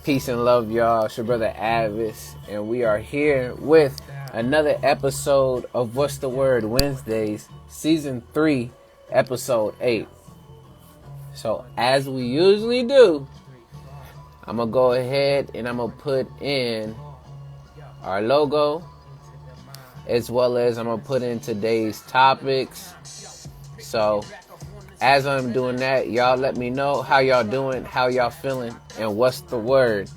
Peace and love, y'all. It's your brother A.D.V.I.S. and we are here with another episode of What's the Word Wednesdays, Season 3, Episode 8. So, as we usually do, I'm going to go ahead and I'm going to put in our logo, as well as I'm going to put in today's topics. So, as I'm doing that, y'all let me know how y'all doing, how y'all feeling, and what's the word.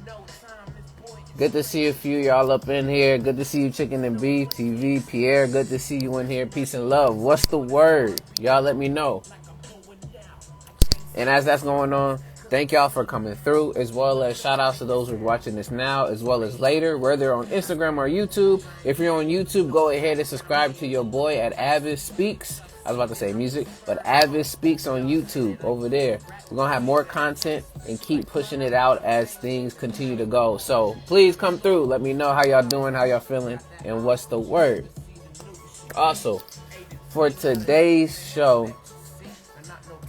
Good to see a few y'all up in here. Good to see you, Chicken and Beef, TV, Pierre. Good to see you in here. Peace and love. What's the word? Y'all let me know. And as that's going on, thank y'all for coming through, as well as shout outs to those who are watching this now, as well as later, whether on Instagram or YouTube. If you're on YouTube, go ahead and subscribe to your boy at A.D.V.I.S. Speaks. I was about to say music, but A.D.V.I.S. Speaks on YouTube over there. We're going to have more content and keep pushing it out as things continue to go. So please come through. Let me know how y'all doing, how y'all feeling, and what's the word. Also, for today's show,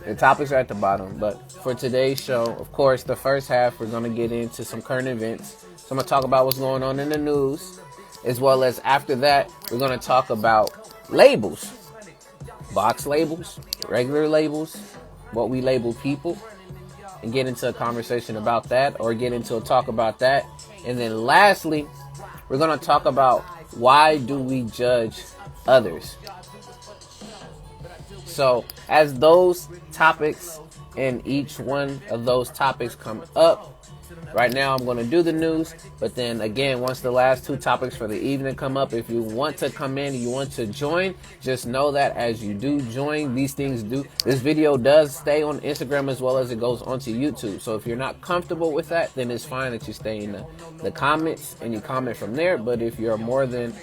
the topics are at the bottom, but for today's show, of course, the first half, we're going to get into some current events. So I'm going to talk about what's going on in the news, as well as after that, we're going to talk about labels. Box labels, regular labels, what we label people, and get into a conversation about that, or get into a talk about that. And then lastly, we're going to talk about why do we judge others. So as those topics and each one of those topics come up, right now I'm going to do the news, but then again, once the last two topics for the evening come up, if you want to come in, you want to join, just know that as you do join, this video does stay on Instagram as well as it goes onto YouTube. So if you're not comfortable with that, then it's fine that you stay in the comments and you comment from there. But if you're more than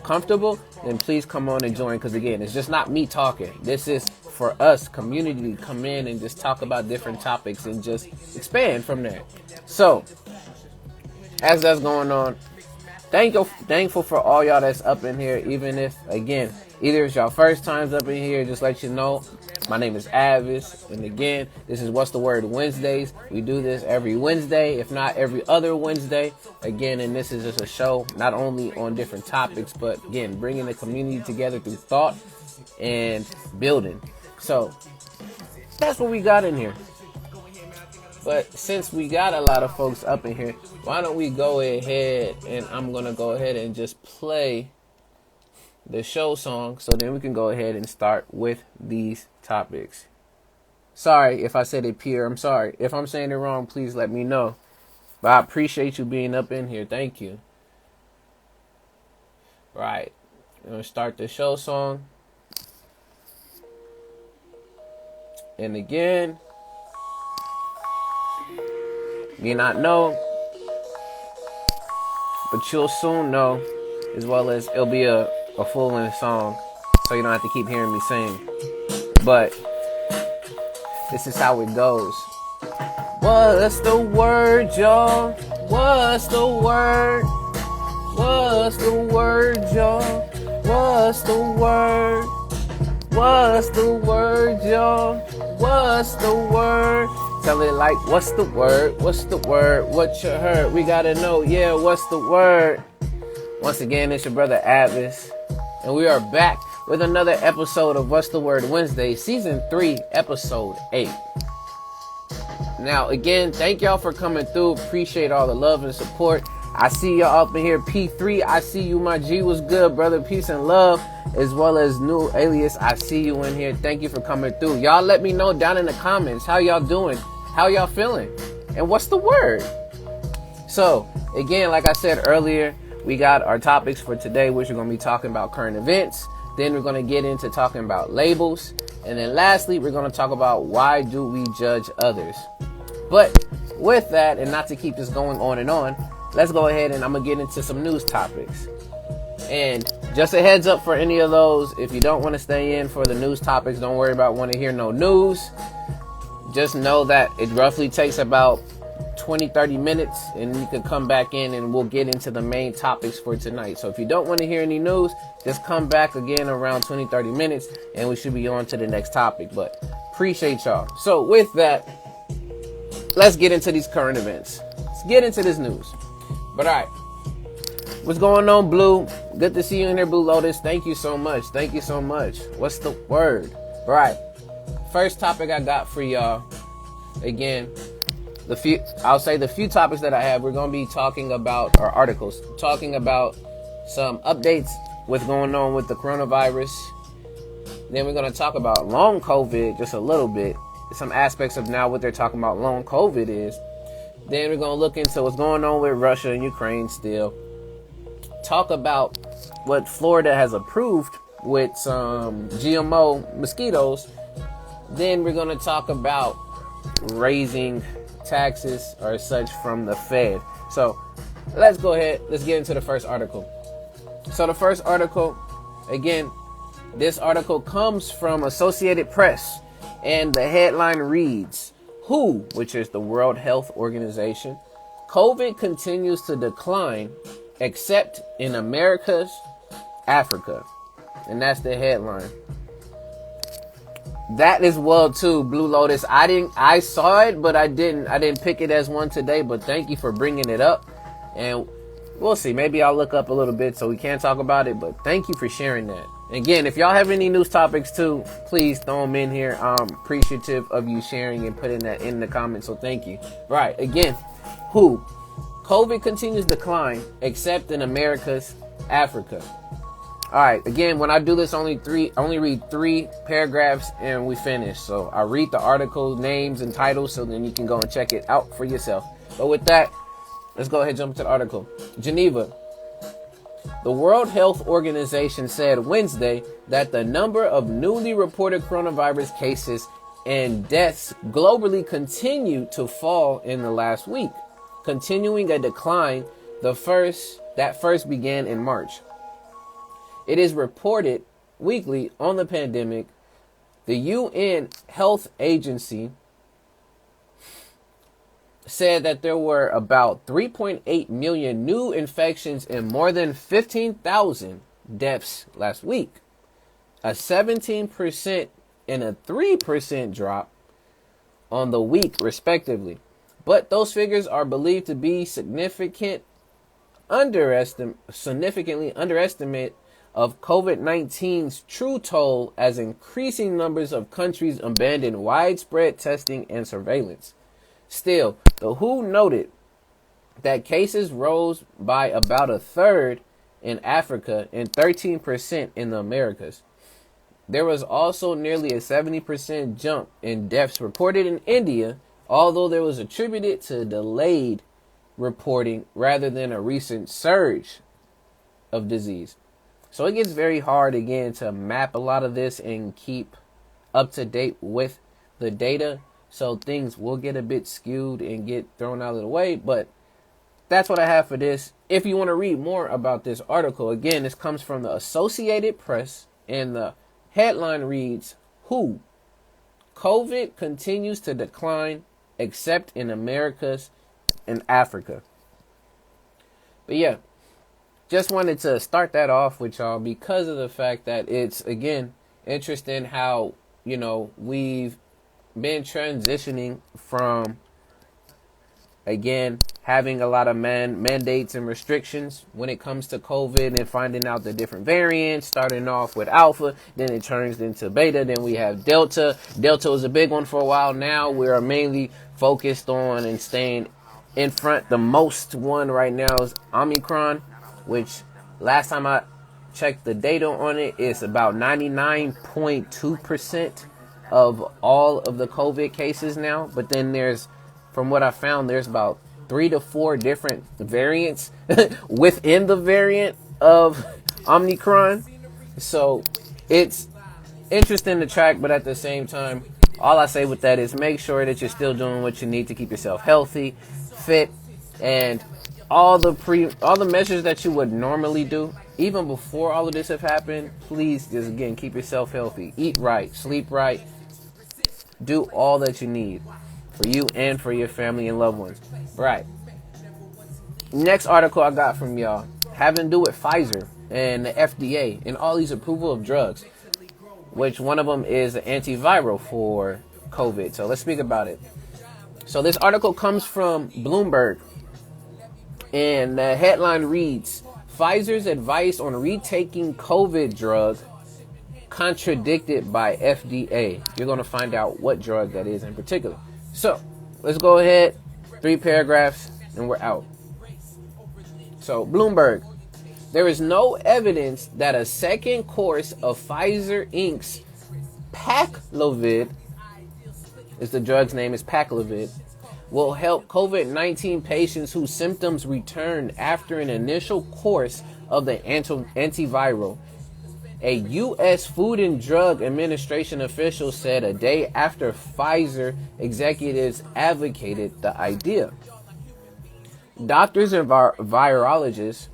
comfortable, then please come on and join, because again, it's just not me talking. This is for us, community, to come in and just talk about different topics and just expand from there. So, as that's going on, thankful for all y'all that's up in here, even if, again, either it's y'all first times up in here, just let you know, my name is A.D.V.I.S. and again, this is What's the Word Wednesdays. We do this every Wednesday, if not every other Wednesday. Again, and this is just a show, not only on different topics, but again, bringing the community together through thought and building. So, that's what we got in here. But since we got a lot of folks up in here, why don't we go ahead and I'm going to go ahead and just play the show song, so then we can go ahead and start with these topics. Sorry if I said it, Pierre. I'm sorry. If I'm saying it wrong, please let me know. But I appreciate you being up in here. Thank you. Right. I'm going to start the show song. And again, you not know, but you'll soon know, as well as it'll be a full-length song, so you don't have to keep hearing me sing. But this is how it goes. What's the word, y'all? What's the word? What's the word, y'all? What's the word? What's the word, y'all? What's the word? Tell it like, what's the word? What's the word? What you heard? We gotta know, yeah, what's the word? Once again, it's your brother A.D.V.I.S. and we are back with another episode of What's the Word Wednesday, Season 3, Episode 8. Now, again, thank y'all for coming through. Appreciate all the love and support. I see y'all up in here. P3, I see you. My G was good, brother. Peace and love. As well as New Alias, I see you in here. Thank you for coming through. Y'all let me know down in the comments how y'all doing, how y'all feeling, and what's the word. So, again, like I said earlier, we got our topics for today, which we're going to be talking about current events. Then we're going to get into talking about labels. And then lastly, we're going to talk about why do we judge others. But with that, and not to keep this going on and on, let's go ahead and I'm going to get into some news topics. And just a heads up for any of those, if you don't want to stay in for the news topics, don't worry about wanting to hear no news. Just know that it roughly takes about 20-30 minutes and you can come back in and we'll get into the main topics for tonight. So if you don't want to hear any news, just come back again around 20-30 minutes and we should be on to the next topic. But appreciate y'all. So with that, let's get into these current events. Let's get into this news. But all right, what's going on, Blue? Good to see you in there, Blue Lotus. Thank you so much. Thank you so much. What's the word? All right, first topic I got for y'all. Again, the few topics that I have, we're going to be talking about, or articles, talking about some updates, what's going on with the coronavirus. Then we're going to talk about long COVID just a little bit, some aspects of now what they're talking about long COVID is. Then we're going to look into what's going on with Russia and Ukraine still. Talk about what Florida has approved with some GMO mosquitoes. Then we're going to talk about raising taxes or such from the Fed. So let's go ahead. Let's get into the first article. So the first article, again, this article comes from Associated Press, and the headline reads, WHO, which is the World Health Organization, COVID continues to decline except in America's Africa. And that's the headline. That is well too, Blue Lotus. I saw it, but I didn't pick it as one today, but thank you for bringing it up. And we'll see. Maybe I'll look up a little bit so we can talk about it, but thank you for sharing that. Again, if y'all have any news topics too, please throw them in here. I'm appreciative of you sharing and putting that in the comments, so thank you. Right, again, WHO, COVID continues to decline except in America's Africa. All right, again, when I do this, I only read 3 paragraphs and we finish. So I read the article names and titles so then you can go and check it out for yourself. But with that, let's go ahead and jump into the article. Geneva. The World Health Organization said Wednesday that the number of newly reported coronavirus cases and deaths globally continued to fall in the last week, continuing a decline that first began in March. It is reported weekly on the pandemic. The UN Health Agency said that there were about 3.8 million new infections and more than 15,000 deaths last week, a 17% and a 3% drop on the week, respectively. But those figures are believed to be significantly underestimate of COVID-19's true toll, as increasing numbers of countries abandon widespread testing and surveillance. Still, the WHO noted that cases rose by about a third in Africa and 13% in the Americas. There was also nearly a 70% jump in deaths reported in India, although there was attributed to delayed reporting rather than a recent surge of disease. So it gets very hard again to map a lot of this and keep up to date with the data. So things will get a bit skewed and get thrown out of the way. But that's what I have for this. If you want to read more about this article, again, this comes from the Associated Press, and the headline reads, WHO, COVID continues to decline except in Americas and Africa. But yeah, just wanted to start that off with y'all because of the fact that it's, again, interesting how, we've been transitioning from, again, having a lot of mandates and restrictions when it comes to COVID and finding out the different variants, starting off with Alpha, then it turns into Beta, then we have Delta. Delta was a big one for a while. Now we're mainly focused on and staying in front. The most one right now is Omicron, which last time I checked the data on it, it's about 99.2% of all of the COVID cases now. But then from what I found, there's about 3 to 4 different variants within the variant of Omicron. So it's interesting to track, but at the same time, all I say with that is make sure that you're still doing what you need to keep yourself healthy, fit, and all the measures that you would normally do, even before all of this have happened. Please just, again, keep yourself healthy. Eat right, sleep right, do all that you need for you and for your family and loved ones. Right. Next article I got from y'all having to do with Pfizer and the FDA and all these approval of drugs, which one of them is an antiviral for COVID. So let's speak about it. So this article comes from Bloomberg, And the headline reads, Pfizer's advice on retaking COVID drug contradicted by FDA. You're going to find out what drug that is in particular. So let's go ahead. 3 paragraphs and we're out. So Bloomberg, there is no evidence that a second course of Pfizer Inc.'s Paxlovid, is the drug's name is Paxlovid, will help COVID-19 patients whose symptoms return after an initial course of the antiviral. A U.S. Food and Drug Administration official said a day after Pfizer executives advocated the idea. Doctors and virologists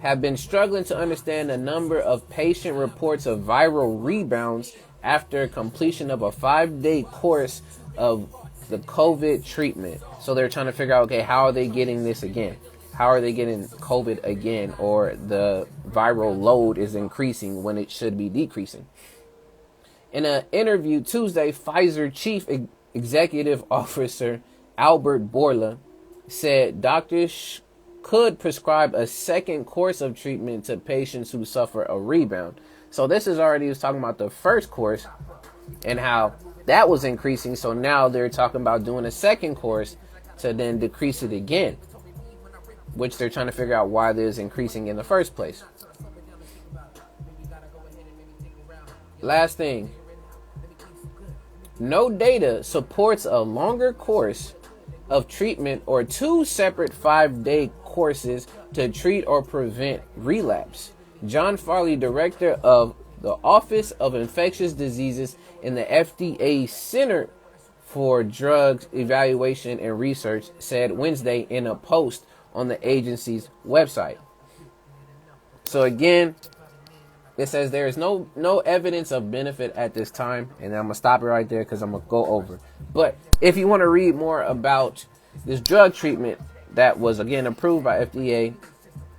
have been struggling to understand the number of patient reports of viral rebounds after completion of a 5-day course of the COVID treatment. So they're trying to figure out, okay, how are they getting this again? How are they getting COVID again? Or the viral load is increasing when it should be decreasing. In an interview Tuesday, Pfizer Chief Executive Officer Albert Bourla said doctors could prescribe a second course of treatment to patients who suffer a rebound. So this is already was talking about the first course and how that was increasing. So now they're talking about doing a second course to then decrease it again, which they're trying to figure out why this is increasing in the first place. Last thing. No data supports a longer course of treatment or 2 separate 5-day courses to treat or prevent relapse. John Farley, director of the Office of Infectious Diseases in the FDA Center for Drugs Evaluation and Research, said Wednesday in a post on the agency's website. So again, it says there is no evidence of benefit at this time, and I'm gonna stop it right there because I'm gonna go over. But if you want to read more about this drug treatment that was again approved by FDA,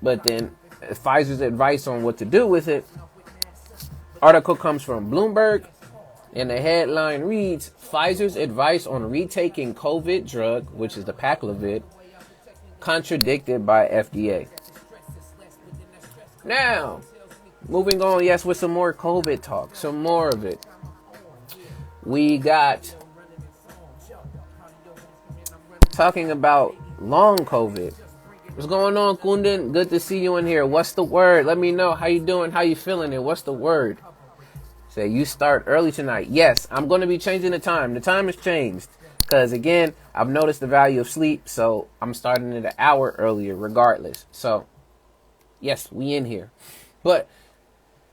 but then Pfizer's advice on what to do with it, article comes from Bloomberg, and the headline reads, Pfizer's advice on retaking COVID drug, which is the Paxlovid, contradicted by FDA. Now, moving on, yes, with some more COVID talk, some more of it. We got talking about long COVID. What's going on, Kundan? Good to see you in here. What's the word? Let me know how you doing, how you feeling, and what's the word? Say you start early tonight. Yes, I'm going to be changing the time. The time has changed because, again, I've noticed the value of sleep, so I'm starting it an hour earlier regardless. So, yes, we in here. But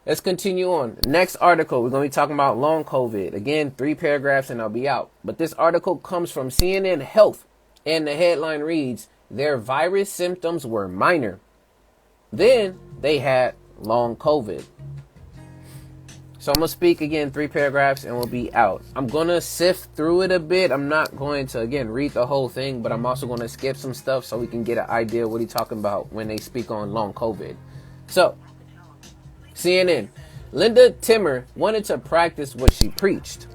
let's continue on. Next article, we're going to be talking about long COVID. Again, 3 paragraphs and I'll be out. But this article comes from CNN Health, and the headline reads, their virus symptoms were minor. Then they had long COVID. So I'm going to speak again 3 paragraphs and we'll be out. I'm going to sift through it a bit. I'm not going to, again, read the whole thing, but I'm also going to skip some stuff so we can get an idea of what he's talking about when they speak on long COVID. So, CNN, Linda Timmer wanted to practice what she preached.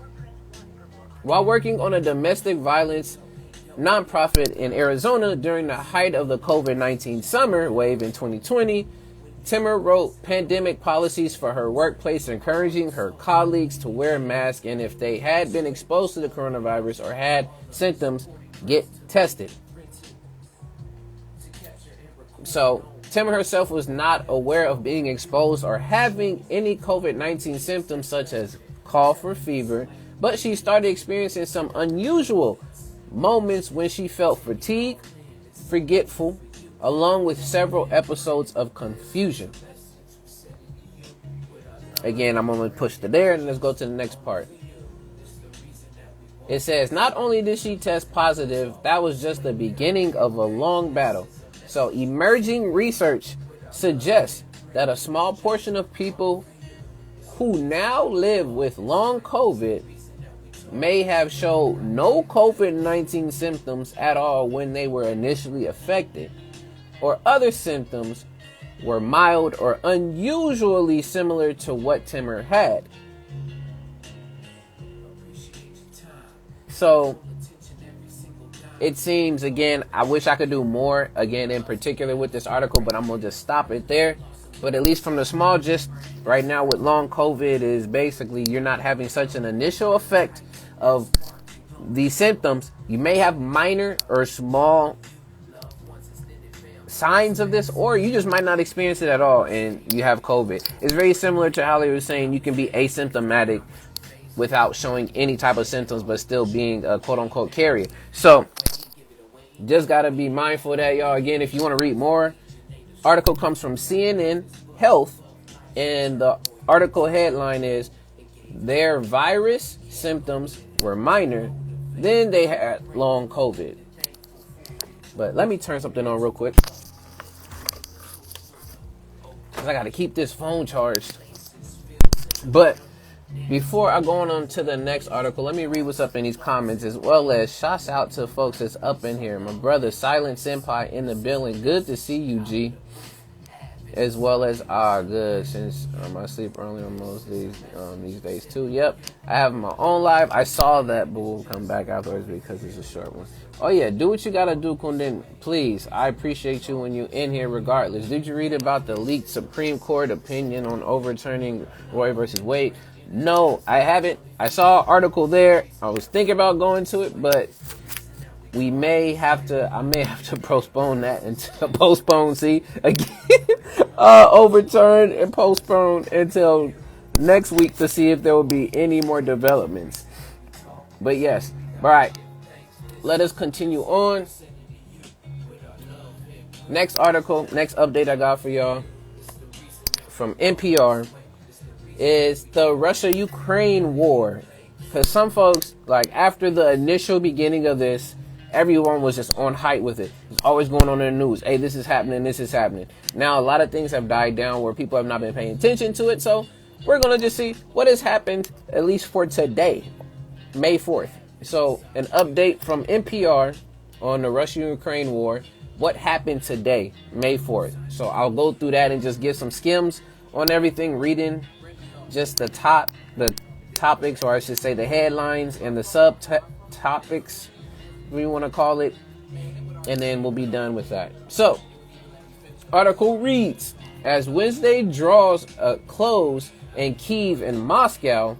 While working on a domestic violence nonprofit in Arizona during the height of the COVID-19 summer wave in 2020, Timmer wrote pandemic policies for her workplace, encouraging her colleagues to wear masks and if they had been exposed to the coronavirus or had symptoms, get tested. So Timmer herself was not aware of being exposed or having any COVID-19 symptoms such as cough or fever, but she started experiencing some unusual moments when she felt fatigued, forgetful, along with several episodes of confusion. Again, I'm going to push to there and let's go to the next part. It says, not only did she test positive, that was just the beginning of a long battle. So emerging research suggests that a small portion of people who now live with long COVID may have showed no COVID-19 symptoms at all when they were initially affected, or other symptoms were mild or unusually similar to what Timmer had. So it seems, again, I wish I could do more, again, in particular with this article, but I'm going to just stop it there. But at least from the small gist, right now with long COVID is basically you're not having such an initial effect of these symptoms. You may have minor or small signs of this, or you just might not experience it at all and you have COVID. It's very similar to how they were saying you can be asymptomatic without showing any type of symptoms but still being a quote-unquote carrier. So just got to be mindful of that, y'all. Again, if you want to read more, article comes from CNN Health, and the article headline is their virus symptoms were minor, then they had long COVID. But let me turn something on real quick, because I got to keep this phone charged. But before I go on to the next article, let me read what's up in these comments, as well as shouts out to folks that's up in here. My brother Silent Senpai in the building. Good to see you, G. As well as good, since I sleep early on most these days too. Yep, I have my own live. I saw that, but we'll come back afterwards because it's a short one. Oh yeah, do what you gotta do, Kundan. Please, I appreciate you when you in here regardless. Did you read about the leaked Supreme Court opinion on overturning Roe versus Wade? No, I haven't. I saw an article there. I was thinking about going to it, but I may have to postpone that overturn and postpone until next week to see if there will be any more developments. But yes, all right, let us continue on. Next article, next update I got for y'all from NPR is the Russia-Ukraine war. Because some folks, like after the initial beginning of this, everyone was just on hype with it. It's always going on in the news. Hey, this is happening, this is happening. Now, a lot of things have died down where people have not been paying attention to it. So we're going to just see what has happened, at least for today, May 4th. So an update from NPR on the Russia-Ukraine war. What happened today, May 4th. So I'll go through that and just give some skims on everything, reading just the topics, or I should say the headlines and the subtopics, we want to call it, and then we'll be done with that. So, article reads, as Wednesday draws a close in Kyiv and Moscow,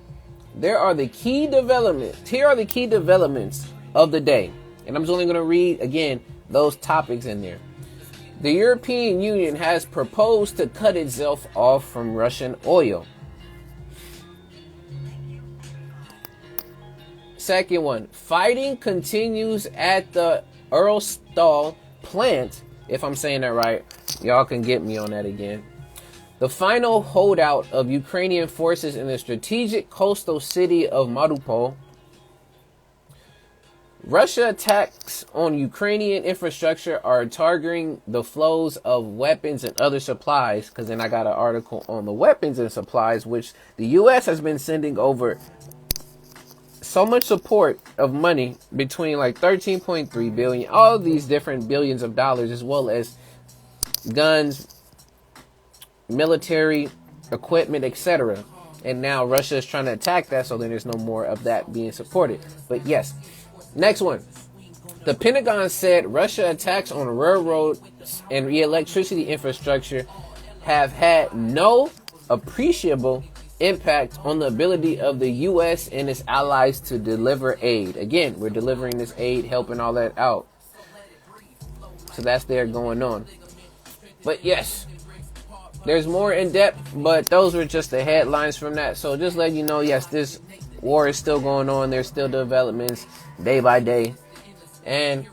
here are the key developments of the day. And I'm just only going to read, again, those topics in there. The European Union has proposed to cut itself off from Russian oil. Second one, fighting continues at the Uralstal plant. If I'm saying that right, y'all can get me on that again. The final holdout of Ukrainian forces in the strategic coastal city of Mariupol. Russia attacks on Ukrainian infrastructure are targeting the flows of weapons and other supplies. Because then I got an article on the weapons and supplies, which the U.S. has been sending over so much support of money, between like 13.3 billion, all these different billions of dollars, as well as guns, military equipment, etc. And now Russia is trying to attack that, so then there's no more of that being supported. But yes, next one. The Pentagon said Russia attacks on railroads and electricity infrastructure have had no appreciable impact on the ability of the U.S. and its allies to deliver aid. Again, we're delivering this aid, helping all that out. So that's there going on. But yes, there's more in depth, but those were just the headlines from that. So just let you know, yes, this war is still going on. There's still developments day by day. And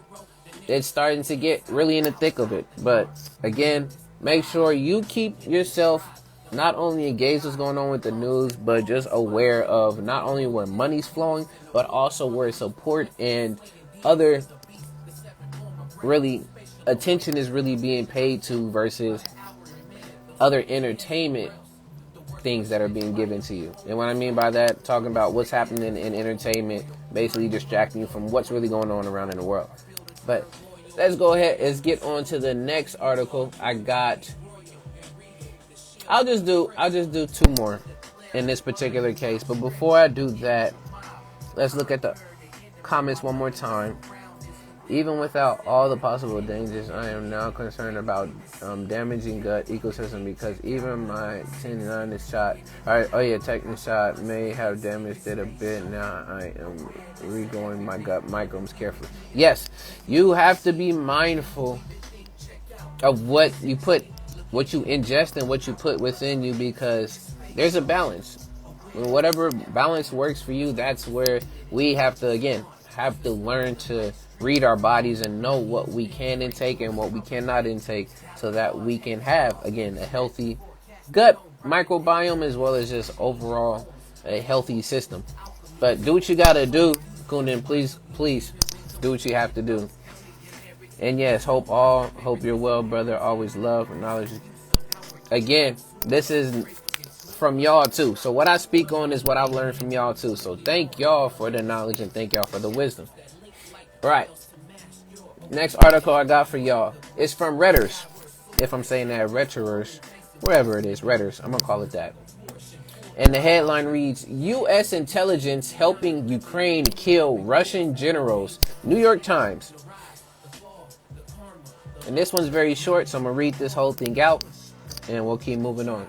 it's starting to get really in the thick of it. But again, make sure you keep yourself not only engaged what's going on with the news, but just aware of not only where money's flowing, but also where support and other really attention is really being paid to versus other entertainment things that are being given to you. And what I mean by that, talking about what's happening in entertainment, basically distracting you from what's really going on around in the world. But let's go ahead and get on to the next article. I'll just do two more in this particular case. But before I do that, let's look at the comments one more time. Even without all the possible dangers, I am now concerned about damaging gut ecosystem because even my tendinitis shot, tetanus shot may have damaged it a bit. Now I am regrowing my gut microbes carefully. Yes, you have to be mindful of what you ingest and what you put within you, because there's a balance. Whatever balance works for you, that's where we have to learn to read our bodies and know what we can intake and what we cannot intake, so that we can have, again, a healthy gut microbiome as well as just overall a healthy system. But do what you gotta do, Kundan. Please do what you have to do. And yes, hope you're well, brother. Always love and knowledge. Again, this is from y'all too. So what I speak on is what I've learned from y'all too. So thank y'all for the knowledge and thank y'all for the wisdom. Right. Next article I got for y'all is from Redders. If I'm saying that, Redders, wherever it is, Redders. I'm gonna call it that. And the headline reads, U.S. intelligence helping Ukraine kill Russian generals. New York Times. And this one's very short, so I'm going to read this whole thing out, and we'll keep moving on.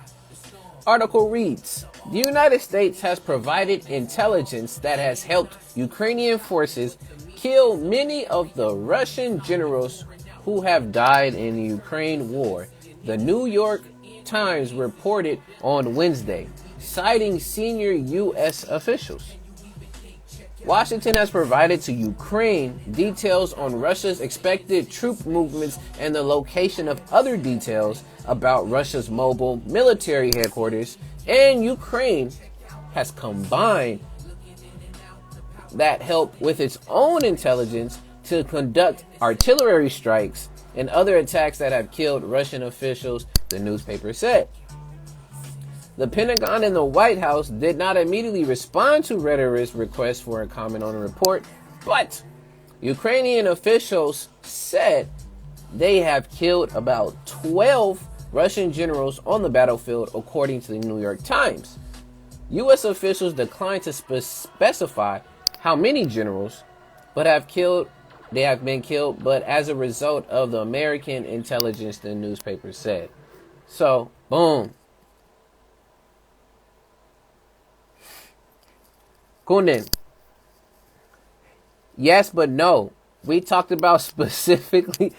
Article reads, the United States has provided intelligence that has helped Ukrainian forces kill many of the Russian generals who have died in the Ukraine war, the New York Times reported on Wednesday, citing senior U.S. officials. Washington has provided to Ukraine details on Russia's expected troop movements and the location of other details about Russia's mobile military headquarters, and Ukraine has combined that help with its own intelligence to conduct artillery strikes and other attacks that have killed Russian officials, the newspaper said. The Pentagon and the White House did not immediately respond to Reuters' request for a comment on the report, but Ukrainian officials said they have killed about 12 Russian generals on the battlefield, according to the New York Times. U.S. officials declined to specify how many generals they have been killed, but as a result of the American intelligence, the newspaper said. So, boom. Kundan. Yes, but no. We talked about specifically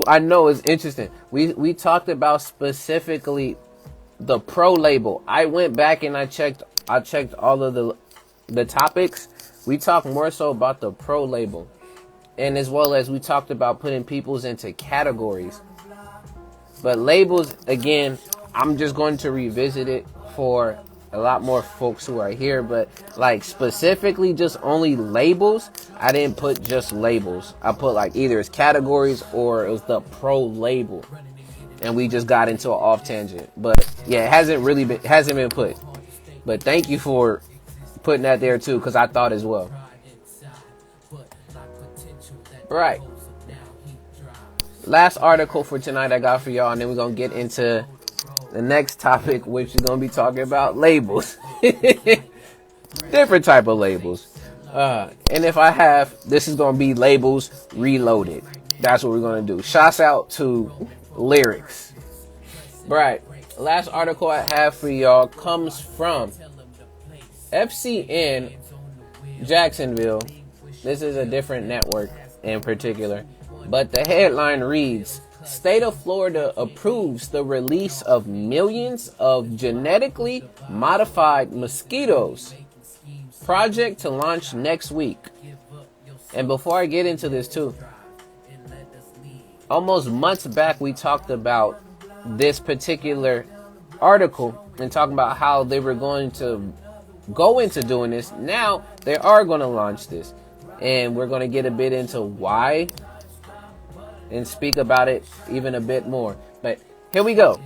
I know it's interesting. We talked about specifically the pro label. I went back and I checked all of the topics. We talked more so about the pro label. And as well as we talked about putting peoples into categories. But labels, again, I'm just going to revisit it for a lot more folks who are here, but like specifically just only labels, I didn't put just labels. I put like either it's categories or it was the pro label, and we just got into an off tangent. But yeah, it hasn't been put. But thank you for putting that there too, because I thought as well. Right. Last article for tonight I got for y'all, and then we're gonna get into the next topic, which is going to be talking about labels. Different type of labels. And if I have, this is going to be labels reloaded. That's what we're going to do. Shouts out to lyrics. Right. Last article I have for y'all comes from FCN Jacksonville. This is a different network in particular. But the headline reads, State of Florida approves the release of millions of genetically modified mosquitoes. Project to launch next week. And before I get into this too, almost months back we talked about this particular article and talking about how they were going to go into doing this. Now they are going to launch this. And we're going to get a bit into why and speak about it even a bit more. But here we go.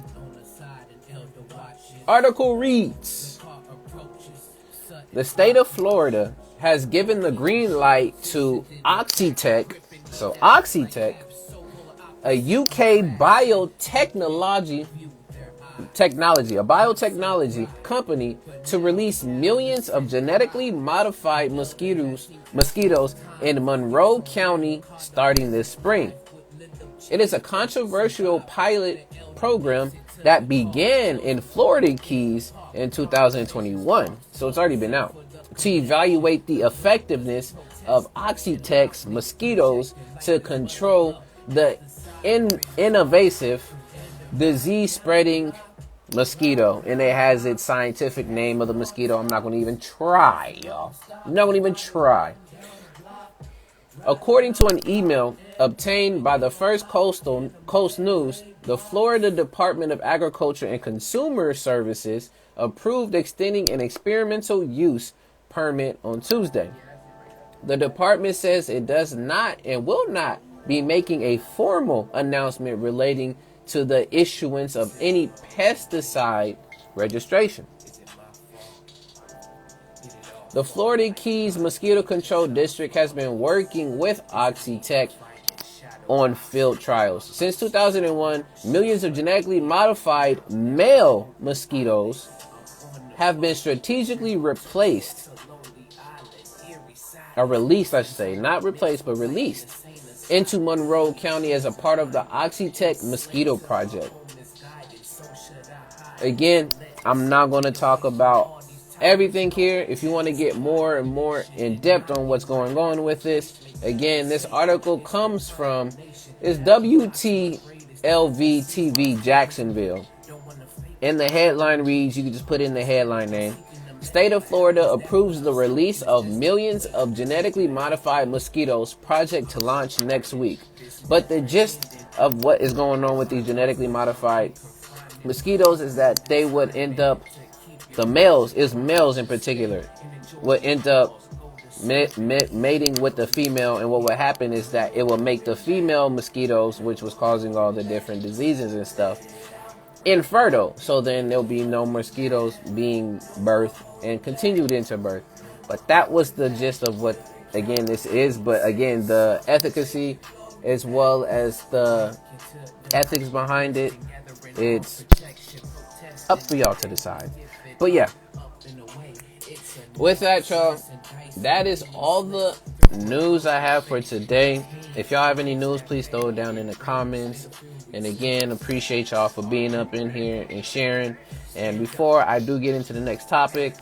Article reads, the state of Florida has given the green light to Oxitec. So Oxitec, a UK biotechnology a biotechnology company, to release millions of genetically modified mosquitoes in Monroe County starting this spring. It is a controversial pilot program that began in Florida Keys in 2021, so it's already been out, to evaluate the effectiveness of Oxytec's mosquitoes to control the invasive disease-spreading mosquito. And it has its scientific name of the mosquito. I'm not going to even try, y'all. I'm not going to even try. According to an email obtained by the First Coast News, the Florida Department of Agriculture and Consumer Services approved extending an experimental use permit on Tuesday. The department says it does not and will not be making a formal announcement relating to the issuance of any pesticide registration. The Florida Keys Mosquito Control District has been working with Oxytec on field trials. Since 2001, millions of genetically modified male mosquitoes have been strategically released, I should say, not replaced, but released into Monroe County as a part of the Oxytec Mosquito Project. Again, I'm not going to talk about everything here. If you want to get more and more in depth on what's going on with this, again, this article comes from WTLV TV Jacksonville. And the headline reads, you can just put in the headline name: State of Florida approves the release of millions of genetically modified mosquitoes, project to launch next week. But the gist of what is going on with these genetically modified mosquitoes is that they would end up, males in particular, would end up mating with the female. And what would happen is that it will make the female mosquitoes, which was causing all the different diseases and stuff, infertile. So then there'll be no mosquitoes being birthed and continued into birth. But that was the gist of what, again, this is. But again, the efficacy as well as the ethics behind it, it's up for y'all to decide. But yeah, with that, y'all, that is all the news I have for today. If y'all have any news, please throw it down in the comments. And again, appreciate y'all for being up in here and sharing. And before I do get into the next topic,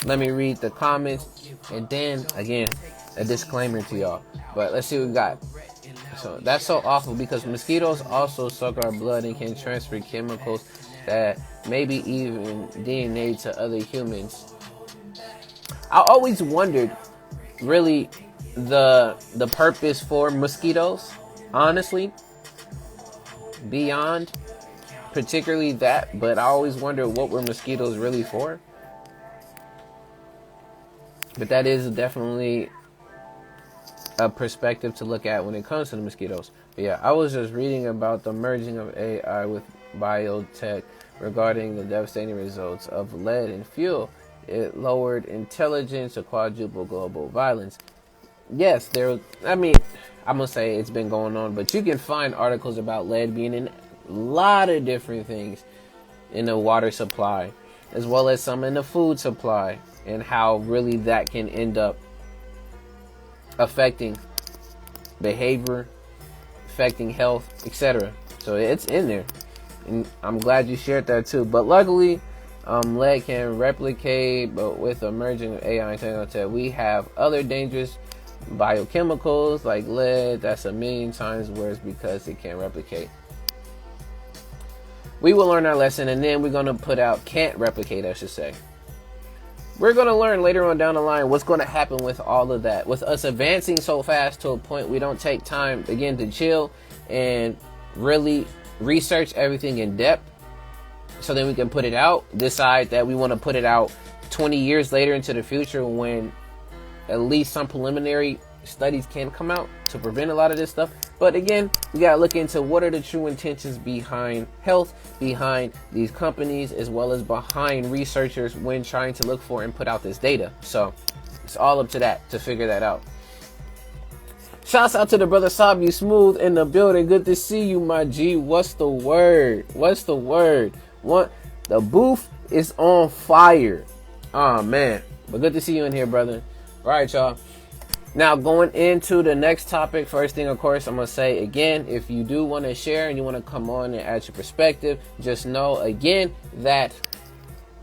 let me read the comments. And then, again, a disclaimer to y'all. But let's see what we got. So, that's so awful because mosquitoes also suck our blood and can transfer chemicals that maybe even DNA to other humans. I always wondered, really, the purpose for mosquitoes, honestly, beyond particularly that, but I always wonder what were mosquitoes really for. But that is definitely a perspective to look at when it comes to the mosquitoes. But yeah, I was just reading about the merging of AI with biotech regarding the devastating results of lead in fuel. It lowered intelligence to quadruple global violence. Yes, I'm gonna say it's been going on, but you can find articles about lead being in a lot of different things in the water supply, as well as some in the food supply, and how really that can end up affecting behavior, affecting health, etc. So it's in there, and I'm glad you shared that too. But luckily, lead can replicate, but with emerging AI and technology, we have other dangerous biochemicals like lead that's a million times worse because it can't replicate. We will learn our lesson, and then we're going to can't replicate, I should say. We're going to learn later on down the line what's going to happen with all of that. With us advancing so fast to a point we don't take time, again, to chill and really research everything in depth, so then we can put it out, decide that we want to put it out 20 years later into the future when at least some preliminary studies can come out to prevent a lot of this stuff. But again, we got to look into what are the true intentions behind health, behind these companies, as well as behind researchers when trying to look for and put out this data. So it's all up to that to figure that out. Shouts out to the brother Sabu Smooth in the building. Good to see you, my G. What's the word? What's the word? The booth is on fire. Oh man, but good to see you in here, brother. All right, y'all. Now, going into the next topic, first thing, of course, I'm going to say again, if you do want to share and you want to come on and add your perspective, just know again that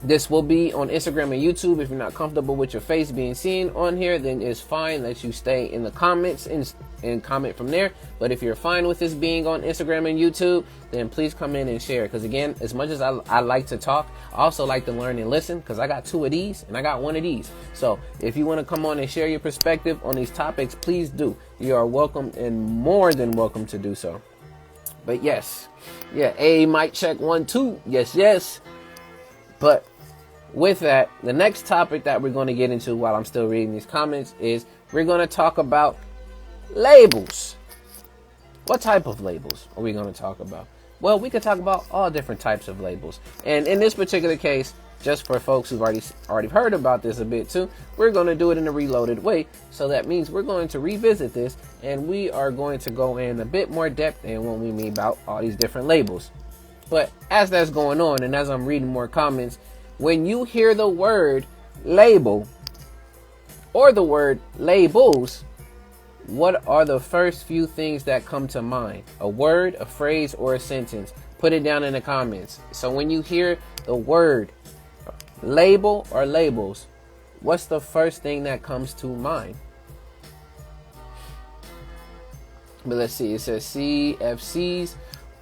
this will be on Instagram and YouTube. If you're not comfortable with your face being seen on here, then it's fine that you stay in the comments and comment from there. But if you're fine with this being on Instagram and YouTube, then please come in and share. Because again, as much as I like to talk, I also like to learn and listen, because I got 2 of these and I got 1 of these. So if you want to come on and share your perspective on these topics, please do. You are welcome and more than welcome to do so. But yes, yeah, mic check 1 2. Yes. But with that, the next topic that we're going to get into while I'm still reading these comments is we're going to talk about labels. What type of labels are we going to talk about? Well, we could talk about all different types of labels. And in this particular case, just for folks who've already heard about this a bit too, we're going to do it in a reloaded way. So that means we're going to revisit this, and we are going to go in a bit more depth in what we mean about all these different labels. But as that's going on, and as I'm reading more comments, when you hear the word label or the word labels, what are the first few things that come to mind? A word, a phrase, or a sentence? Put it down in the comments. So when you hear the word label or labels, what's the first thing that comes to mind? But let's see. It says CFCs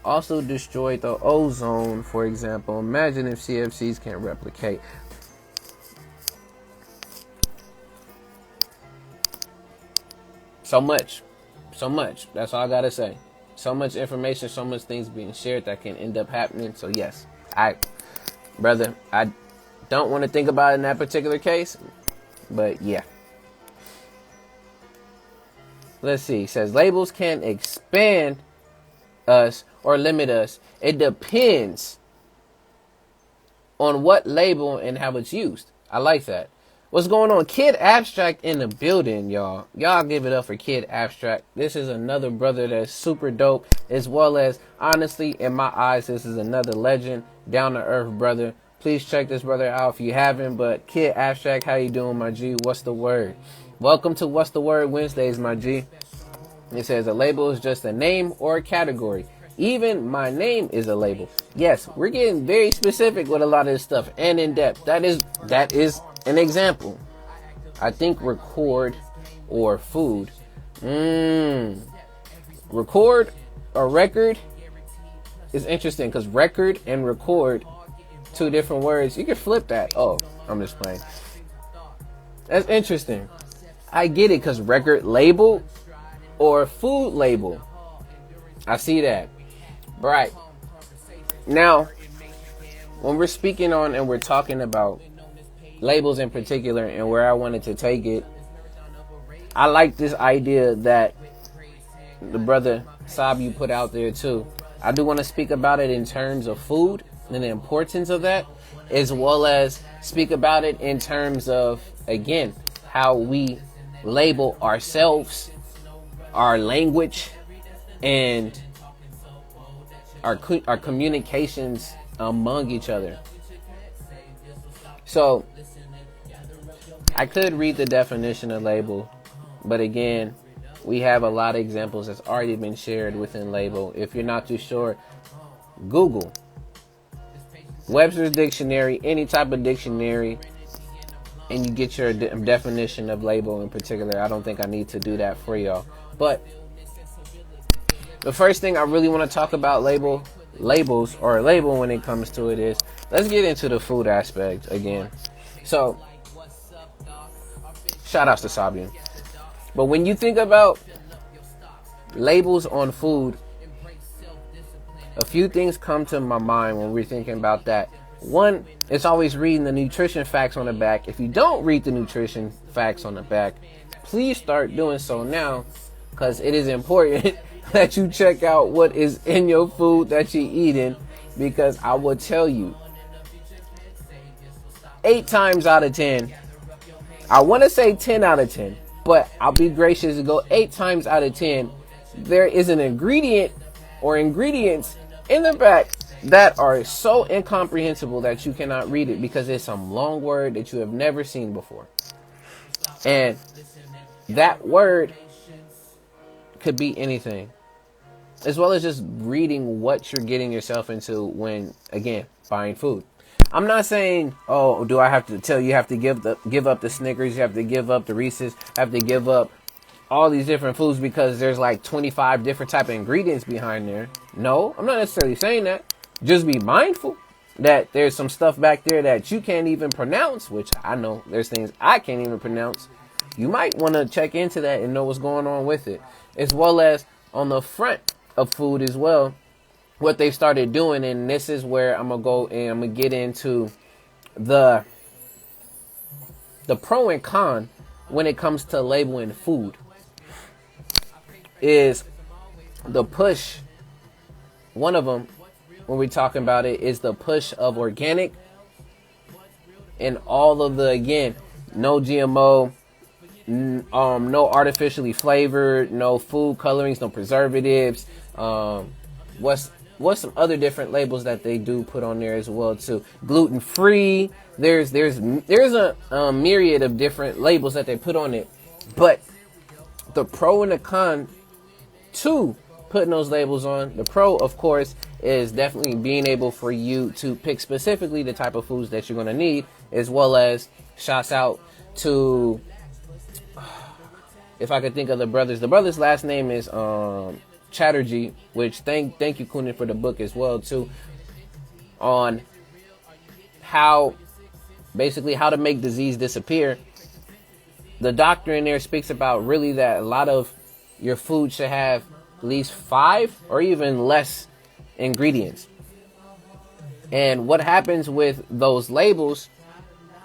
also destroyed the ozone, for example. Imagine if CFCs can't replicate. So much. That's all I gotta say. So much information, so much things being shared that can end up happening. So yes, brother, I don't want to think about it in that particular case, but yeah. Let's see. It says labels can expand us or limit us. It depends on what label and how it's used. I like that. What's going on? Kid Abstract in the building, y'all. Y'all give it up for Kid Abstract. This is another brother that's super dope, as well as, honestly, in my eyes, this is another legend, down to earth brother. Please check this brother out if you haven't. But Kid Abstract, how you doing, my G? What's the word? Welcome to What's the Word Wednesdays, my G. It says a label is just a name or a category. Even my name is a label. Yes, we're getting very specific with a lot of this stuff and in depth. That is an example. I think record or food. Record or record is interesting, because record and record, 2 different words. You can flip that. Oh, I'm just playing. That's interesting. I get it, because record label or food label. I see that. Right. Now, when we're speaking on and we're talking about labels in particular and where I wanted to take it, I like this idea that the brother Sabu put out there too. I do want to speak about it in terms of food and the importance of that, as well as speak about it in terms of, again, how we label ourselves, our language, and our communications among each other. So I could read the definition of label, but again, we have a lot of examples that's already been shared within label. If you're not too sure, Google Webster's dictionary, any type of dictionary, and you get your definition of label in particular. I don't think I need to do that for y'all. But the first thing I really want to talk about labels or a label when it comes to it is, let's get into the food aspect again. So, shout outs to Sabian. But when you think about labels on food, a few things come to my mind when we're thinking about that. One, it's always reading the nutrition facts on the back. If you don't read the nutrition facts on the back, please start doing so now, because it is important that you check out what is in your food that you're eating, because I will tell you, 8 times out of 10, I want to say 10 out of 10, but I'll be gracious to go 8 times out of 10, there is an ingredient or ingredients in the back that are so incomprehensible that you cannot read it because it's some long word that you have never seen before. And that word could be anything, as well as just reading what you're getting yourself into when, again, buying food. I'm not saying, oh, do I have to tell you, you have to give up the Snickers, you have to give up the Reese's, have to give up all these different foods because there's like 25 different type of ingredients behind there. No, I'm not necessarily saying that. Just be mindful that there's some stuff back there that you can't even pronounce, which I know there's things I can't even pronounce. You might want to check into that and know what's going on with it, as well as on the front of food as well, what they started doing. And this is where I'm gonna go and I'm gonna get into the pro and con when it comes to labeling food. Is the push, one of them when we're talking about it is the push of organic and all of the, again, no GMO, no artificially flavored, no food colorings, no preservatives. What's some other different labels that they do put on there as well too? Gluten free. There's a myriad of different labels that they put on it, but the pro and the con to putting those labels on. The pro, of course, is definitely being able for you to pick specifically the type of foods that you're going to need, as well as shouts out to, if I could think of the brother's last name is Chatterjee, which thank you Kundan for the book as well too, on how basically how to make disease disappear. The doctor in there speaks about really that a lot of your food should have at least 5 or even less ingredients. And what happens with those labels,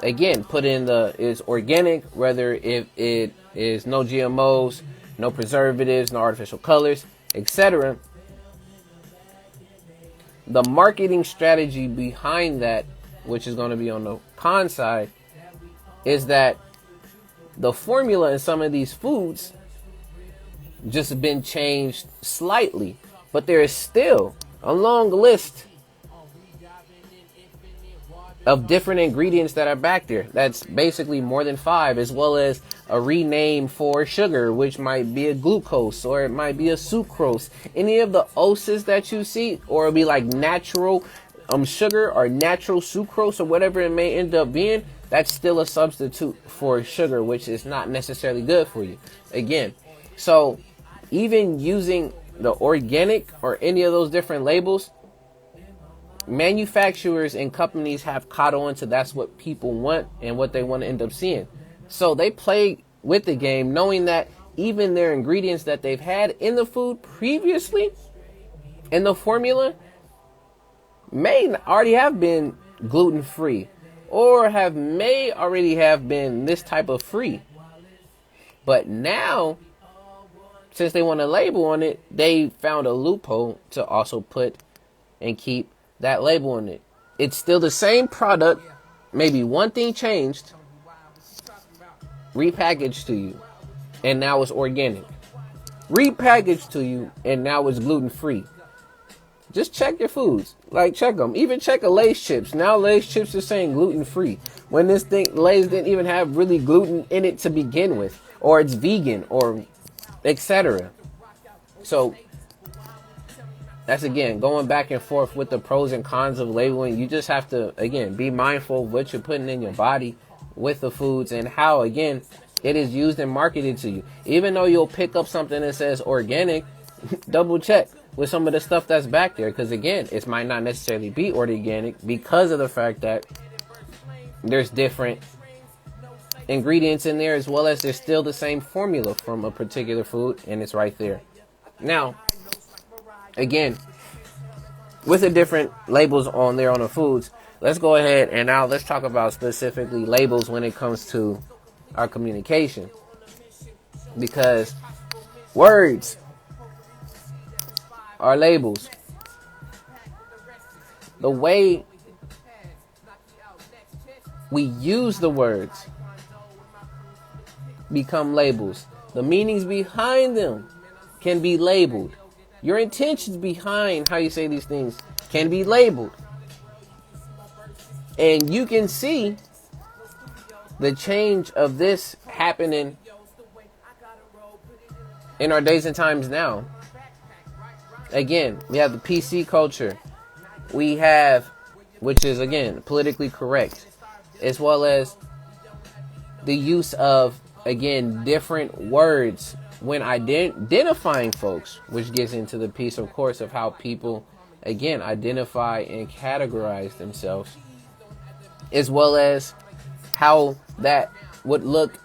again, put in is organic, whether if it is no GMOs, no preservatives, no artificial colors, etc. The marketing strategy behind that, which is going to be on the con side, is that the formula in some of these foods just been changed slightly, but there is still a long list of different ingredients that are back there. That's basically more than 5, as well as a rename for sugar, which might be a glucose or it might be a sucrose. Any of the oses that you see, or it'll be like natural sugar or natural sucrose or whatever it may end up being, that's still a substitute for sugar, which is not necessarily good for you. Again, so even using the organic or any of those different labels, manufacturers and companies have caught on to that's what people want and what they want to end up seeing. So they play with the game knowing that even their ingredients that they've had in the food previously in the formula may already have been gluten free or may already have been this type of free. But now, since they want a label on it, they found a loophole to also put and keep that label on it. It's still the same product, maybe one thing changed, repackaged to you, and now it's organic. Repackaged to you, and now it's gluten free. Just check your foods. Like, check them. Even check a Lay's chips. Now Lay's chips are saying gluten free, when this thing, Lay's didn't even have really gluten in it to begin with, or it's vegan, or etc. So that's, again, going back and forth with the pros and cons of labeling. You just have to, again, be mindful of what you're putting in your body with the foods and how, again, it is used and marketed to you. Even though you'll pick up something that says organic, double check with some of the stuff that's back there, because, again, it might not necessarily be organic because of the fact that there's different ingredients in there, as well as there's still the same formula from a particular food, and it's right there. Now, again, with the different labels on there on the foods, let's go ahead and now let's talk about specifically labels when it comes to our communication, because words are labels. The way we use the words become labels. The meanings behind them can be labeled. Your intentions behind how you say these things can be labeled. And you can see the change of this happening in our days and times now. Again, we have the PC culture. We have, which is, again, politically correct, as well as the use of, again, different words when identifying folks, which gets into the piece, of course, of how people, again, identify and categorize themselves, as well as how that would look,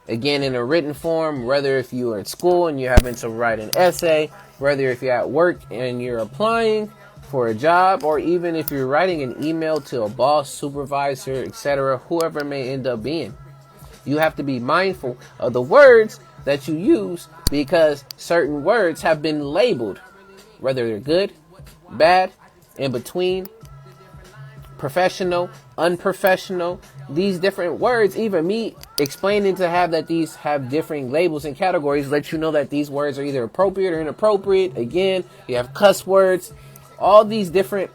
again, in a written form, whether if you are in school and you're having to write an essay, whether if you're at work and you're applying for a job, or even if you're writing an email to a boss, supervisor, etc., whoever it may end up being. You have to be mindful of the words that you use, because certain words have been labeled, whether they're good, bad, in between, professional, unprofessional. These different words, even me explaining to have that these have different labels and categories, let you know that these words are either appropriate or inappropriate. Again, you have cuss words, all these different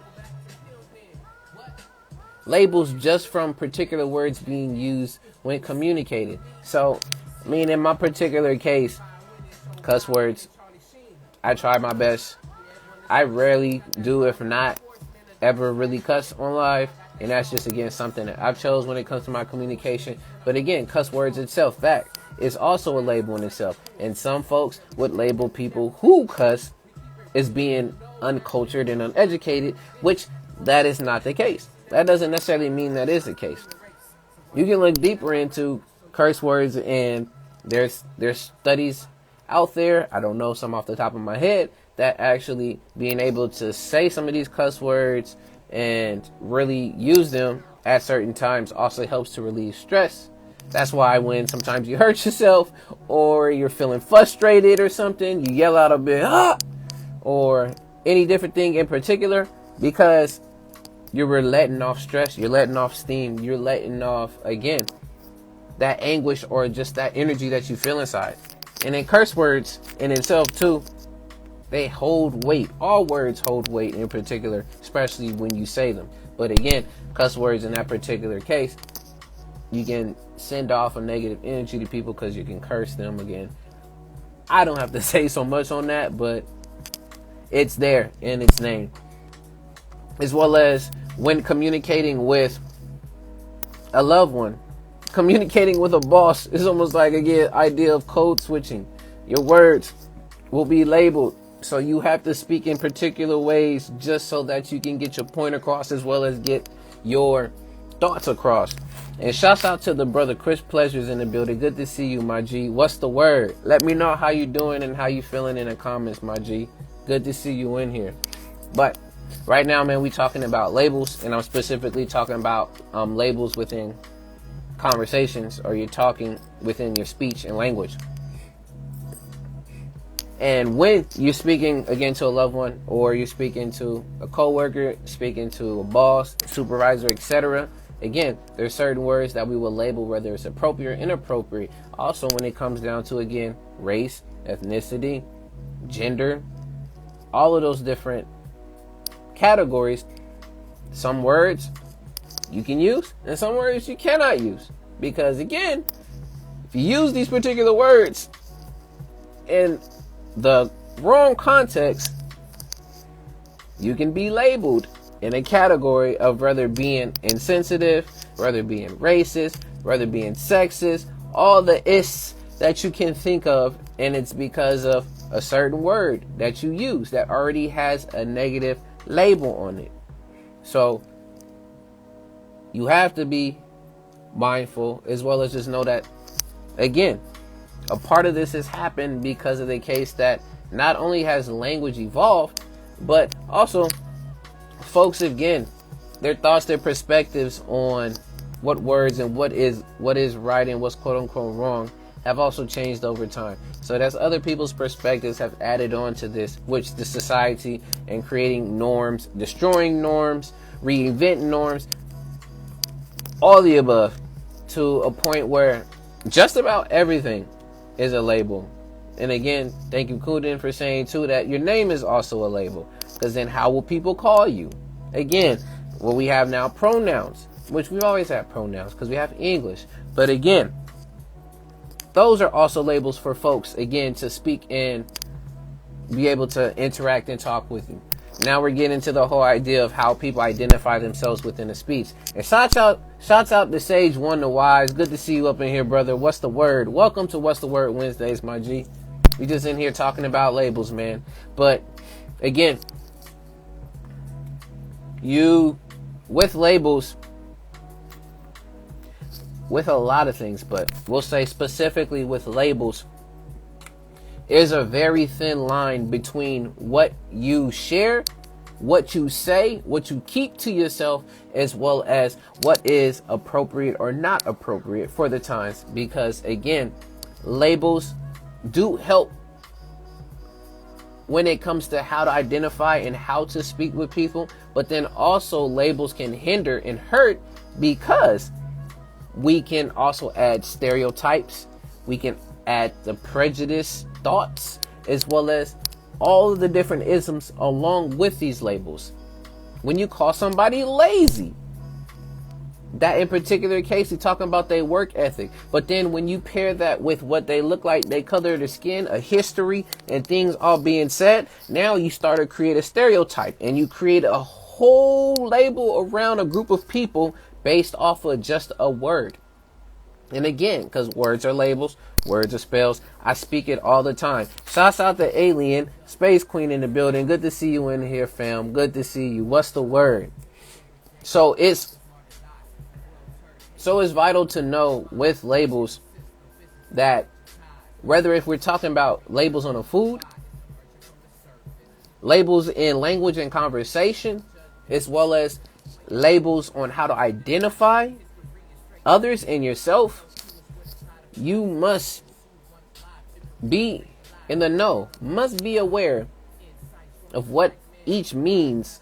labels just from particular words being used when communicating. So, I mean, in my particular case, cuss words, I try my best. I rarely do, if not ever, really cuss on live. And that's just, again, something that I've chose when it comes to my communication. But again, cuss words itself, that is also a label in itself. And some folks would label people who cuss as being uncultured and uneducated, which that is not the case. That doesn't necessarily mean that is the case. You can look deeper into curse words, and there's studies out there, I don't know some off the top of my head, that actually being able to say some of these cuss words and really use them at certain times also helps to relieve stress. That's why when sometimes you hurt yourself or you're feeling frustrated or something, you yell out a bit, ah, or any different thing in particular, because you were letting off stress, you're letting off steam, you're letting off, again, that anguish or just that energy that you feel inside. And then curse words in itself too, they hold weight. All words hold weight in particular, especially when you say them. But again, cuss words in that particular case, you can send off a negative energy to people because you can curse them. Again, I don't have to say so much on that, but it's there in its name. As well as when communicating with a loved one, communicating with a boss is almost like, again, idea of code switching. Your words will be labeled, so you have to speak in particular ways just so that you can get your point across, as well as get your thoughts across. And shouts out to the brother Chris Pleasures in the building. Good to see you, my G. What's the word? Let me know how you doing and how you feeling in the comments, my G. Good to see you in here. But right now, man, we talking about labels, and I'm specifically talking about labels within conversations, or you're talking within your speech and language. And when you're speaking, again, to a loved one, or you're speaking to a coworker, speaking to a boss, supervisor, etc., again, there's certain words that we will label, whether it's appropriate or inappropriate. Also, when it comes down to, again, race, ethnicity, gender, all of those different categories, some words you can use and some words you cannot use. Because, again, if you use these particular words in the wrong context, you can be labeled in a category of whether being insensitive, whether being racist, whether being sexist, all the ists that you can think of, and it's because of a certain word that you use that already has a negative label on it. So you have to be mindful, as well as just know that, again, a part of this has happened because of the case that not only has language evolved, but also folks, again, their thoughts, their perspectives on what words and what is right and what's quote unquote wrong have also changed over time. So that's other people's perspectives have added on to this, which the society, and creating norms, destroying norms, reinventing norms, all the above, to a point where just about everything is a label. And again, thank you, Kundan, for saying too that your name is also a label. Because then how will people call you? Again, well, we have now pronouns, which we always have pronouns because we have English. But again, those are also labels for folks, again, to speak and be able to interact and talk with you. Now we're getting into the whole idea of how people identify themselves within a speech. And shouts out to Sage One to Wise. Good to see you up in here, brother. What's the word? Welcome to What's the Word Wednesdays, my G. We just in here talking about labels, man. But again, you with labels, with a lot of things, but we'll say specifically with labels, is a very thin line between what you share, what you say, what you keep to yourself, as well as what is appropriate or not appropriate for the times. Because again, labels do help when it comes to how to identify and how to speak with people, but then also labels can hinder and hurt because we can also add stereotypes, we can add the prejudice thoughts, as well as all of the different isms along with these labels. When you call somebody lazy, that in particular case, you're talking about their work ethic. But then when you pair that with what they look like, they color their skin, a history, and things all being said, now you start to create a stereotype and you create a whole label around a group of people based off of just a word. And again, because words are labels, words are spells, I speak it all the time. Shouts out to Alien, Space Queen in the building. Good to see you in here, fam. Good to see you. What's the word? So it's vital to know with labels that whether if we're talking about labels on a food, labels in language and conversation, as well as labels on how to identify others and yourself, you must be in the know, must be aware of what each means.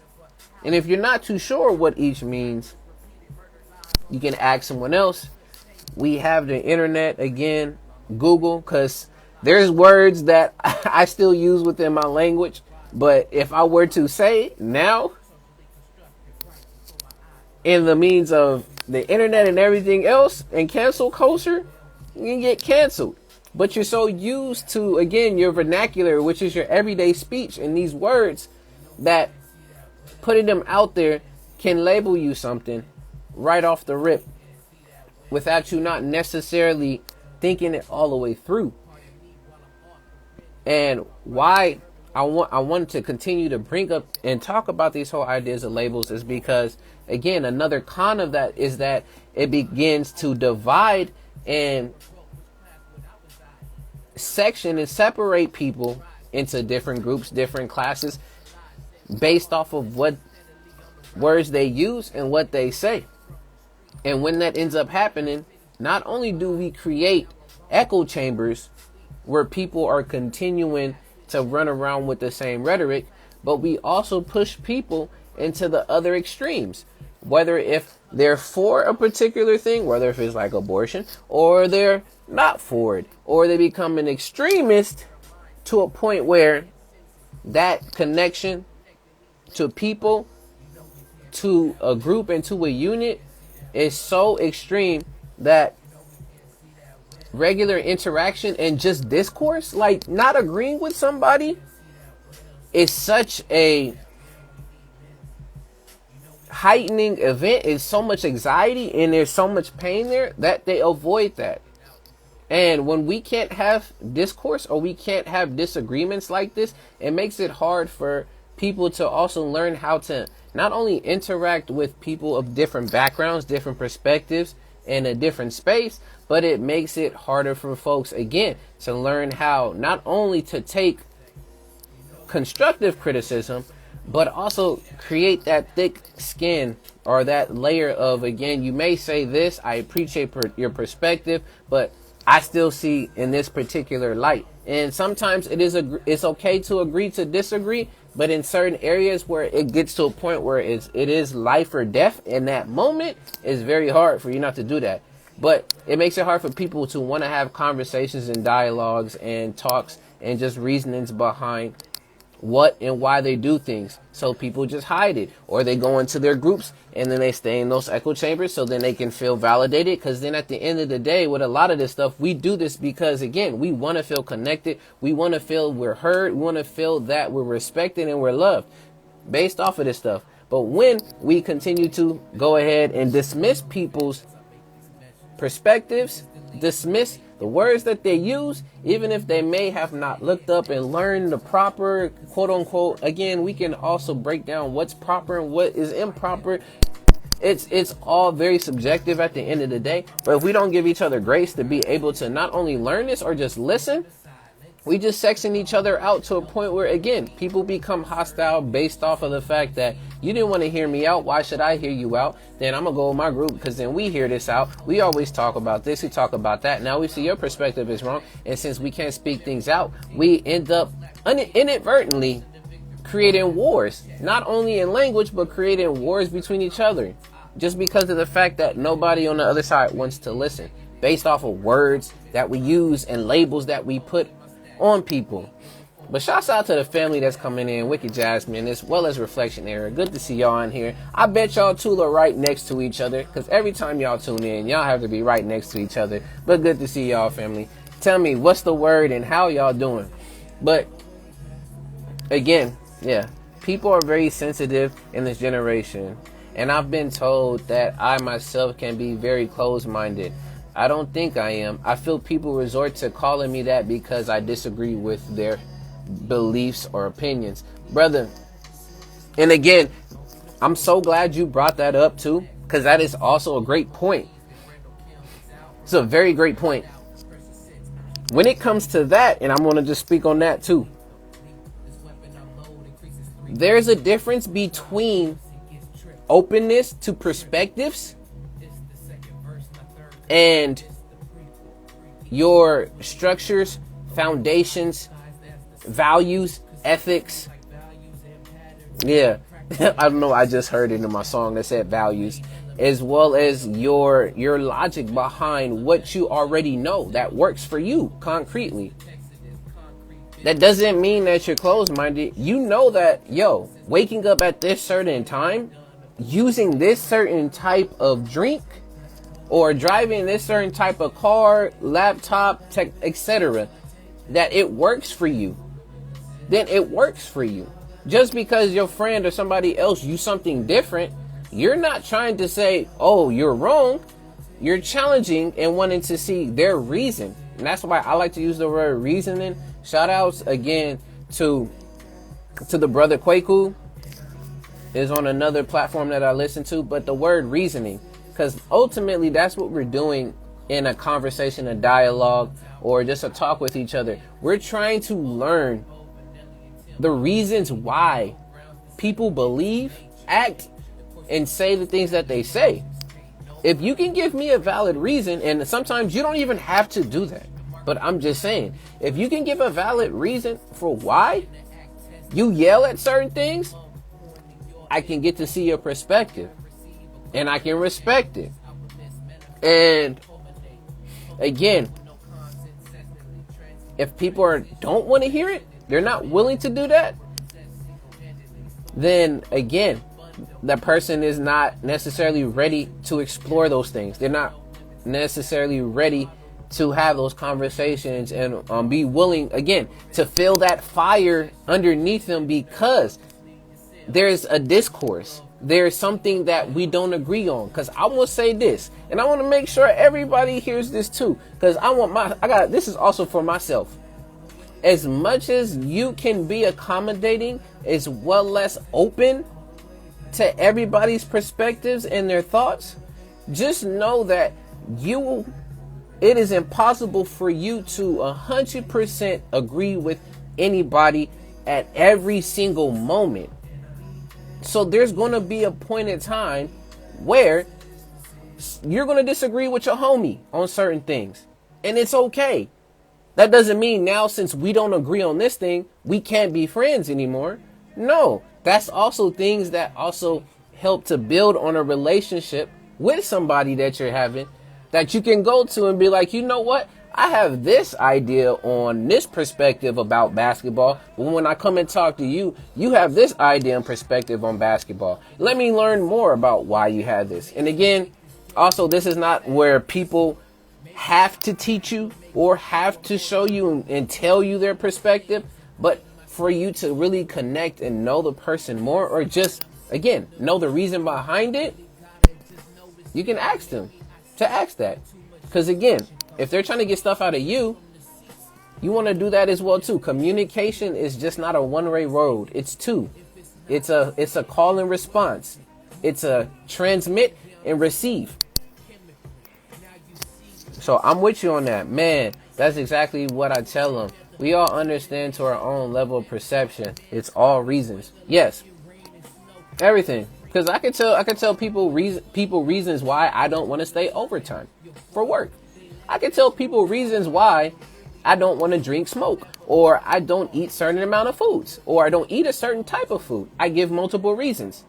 And if you're not too sure what each means, you can ask someone else. We have the internet, again, Google, because there's words that I still use within my language. But if I were to say now, in the means of the internet and everything else and cancel culture, you can get canceled. But you're so used to, again, your vernacular, which is your everyday speech, and these words that putting them out there can label you something right off the rip without you not necessarily thinking it all the way through. And why I want to continue to bring up and talk about these whole ideas of labels is because, again, another con of that is that it begins to divide and section and separate people into different groups, different classes, based off of what words they use and what they say. And when that ends up happening, not only do we create echo chambers where people are continuing to run around with the same rhetoric, but we also push people into the other extremes, whether if they're for a particular thing, whether if it's like abortion, or they're not for it, or they become an extremist to a point where that connection to people, to a group, and to a unit is so extreme that regular interaction and just discourse, like not agreeing with somebody, is such a heightening event, is so much anxiety and there's so much pain there that they avoid that. And when we can't have discourse or we can't have disagreements like this, it makes it hard for people to also learn how to not only interact with people of different backgrounds, different perspectives, in a different space, but it makes it harder for folks, again, to learn how not only to take constructive criticism, but also create that thick skin or that layer of, again, you may say this, I appreciate your perspective, but I still see in this particular light. And sometimes it's okay to agree to disagree, but in certain areas where it gets to a point where it is life or death in that moment, it's very hard for you not to do that. But it makes it hard for people to want to have conversations and dialogues and talks and just reasonings behind what and why they do things. So people just hide it, or they go into their groups and then they stay in those echo chambers so then they can feel validated. Because then at the end of the day, with a lot of this stuff, we do this because, again, we want to feel connected. We want to feel we're heard. We want to feel that we're respected and we're loved based off of this stuff. But when we continue to go ahead and dismiss people's perspectives, dismiss the words that they use, even if they may have not looked up and learned the proper, quote unquote, again, we can also break down what's proper and what is improper. It's all very subjective at the end of the day. But if we don't give each other grace to be able to not only learn this or just listen, we just section each other out to a point where, again, people become hostile based off of the fact that you didn't want to hear me out. Why should I hear you out? Then I'm going to go with my group because then we hear this out. We always talk about this. We talk about that. Now we see your perspective is wrong. And since we can't speak things out, we end up inadvertently creating wars, not only in language, but creating wars between each other just because of the fact that nobody on the other side wants to listen based off of words that we use and labels that we put on people. But shouts out to the family that's coming in, Wicked Jasmine, as well as Reflection Era. Good to see y'all in here. I bet y'all two are right next to each other, because every time y'all tune in, y'all have to be right next to each other. But good to see y'all, family. Tell me, what's the word and how y'all doing? But again, yeah, people are very sensitive in this generation. And I've been told that I myself can be very closed-minded. I don't think I am. I feel people resort to calling me that because I disagree with their beliefs or opinions. Brother, and again, I'm so glad you brought that up too, because that is also a great point. It's a very great point. When it comes to that, and I'm going to just speak on that too, there's a difference between openness to perspectives and your structures, foundations, values, ethics. Yeah, I don't know. I just heard it in my song that said values, as well as your logic behind what you already know that works for you concretely. That doesn't mean that you're closed-minded. You know that, waking up at this certain time, using this certain type of drink, or driving this certain type of car, laptop, tech, etc., that it works for you, then it works for you. Just because your friend or somebody else use something different, you're not trying to say, oh, you're wrong. You're challenging and wanting to see their reason. And that's why I like to use the word reasoning. Shout outs again to the brother Kwaku, is on another platform that I listen to, but the word reasoning, because ultimately that's what we're doing in a conversation, a dialogue, or just a talk with each other. We're trying to learn the reasons why people believe, act, and say the things that they say. If you can give me a valid reason, and sometimes you don't even have to do that, but I'm just saying, if you can give a valid reason for why you yell at certain things, I can get to see your perspective. And I can respect it. And again, if people don't want to hear it, they're not willing to do that, then again, that person is not necessarily ready to explore those things. They're not necessarily ready to have those conversations and be willing, again, to feel that fire underneath them, because there's a discourse. There's something that we don't agree on. Because I will say this, and I want to make sure everybody hears this too, because this is also for myself. As much as you can be accommodating, as well as open to everybody's perspectives and their thoughts, just know that it is impossible for you to 100% agree with anybody at every single moment. So there's going to be a point in time where you're going to disagree with your homie on certain things. And it's okay. That doesn't mean now, since we don't agree on this thing, we can't be friends anymore. No, that's also things that also help to build on a relationship with somebody that you're having, that you can go to and be like, you know what? I have this idea on this perspective about basketball, but when I come and talk to you, you have this idea and perspective on basketball. Let me learn more about why you had this. And again, also, this is not where people have to teach you or have to show you and tell you their perspective, but for you to really connect and know the person more, or just, again, know the reason behind it. You can ask them to ask that. Because again, if they're trying to get stuff out of you, you want to do that as well too. Communication is just not a one-way road. It's two. It's a call and response. It's a transmit and receive. So I'm with you on that. Man, that's exactly what I tell them. We all understand to our own level of perception. It's all reasons. Yes. Everything. Because I can tell people reasons why I don't want to stay overtime for work. I can tell people reasons why I don't want to drink smoke, or I don't eat certain amount of foods, or I don't eat a certain type of food. I give multiple reasons.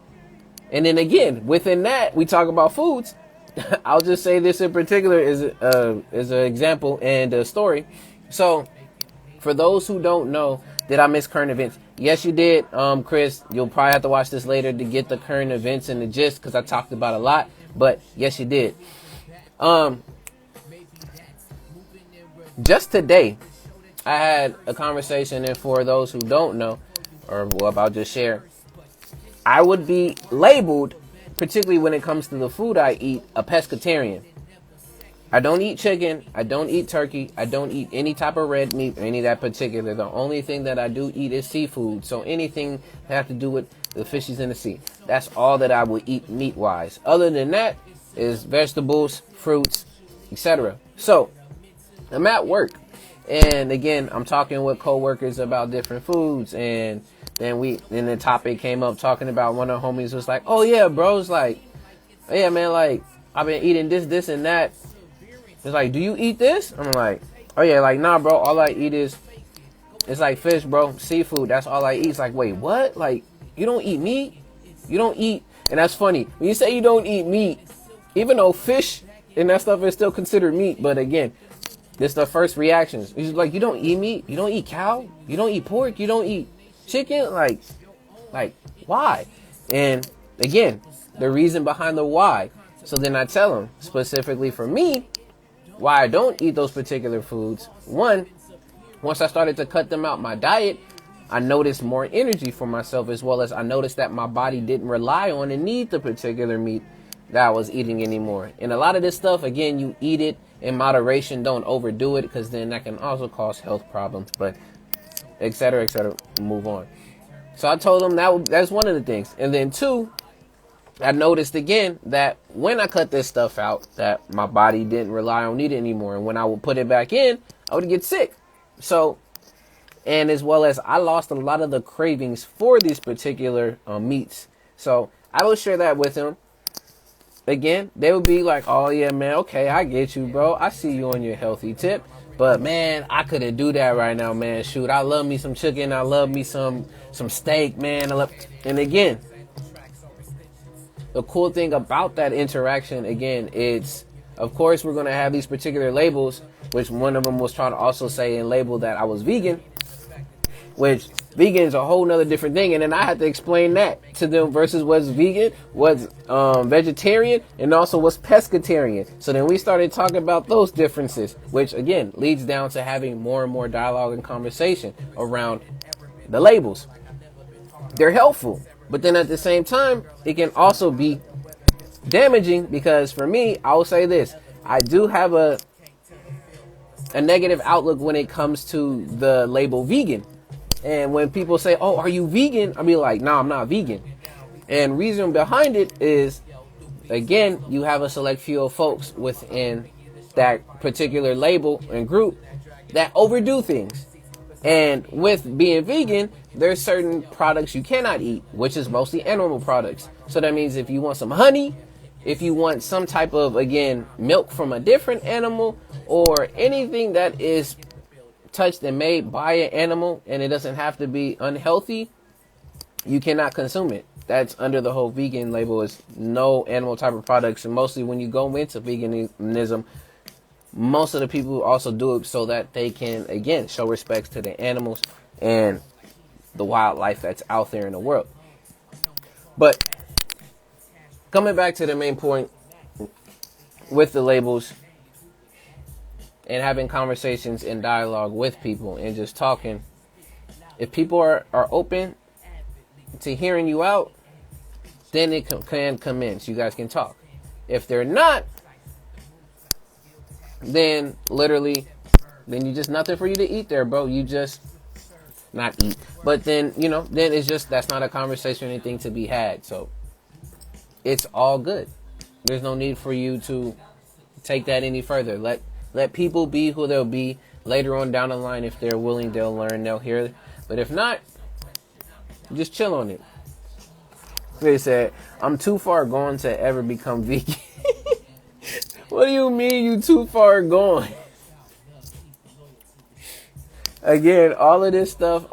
And then again, within that, we talk about foods. I'll just say this in particular is an example and a story. So for those who don't know, did I miss current events? Yes, you did. Chris, you'll probably have to watch this later to get the current events and the gist, because I talked about a lot, but yes, you did. Just today, I had a conversation, and for those who don't know, or what I'll just share, I would be labeled, particularly when it comes to the food I eat, a pescatarian. I don't eat chicken. I don't eat turkey. I don't eat any type of red meat or any of that particular. The only thing that I do eat is seafood. So anything that have to do with the fishes in the sea. That's all that I would eat meat-wise. Other than that is vegetables, fruits, etc. So I'm at work. And again, I'm talking with coworkers about different foods. And then the topic came up talking about one of the homies was like, oh yeah, bro. It's like, yeah, man, like I've been eating this, and that. It's like, do you eat this? I'm like, oh yeah, like, nah, bro, all I eat is, it's like fish, bro, seafood. That's all I eat. It's like, wait, what? Like, you don't eat meat? You don't eat, and that's funny. When you say you don't eat meat, even though fish and that stuff is still considered meat, but again, it's the first reactions. It's like, you don't eat meat? You don't eat cow? You don't eat pork? You don't eat chicken? Like, why? And again, the reason behind the why. So then I tell them, specifically for me, why I don't eat those particular foods. One, once I started to cut them out my diet, I noticed more energy for myself, as well as I noticed that my body didn't rely on and need the particular meat that I was eating anymore. And a lot of this stuff, again, you eat it in moderation. Don't overdo it, because then that can also cause health problems, but et cetera, move on. So I told them that's one of the things. And then two, I noticed again that when I cut this stuff out, that my body didn't rely on it anymore. And when I would put it back in, I would get sick. So, and as well as I lost a lot of the cravings for these particular meats. So I will share that with them. Again, they would be like, oh yeah, man, okay, I get you, bro. I see you on your healthy tip. But man, I couldn't do that right now, man. Shoot, I love me some chicken. I love me some steak, man. And again, the cool thing about that interaction, again, it's, of course, we're going to have these particular labels, which one of them was trying to also say and label that I was vegan, which vegan is a whole nother different thing. And then I had to explain that to them versus what's vegan, what's vegetarian, and also what's pescatarian. So then we started talking about those differences, which again leads down to having more and more dialogue and conversation around the labels. They're helpful. But then at the same time, it can also be damaging, because for me, I will say this. I do have a negative outlook when it comes to the label vegan. And when people say, oh, are you vegan? I'll be like, no, I'm not vegan. And reason behind it is, again, you have a select few of folks within that particular label and group that overdo things. And with being vegan, there's certain products you cannot eat, which is mostly animal products. So that means if you want some honey, if you want some type of, again, milk from a different animal, or anything that is touched and made by an animal and it doesn't have to be unhealthy, you cannot consume it. That's under the whole vegan label, is no animal type of products. And mostly when you go into veganism, most of the people also do it so that they can, again, show respects to the animals and the wildlife that's out there in the world. But coming back to the main point with the labels and having conversations and dialogue with people and just talking, if people are open to hearing you out, then it can come in so you guys can talk. If they're not, then literally, then you just nothing for you to eat there, bro. You just not eat. But then, then it's just, that's not a conversation or anything to be had. So it's all good. There's no need for you to take that any further. Let people be who they'll be. Later on down the line, if they're willing, they'll learn, they'll hear. But if not, just chill on it. They said, I'm too far gone to ever become vegan. What do you mean you too far gone? Again, all of this stuff,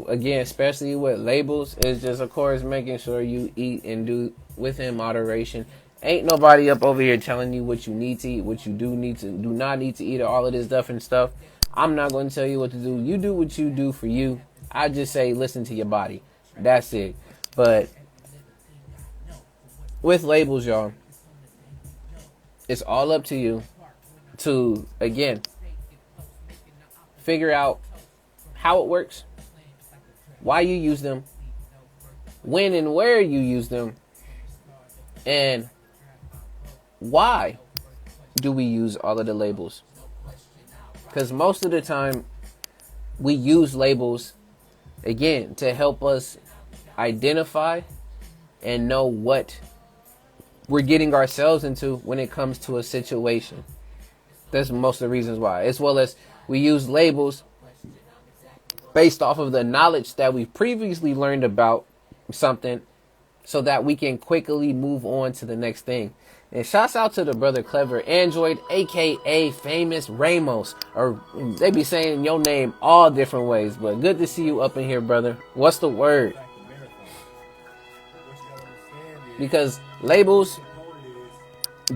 again, especially with labels, is just, of course, making sure you eat and do within moderation. Ain't nobody up over here telling you what you need to eat, what you do not need to eat, or all of this different stuff. I'm not going to tell you what to do. You do what you do for you. I just say, listen to your body. That's it. But with labels, y'all, it's all up to you to, again, figure out how it works, why you use them, when and where you use them, and why do we use all of the labels. Because most of the time we use labels, again, to help us identify and know what we're getting ourselves into when it comes to a situation. That's most of the reasons why. As well as we use labels based off of the knowledge that we've previously learned about something so that we can quickly move on to the next thing. And shouts out to the brother Clever Android, aka Famous Ramos. Or they be saying your name all different ways, but good to see you up in here, brother. What's the word? Because labels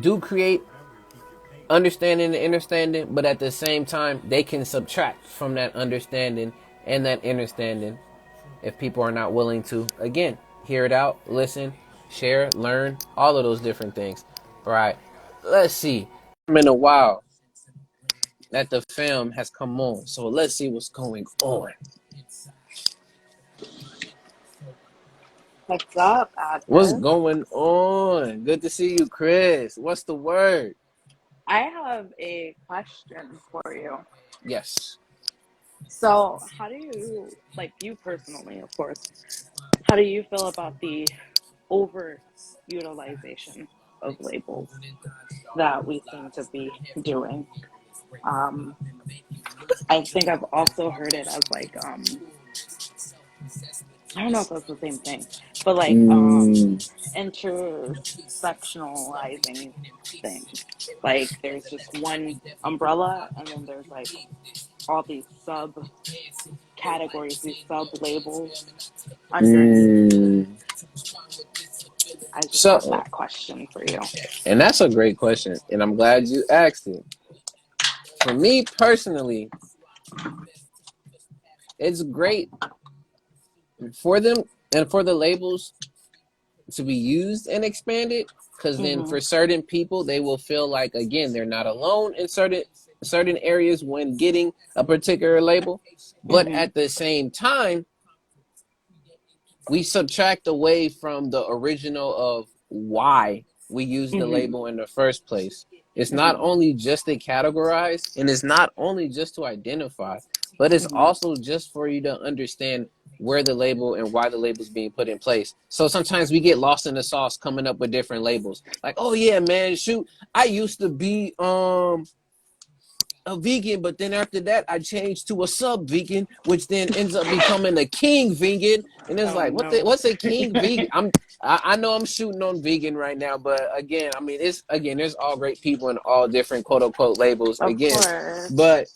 do create understanding and understanding, but at the same time, they can subtract from that understanding and that understanding if people are not willing to, again, hear it out, listen, share, learn, all of those different things. All right, let's see. It's been a while that the film has come on, so let's see what's going on. What's up, A.D.V.I.S.S? What's going on? Good to see you, Chris. What's the word? I have a question for you. Yes. So, how do you, like you personally, of course, how do you feel about the overutilization of labels that we seem to be doing? I think I've also heard it as like, I don't know if that's the same thing, but like intersectionalizing things. Like there's just one umbrella and then there's like all these sub categories, these sub labels underneath. I just have So, that question for you. and that's a great question, and I'm glad you asked it. For me personally, it's great for them and for the labels to be used and expanded, because then Mm-hmm. for certain people, they will feel like, again, they're not alone in certain areas when getting a particular label. But Mm-hmm. at the same time, we subtract away from the original of why we use the Mm-hmm. label in the first place. It's not Mm-hmm. only just to categorize, and it's not only just to identify, but it's Mm-hmm. also just for you to understand where the label and why the label is being put in place. So sometimes we get lost in the sauce coming up with different labels. Like, oh yeah, man, shoot, I used to be a vegan, but then after that I changed to a sub vegan, which then ends up becoming a king vegan. And it's Oh like, no. what's a king vegan? I know I'm shooting on vegan right now, but again, I mean, there's all great people in all different quote unquote labels Of again, course. but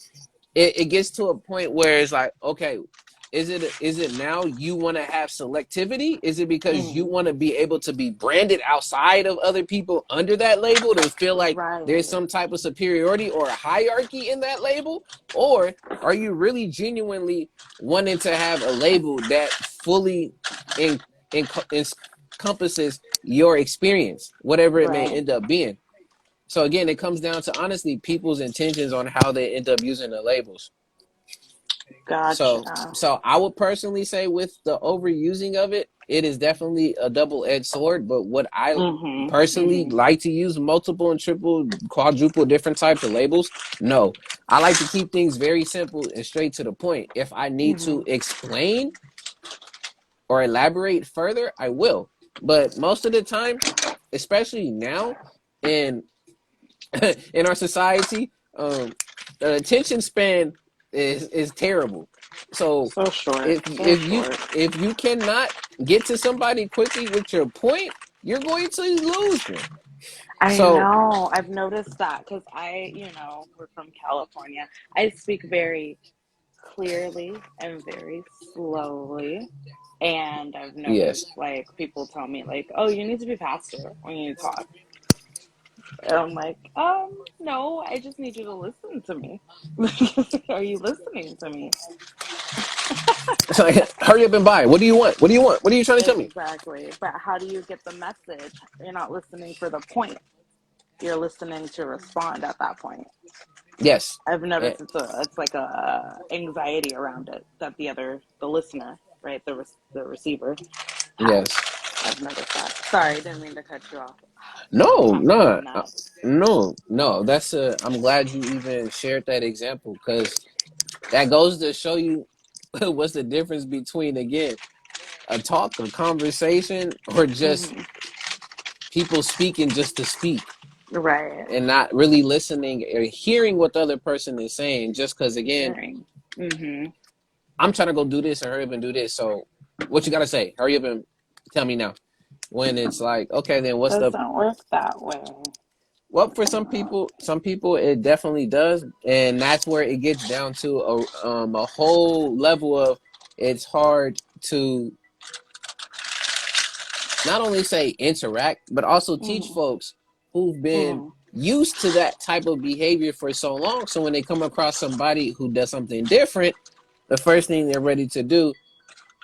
it gets to a point where it's like, okay, is it now you want to have selectivity? Is it because you Mm. want to be able to be branded outside of other people under that label to feel like there's Right. some type of superiority or a hierarchy in that label? Or are you really genuinely wanting to have a label that fully in, in, encompasses your experience, whatever it may Right. end up being? So again, it comes down to honestly people's intentions on how they end up using the labels. So Gotcha. so I would personally say with the overusing of it, it is definitely a double-edged sword. But what I Mhm. personally Mhm. like to use multiple and triple, quadruple different types of labels. No, I like to keep things very simple and straight to the point. If I need to Mhm. explain or elaborate further, I will. But most of the time, especially now in in our society, the attention span is terrible. So So short. if So if you short. if you cannot get to somebody quickly with your point, you're going to lose them. I So know. I've noticed that because we're from California. I speak very clearly and very slowly. And I've yes. noticed like people tell me like, "Oh, you need to be faster when you talk." And I'm like, no, I just need you to listen to me. Are you listening to me? It's like hurry up and buy. What do you want? What do you want? What are you trying to tell me? Exactly. But how do you get the message? You're not listening for the point. You're listening to respond at that point. Yes. I've Eh, noticed it's like a anxiety around it that the listener, right, the receiver has. yes. I've noticed that. Sorry, didn't mean to cut you off. No, Topic no, on that. no. That's a. I'm glad you even shared that example because that goes to show you what's the difference between again a talk, a conversation, or just Hmm. people speaking just to speak Right. and not really listening or hearing what the other person is saying. Just because again, Hearing. Hmm. I'm trying to go do this and hurry up and do this. So, what you gotta say? Hurry up and tell me now. When it's like, okay, then what's the Doesn't work that way. well, for some people it definitely does, and that's where it gets down to a whole level of it's hard to not only say interact, but also teach Hmm. folks who've been Hmm. used to that type of behavior for so long. So when they come across somebody who does something different, the first thing they're ready to do,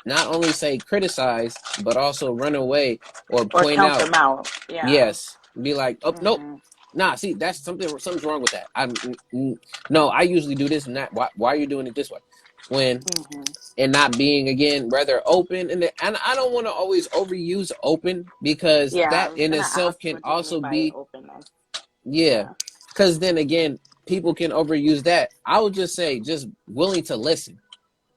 not only say criticize, but also run away or Or point count out, them out. Yeah. yes, be like, oh, nope. Hmm. Nah, see, that's something's wrong with that. No, I usually do this and that. Why are you doing it this way? When Hmm. and not being again rather open and I don't want to always overuse open because Yeah, I that was in gonna itself ask, can what do you mean also by be openness? yeah Yeah. because then again people can overuse that. I would just say just willing to listen.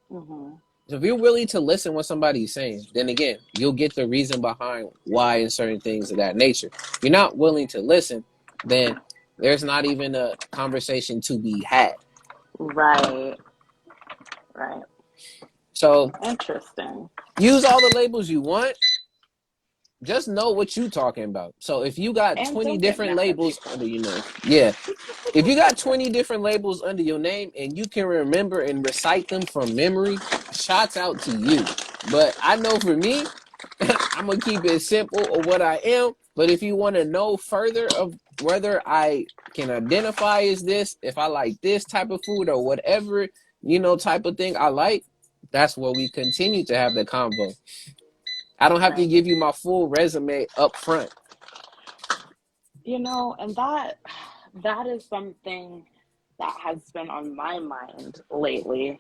Hmm. So if you're willing to listen what somebody's saying, then again you'll get the reason behind why and certain things of that nature. If you're not willing to listen, then there's not even a conversation to be had. Right. Right. So Interesting. use all the labels you want, just know what you talking about. So if you got And 20 don't get different mad at labels people. under your name, yeah. If you got 20 different labels under your name and you can remember and recite them from memory, shots out to you. But I know for me, I'm gonna keep it simple of what I am. But if you want to know further of whether I can identify as this, if I like this type of food or whatever, type of thing I like, that's where we continue to have the convo. I don't have to Right. give you my full resume up front. And that is something that has been on my mind lately.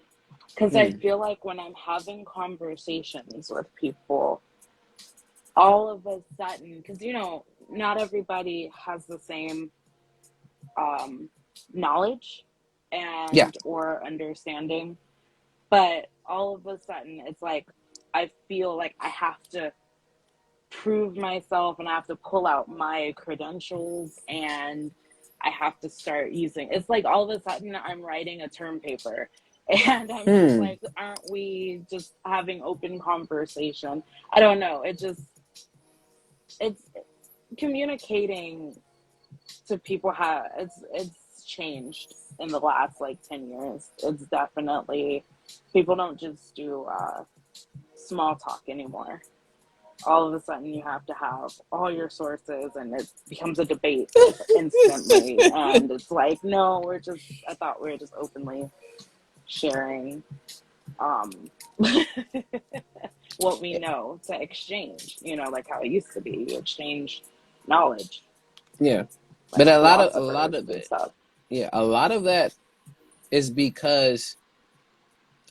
Because I Hmm. feel like when I'm having conversations with people, all of a sudden, because not everybody has the same um, knowledge Yeah. and or understanding, but all of a sudden, it's like I feel like I have to prove myself and I have to pull out my credentials and I have to start using it's like all of a sudden I'm writing a term paper and I'm just Hmm. like, aren't we just having open conversation? I don't know. It's communicating to people it's changed in the last like 10 years. It's definitely People don't just do small talk anymore. All of a sudden, you have to have all your sources, and it becomes a debate instantly. And it's like, no, I thought we were just openly sharing um, what we know to exchange, like how it used to be. You exchange knowledge, Yeah, but like a lot philosophers of and it, stuff. yeah, a lot of that is because,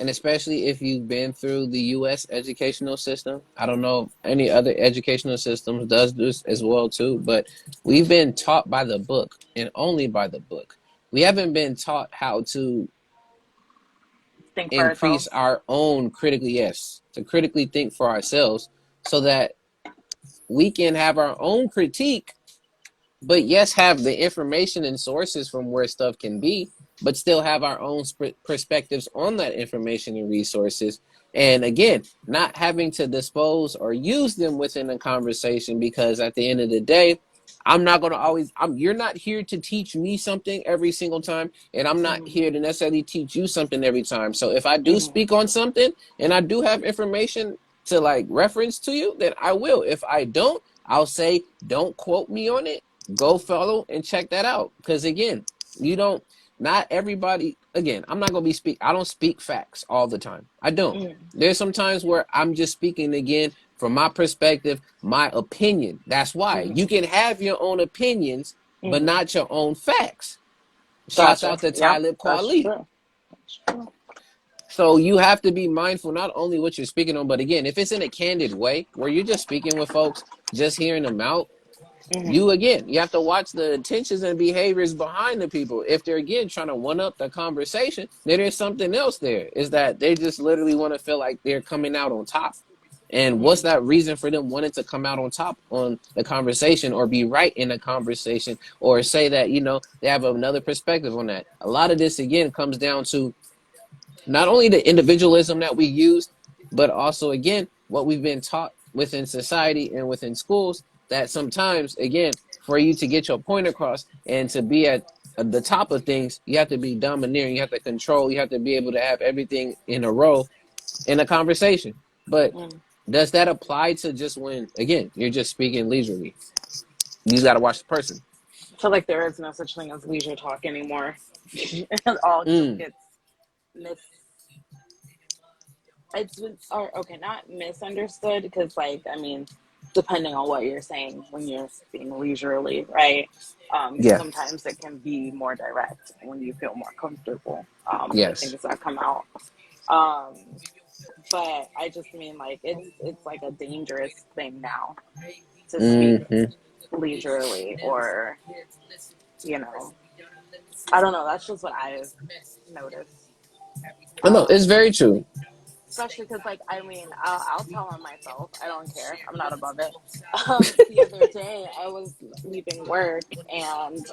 and especially if you've been through the U.S. educational system, I don't know if any other educational systems does this as well too, but we've been taught by the book and only by the book. We haven't been taught how to Think for increase ourselves. our own critically, yes, to critically think for ourselves so that we can have our own critique, but yes, have the information and sources from where stuff can be, but still have our own perspectives on that information and resources. And again, not having to dispose or use them within a conversation, because at the end of the day, I'm not going to always, you're not here to teach me something every single time, and I'm not Mm-hmm. here to necessarily teach you something every time. So if I do Mm-hmm. speak on something and I do have information to like reference to you, then I will. If I don't, I'll say, don't quote me on it, go follow and check that out. Because again, you don't, not everybody, again, I'm not going to I don't speak facts all the time. I don't. Mm-hmm. There's some times where I'm just speaking again from my perspective, my opinion. That's why Mm-hmm. you can have your own opinions, but Mm-hmm. not your own facts. Shouts Gotcha. out to Yeah, Talib that's Kweli. true. That's true. So you have to be mindful not only what you're speaking on, but again, if it's in a candid way where you're just speaking with folks, just hearing them out, Mm-hmm. you have to watch the intentions and behaviors behind the people. If they're again trying to one up the conversation, then there's something else there. Is that they just literally want to feel like they're coming out on top. And what's Mm-hmm. that reason for them wanting to come out on top on the conversation or be right in the conversation or say that, they have another perspective on that? A lot of this again comes down to not only the individualism that we use, but also, again, what we've been taught within society and within schools, that sometimes, again, for you to get your point across and to be at the top of things, you have to be domineering, you have to control, you have to be able to have everything in a row in a conversation. But Mm-hmm. does that apply to just when, again, you're just speaking leisurely? You got to watch the person. I feel like there is no such thing as leisure talk anymore. It all just Mm, gets mis. It's or okay, not misunderstood because, like, I mean, depending on what you're saying when you're being leisurely, right? Because yeah. sometimes it can be more direct when you feel more comfortable with Yes. things that come out. Um, but I just mean like it's like a dangerous thing now to speak Mm-hmm. leisurely or I don't know. That's just what I've noticed. Oh, no, it's Um, very true. Especially because, like, I mean, I'll tell on myself. I don't care. I'm not above it. The other day, I was leaving work, and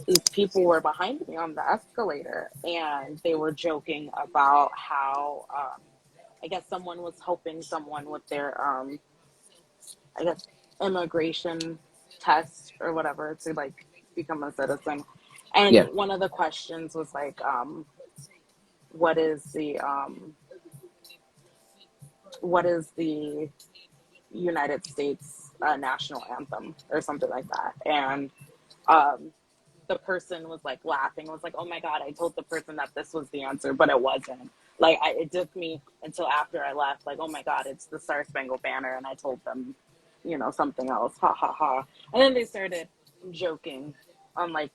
these people were behind me on the escalator, and they were joking about how I guess someone was helping someone with their I guess immigration test or whatever to like become a citizen. And Yeah. one of the questions was like, what is the United States national anthem or something like that? And um, the person was like laughing, was like, "Oh my god, I told the person that this was the answer, but it wasn't." Like it took me until after I left, like, "Oh my god, it's the Star Spangled Banner," and I told them, something else, ha ha ha. And then they started joking on like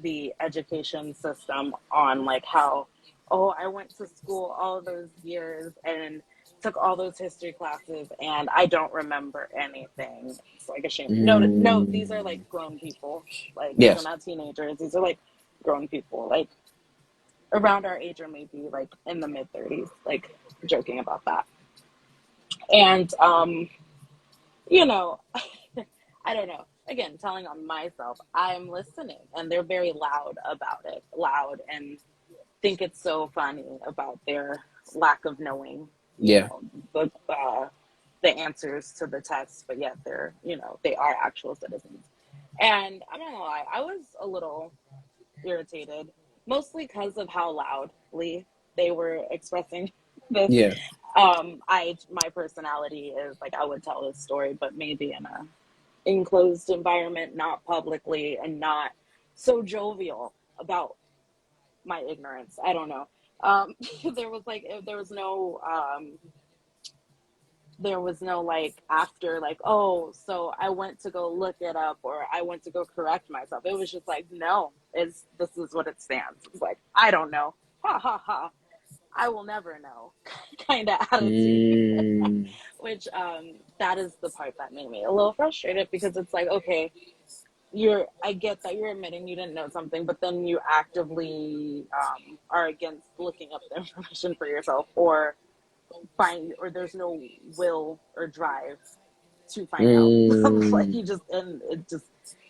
the education system, on like how, oh, I went to school all those years and took all those history classes and I don't remember anything. It's like a shame. No, no, these are Mm. like grown people. Like these are Yes. not teenagers. These are like grown people, like around our age or maybe like in the mid 30s, like joking about that. And you know, I don't know. Again, telling on myself, I'm listening, and they're very loud about it, loud, and think it's so funny about their lack of knowing, Yeah. the answers to the tests, but yet they are actual citizens. And I'm not gonna lie, I was a little irritated, mostly because of how loudly. they were expressing this. Yeah. My personality is like, I would tell this story, but maybe in a enclosed environment, not publicly, and not so jovial about my ignorance. I don't know. There was like, there was no like after like, oh, so I went to go look it up or I went to go correct myself. It was just like, no, this is what it stands. It's like, I don't know. Ha ha ha. I will never know kind of attitude. Mm, Which that is the part that made me a little frustrated, because it's like, okay, I get that you're admitting you didn't know something, but then you actively are against looking up the information for yourself, or there's no will or drive to find out. Like, mm, you just, and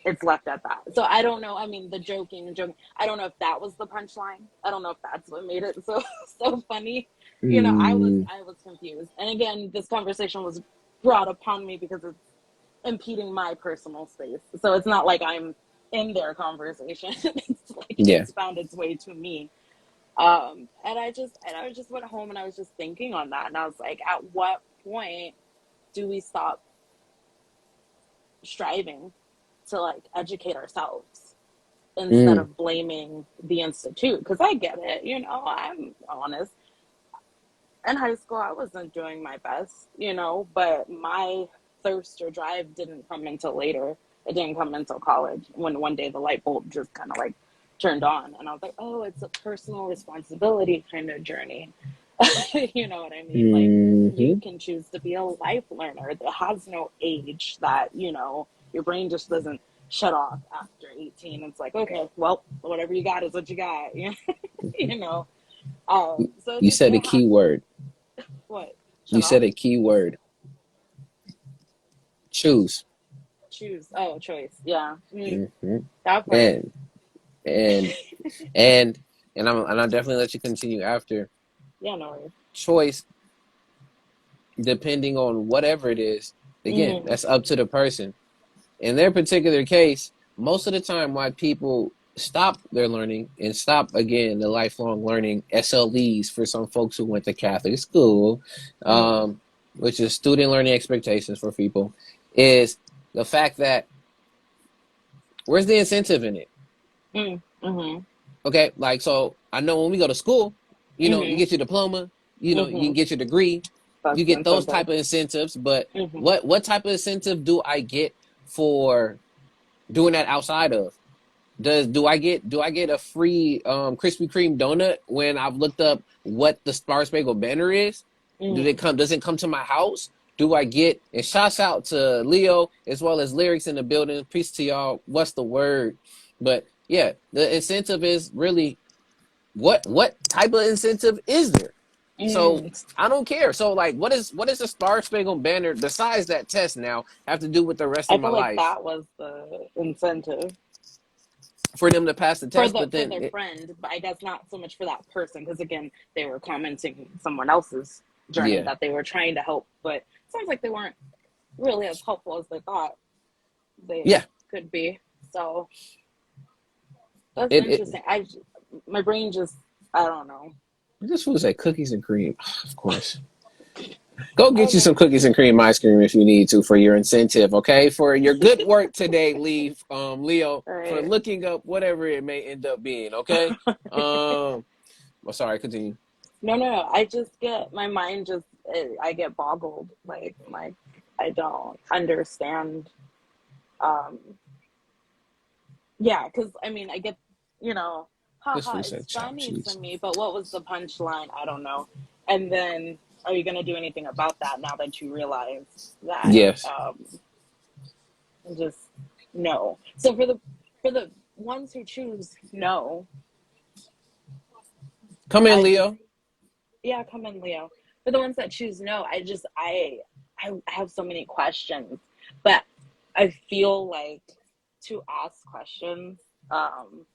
it's left at that. So I don't know. I mean, the joking. I don't know if that was the punchline. I don't know if that's what made it so so funny. mm, I was confused. And again, this conversation was brought upon me because it's impeding my personal space. So it's not like I'm in their conversation. It's like yeah. it's found its way to me. And I just went home and I was just thinking on that, and I was like, at what point do we stop striving to like educate ourselves instead Mm, of blaming the institute? Because I get it, I'm honest. In high school, I wasn't doing my best, but my thirst or drive didn't come until later. It didn't come until college, when one day the light bulb just kind of like turned on, and I was like, oh, it's a personal responsibility kind of journey. You know what I mean? Like, you mm-hmm. can choose to be a life learner. There has no age that, your brain just doesn't shut off after 18. It's like, okay, well, whatever you got is what you got. You know? So it's You just, said a key word. what? You Shut said off? a key word. Choose. Choose. Oh, choice. Yeah. Hmm. That part. And and and and I'll definitely let you continue after. Yeah, no worries. Choice, depending on whatever it is. Again, Mm-hmm. that's up to the person. In their particular case, most of the time why people stop their learning and stop again the lifelong learning, SLEs for some folks who went to Catholic school, Mm-hmm. which is student learning expectations for people, is the fact that where's the incentive in it? Mm-hmm. Okay, like, so I know when we go to school, you Mm-hmm. get your diploma, you Mm-hmm. can get your degree, That's you the get those incentive. type of incentives, but Mm-hmm. what type of incentive do I get for doing that outside of? Do I get a free Krispy Kreme donut when I've looked up what the Star Spangled Banner is? Mm-hmm. Does it come to my house? Do I get, and shouts out to Leo as well as Lyrics in the building. Peace to y'all. What's the word? But yeah, the incentive is really what type of incentive is there? So Mm. I don't care. So like what is the Star Spangled Banner besides that test now have to do with the rest I of my feel like life? that was the incentive For them to pass the test, but for then their friend, but I guess not so much for that person, because again, they were commenting someone else's journey yeah. that they were trying to help, but it sounds like they weren't really as helpful as they thought they Yeah, could be. So that's it interesting. My brain just, I don't know. this food say cookies and cream. Of course. Go get you some Okay. cookies and cream ice cream if you need to for your incentive, okay? For your good work today, Leo, All for right. looking up whatever it may end up being, okay? Well, sorry, continue. No, no, no. I just get my mind just I get boggled. Like I don't understand. Um, yeah, because I mean, I get, This haha, food it's said chopped funny to cheese. me, but what was the punchline? I don't know. And then, are you gonna do anything about that now that you realize that? Yes. Just no. So for the ones who choose no, Come in, I just, Leo. yeah, come in, Leo. For the ones that choose no, I have so many questions, but I feel like to ask questions, um,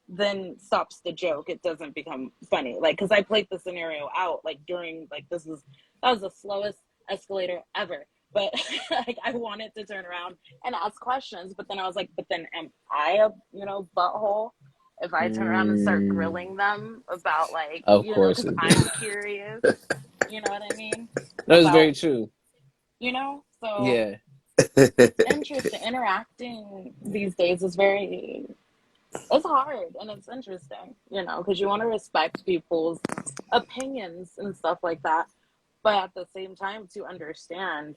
then stops the joke. It doesn't become funny. Like, because I played the scenario out, like, during, like, that was the slowest escalator ever. But like, I wanted to turn around and ask questions, but then I was like, but then am I a, butthole? if I turn around and start Mm, grilling them about, like, of course because it I'm does. curious, you know what I mean? That's About, very true. so Yeah. interesting. Interacting these days is very, it's hard and it's interesting, because you want to respect people's opinions and stuff like that. But at the same time, to understand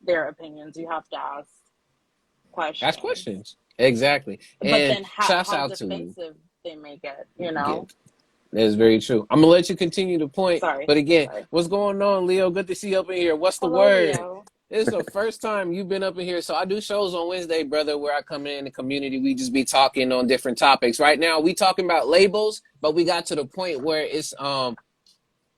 their opinions, you have to ask Ask questions. questions. Exactly. But And then shouts how out to defensive they make it, yeah, that's very true. I'm gonna let you continue the point, Sorry, but again, sorry. what's going on, Leo? Good to see you up in here. What's the Hello, word? Leo. This is the first time you've been up in here. So I do shows on Wednesday, brother, where I come in the community. We just be talking on different topics. Right now, we talking about labels, but we got to the point where it's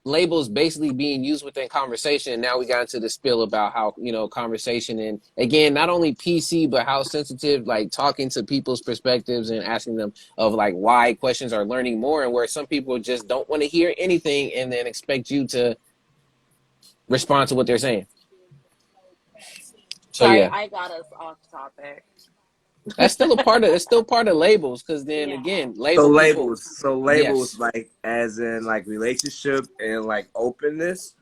labels basically being used within conversation. And now we got into the spill about how, conversation and again, not only PC, but how sensitive, like talking to people's perspectives and asking them of like why questions are learning more and where some people just don't want to hear anything and then expect you to respond to what they're saying. So Sorry, yeah, I got us off topic. it's still part of labels. Cause then Yeah, again, So label people. labels. So labels Yes. like as in like relationship and like openness,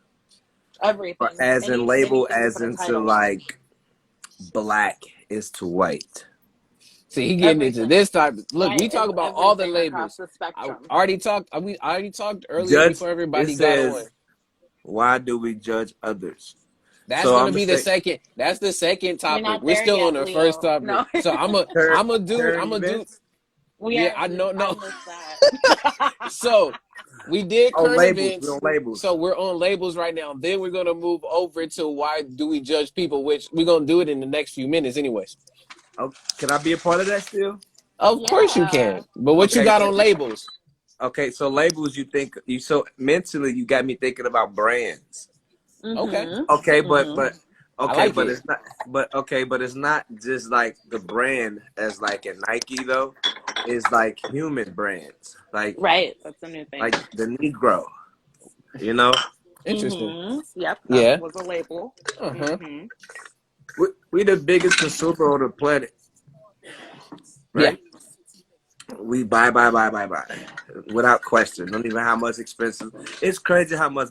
or everything. as in label Anything you as put a into title on. like black is to white. See, he getting into Everything. this type. Look, Right. we talk It's about all the everything across labels. the I spectrum. already talked. I already talked earlier Judge. before It everybody got on. says, "Why do we judge others?" That's So I'm gonna gonna be the say, second. That's the second We're topic. not We're there still on yet, the first Leo. topic. No. So I'm a do. I'm current a do. events. Yeah, I know. I No. missed that. So we did Oh, current labels. We're events. on labels. So we're on labels right now. Then we're gonna move over to why do we judge people, which we're gonna do it in the next few minutes, anyways. Oh, can I be a part of that still? Of course you Yeah. can. But what you Okay. got on labels? Okay. So labels. You think you so mentally you got me thinking about brands. Okay, Mhm. Okay, Mhm. I okay, like but it. it's not but it's not just like the brand as like a Nike though. It's like human brands. Right. That's a new thing. Like the Negro, you know? Interesting. Mhm. Yep. That Yeah. was a label. Uh huh. Mhm. We the biggest consumer on the planet, Yeah. right? We buy without question. Don't even how much expensive. It's crazy how much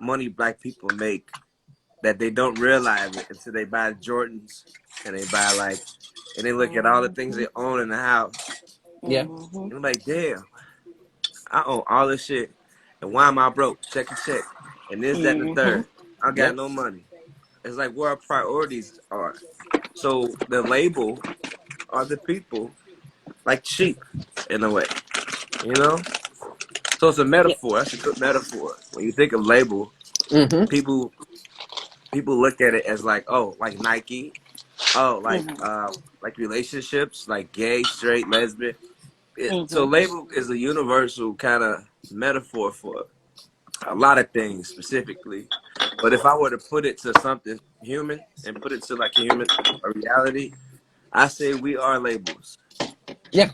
money black people make that they don't realize it until they buy Jordans and they buy like and they look at all the things Mhm. they own in the house Yeah. Mhm. and I'm like, damn, I own all this shit. And why am I broke? Check and check. And this, that, and the Mhm. third. I got Yep. no money. It's like where our priorities are. So the label are the people like sheep in a way, you know? So it's a Yeah. metaphor. That's a good metaphor. When you think of label, Mm-hmm. people people look at it as like, oh, like Nike, oh, Mhm. like relationships, like gay, straight, lesbian. So Mhm. label is a universal kind of metaphor for a lot of things specifically. But if I were to put it to something human and put it to like a reality, I say we are labels. Yeah.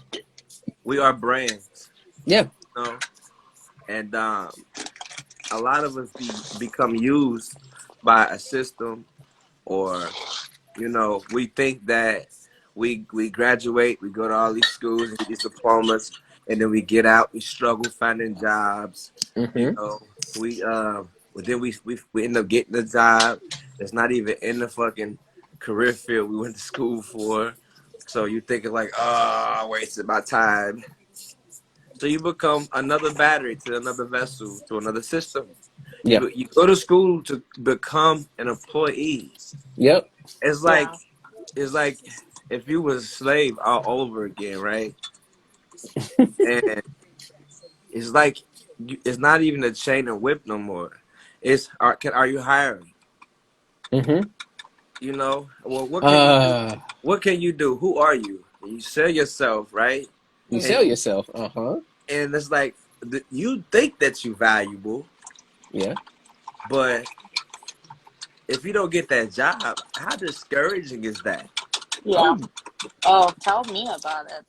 We are brands, Yeah. you know? And a lot of us become used by a system or we think that we graduate, we go to all these schools and get these diplomas, and then we get out, we struggle finding jobs. You Mm-hmm. know, but then we end up getting a job that's not even in the fucking career field we went to school for. So you thinking like, oh, I wasted my time. So you become another battery to another vessel to another system. Yeah. You go to school to become an employee. Yep. It's like Yeah. it's like if you was a slave all over again, right? And it's like it's not even a chain and whip no more. Are you hiring? Mm-hmm. Well, what can you do? Uh, What can you do? Who are you? And you sell yourself, right? you And sell Mhm. yourself. Uh-huh. it's like you think that you're valuable, Yeah. but if you don't get that job, how discouraging is that? Yeah. Oh, Oh, tell me about it.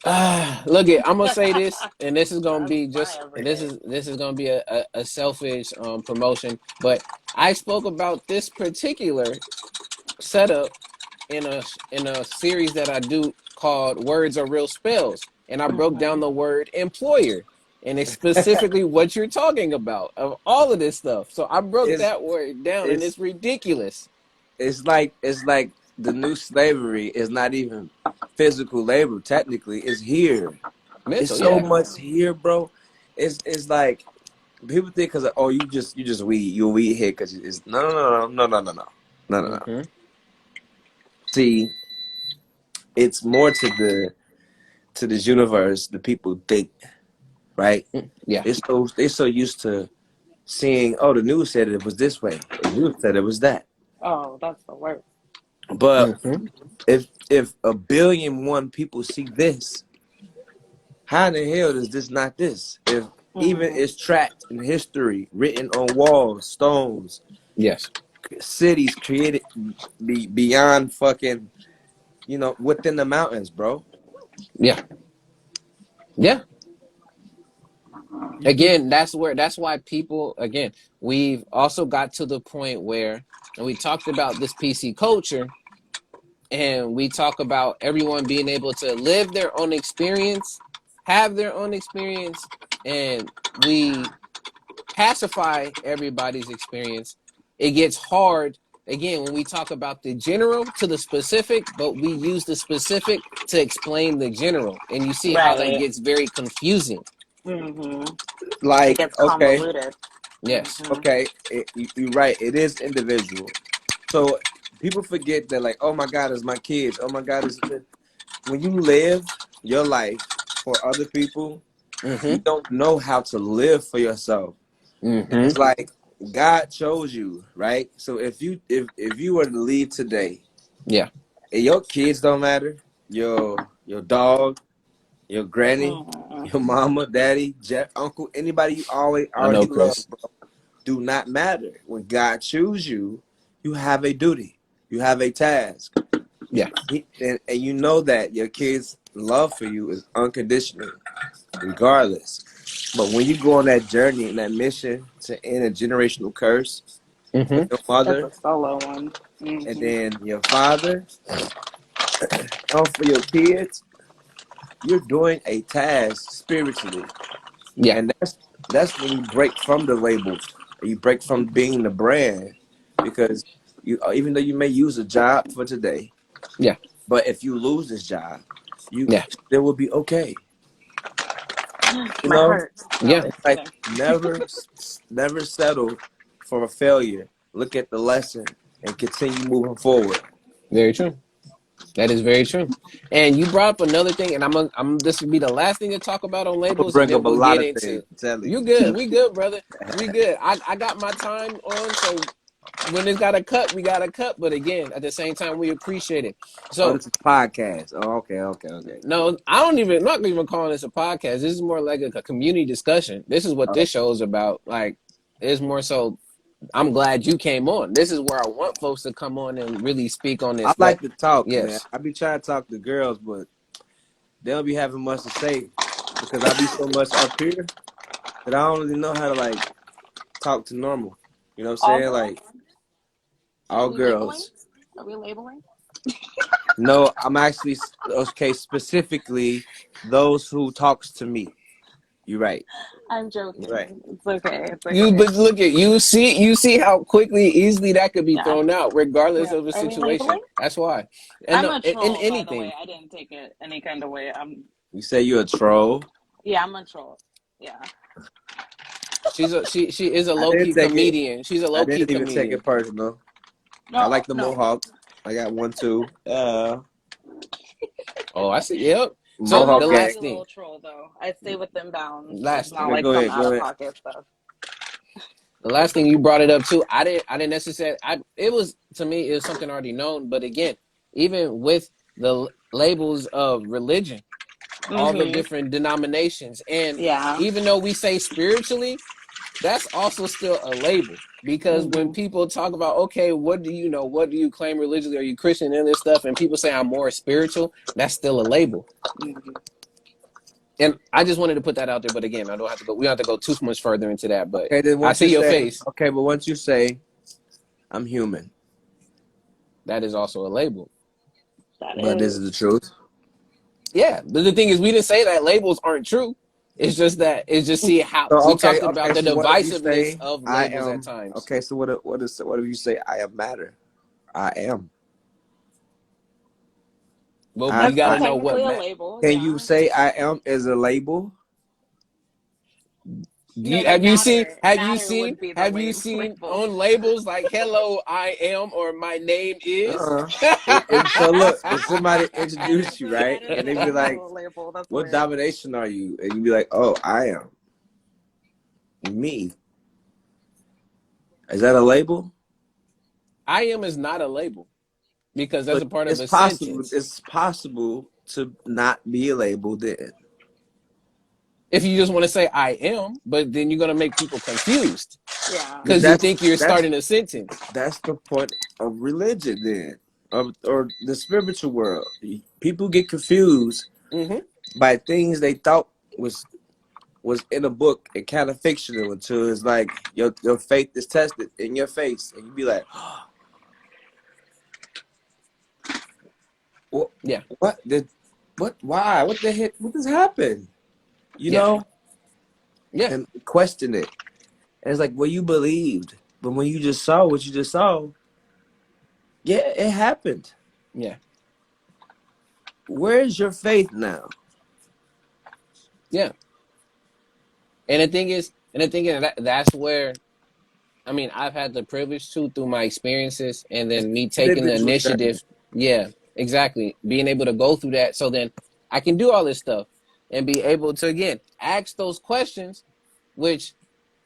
look it. I'm gonna say this, and this is gonna That's be my just, and everyday. this is gonna be a selfish promotion. But I spoke about this particular setup in a series that I do called "Words Are Real Spells." and I broke down the word employer. And it's specifically what you're talking about of all of this stuff. So I broke It's that word down, and it's it's ridiculous. it's like the new slavery is not even physical labor. Technically, it's here. It's Mental, so yeah. much here, bro. It's like people think because oh you just weed you a weed hit because it's no. Mm-hmm. See, it's more to this universe. The people think right. Yeah. They're so used to seeing oh the news said it was this way. The news said it was that. Oh, that's the worst. But Mm-hmm. if a billion one people see this, how in the hell is this not this? If even Mm-hmm. it's tracked in history, written on walls, stones, Yes. cities created beyond fucking, within the mountains, bro. Yeah. Yeah. Again, that's why people, again, we've also got to the point where, and we talked about this PC culture, and we talk about everyone being able to live their own experience, have their own experience, and we pacify everybody's experience. It gets hard again when we talk about the general to the specific, but we use the specific to explain the general, and you see how that Right. gets very confusing. Mm-hmm. It Like, gets okay, convoluted. Yes. Mm-hmm. okay, you're right. It is individual. So people forget that, like, oh my God, it's my kids. Oh my God, it's when you live your life for other people, you Mm-hmm. don't know how to live for yourself. And it's Mm-hmm. like God chose you, right? So if you were to leave today, Yeah. and your kids don't matter, your dog, your granny, Mm-hmm. your mama, daddy, uncle, anybody you always I know, already love, Chris. bro, do not matter. When God choose you, you have a duty, you have a task. Yeah. And you know that your kids' love for you is unconditional, regardless. But when you go on that journey and that mission to end a generational curse for Mm-hmm. your That's mother a solo one. and Mm-hmm. then your father, and for your kids, you're doing a task spiritually. Yeah. And that's when you break from the labels. You break from being the brand because you even though you may use a job for today, Yeah. but if you lose this job, you Yeah. still will be okay. You My know, heart. No, Yeah. just like kidding. never settle for a failure. Look at the lesson and continue moving forward. Very true. That is very true. And you brought up another thing, and I'm this would be the last thing to talk about on I'm gonna labels, and bring then up a we'll lot get of things. into I'm telling you you. good. We good, brother. We good. I got my time on, so when it's got to cut, we got to cut. But again, at the same time, we appreciate it. Oh, So this is podcast. Oh, okay. no, I don't even not even calling this a podcast. This is more like a community discussion. This is what Oh, this show is about. Like, it's more so. I'm glad you came on. This is where I want folks to come on and really speak on I this. But like to talk, man. yes, I be trying to talk to girls, but they don't be having much to say because I be so much up here that I don't really know how to like talk to normal. You know what I'm All saying? girls? Like Are all we labeling? girls. Are we labeling? No, I'm actually okay. Specifically, those who talks to me. You're right. I'm You're right. joking. It's okay. It's you okay. but look at you see how quickly easily that could be Yeah. thrown out regardless Yeah. of the Are we situation. labeling? That's why. And I'm no, a in troll, by the way. anything, I didn't take it any kind of way. You say you're a troll. Yeah, I'm a troll. Yeah. she is a I low didn't key take it. comedian. She's a I low key didn't even take comedian. it personal. I No, like the no. mohawk. I got one too. Oh, I see. Yep. So I'm a the Mohawk gang. last nasty thing, little troll, though. I stay within bounds. It's last not thing, Okay, like go some ahead. out Go of ahead. pocket stuff. the last thing you brought it up to, I didn't necessarily. It was to me it was something already known. But again, even with the labels of religion, all the Mm-hmm. different denominations, and Yeah. even though we say spiritually, that's also still a label because when Mm-hmm. people talk about okay, what do you know, what do you claim religiously, are you Christian and this stuff, and people say I'm more spiritual, that's still a label. Mm-hmm. And I just wanted to put that out there, but again, I don't have to go, we don't have to go too much further into that, but Okay, then I once see you your say face. okay, but once you say I'm human, That is also a label. That but is it is. the truth? Yeah, but the thing is, we didn't say that labels aren't true. It's just see how So we okay, talked about okay. the So what if you divisiveness say of I labels at am? times. Okay, so what if you say I am matter? I am. Well, I we got That's to I know technically what a label, can you yeah. say I am as a label? do No, you like have you seen matter would be the label. on labels like "Hello, I am" or "My name is"? Uh-uh. So look, if somebody introduce you, right, That is and an they be like, actual label. That's "What weird. domination are you?" and you be like, "Oh, I am me." Is that a label? I am is not a label because that's But a part of it's a possible. sentence. It's possible to not be a label then. If you just want to say "I am," but then you're gonna make people confused Yeah. But because you think you're that's starting a sentence. that's the point of religion then, or the spiritual world. People get confused Mm-hmm. by things they thought was in a book and kind of fictional until it's like your faith is tested in your face, and you be like, what? Yeah, What did? What? Why? What the heck? What just happened? You yeah, know, yeah, and question it. And it's like, well, you believed, but when you just saw what you just saw, yeah, it happened. yeah, Where's your faith now? yeah. And the thing is that's where I mean I've had the privilege to through my experiences and It's then me an taking the individual journey. initiative. Yeah, exactly. Being able to go through that so then I can do all this stuff and be able to again ask those questions, which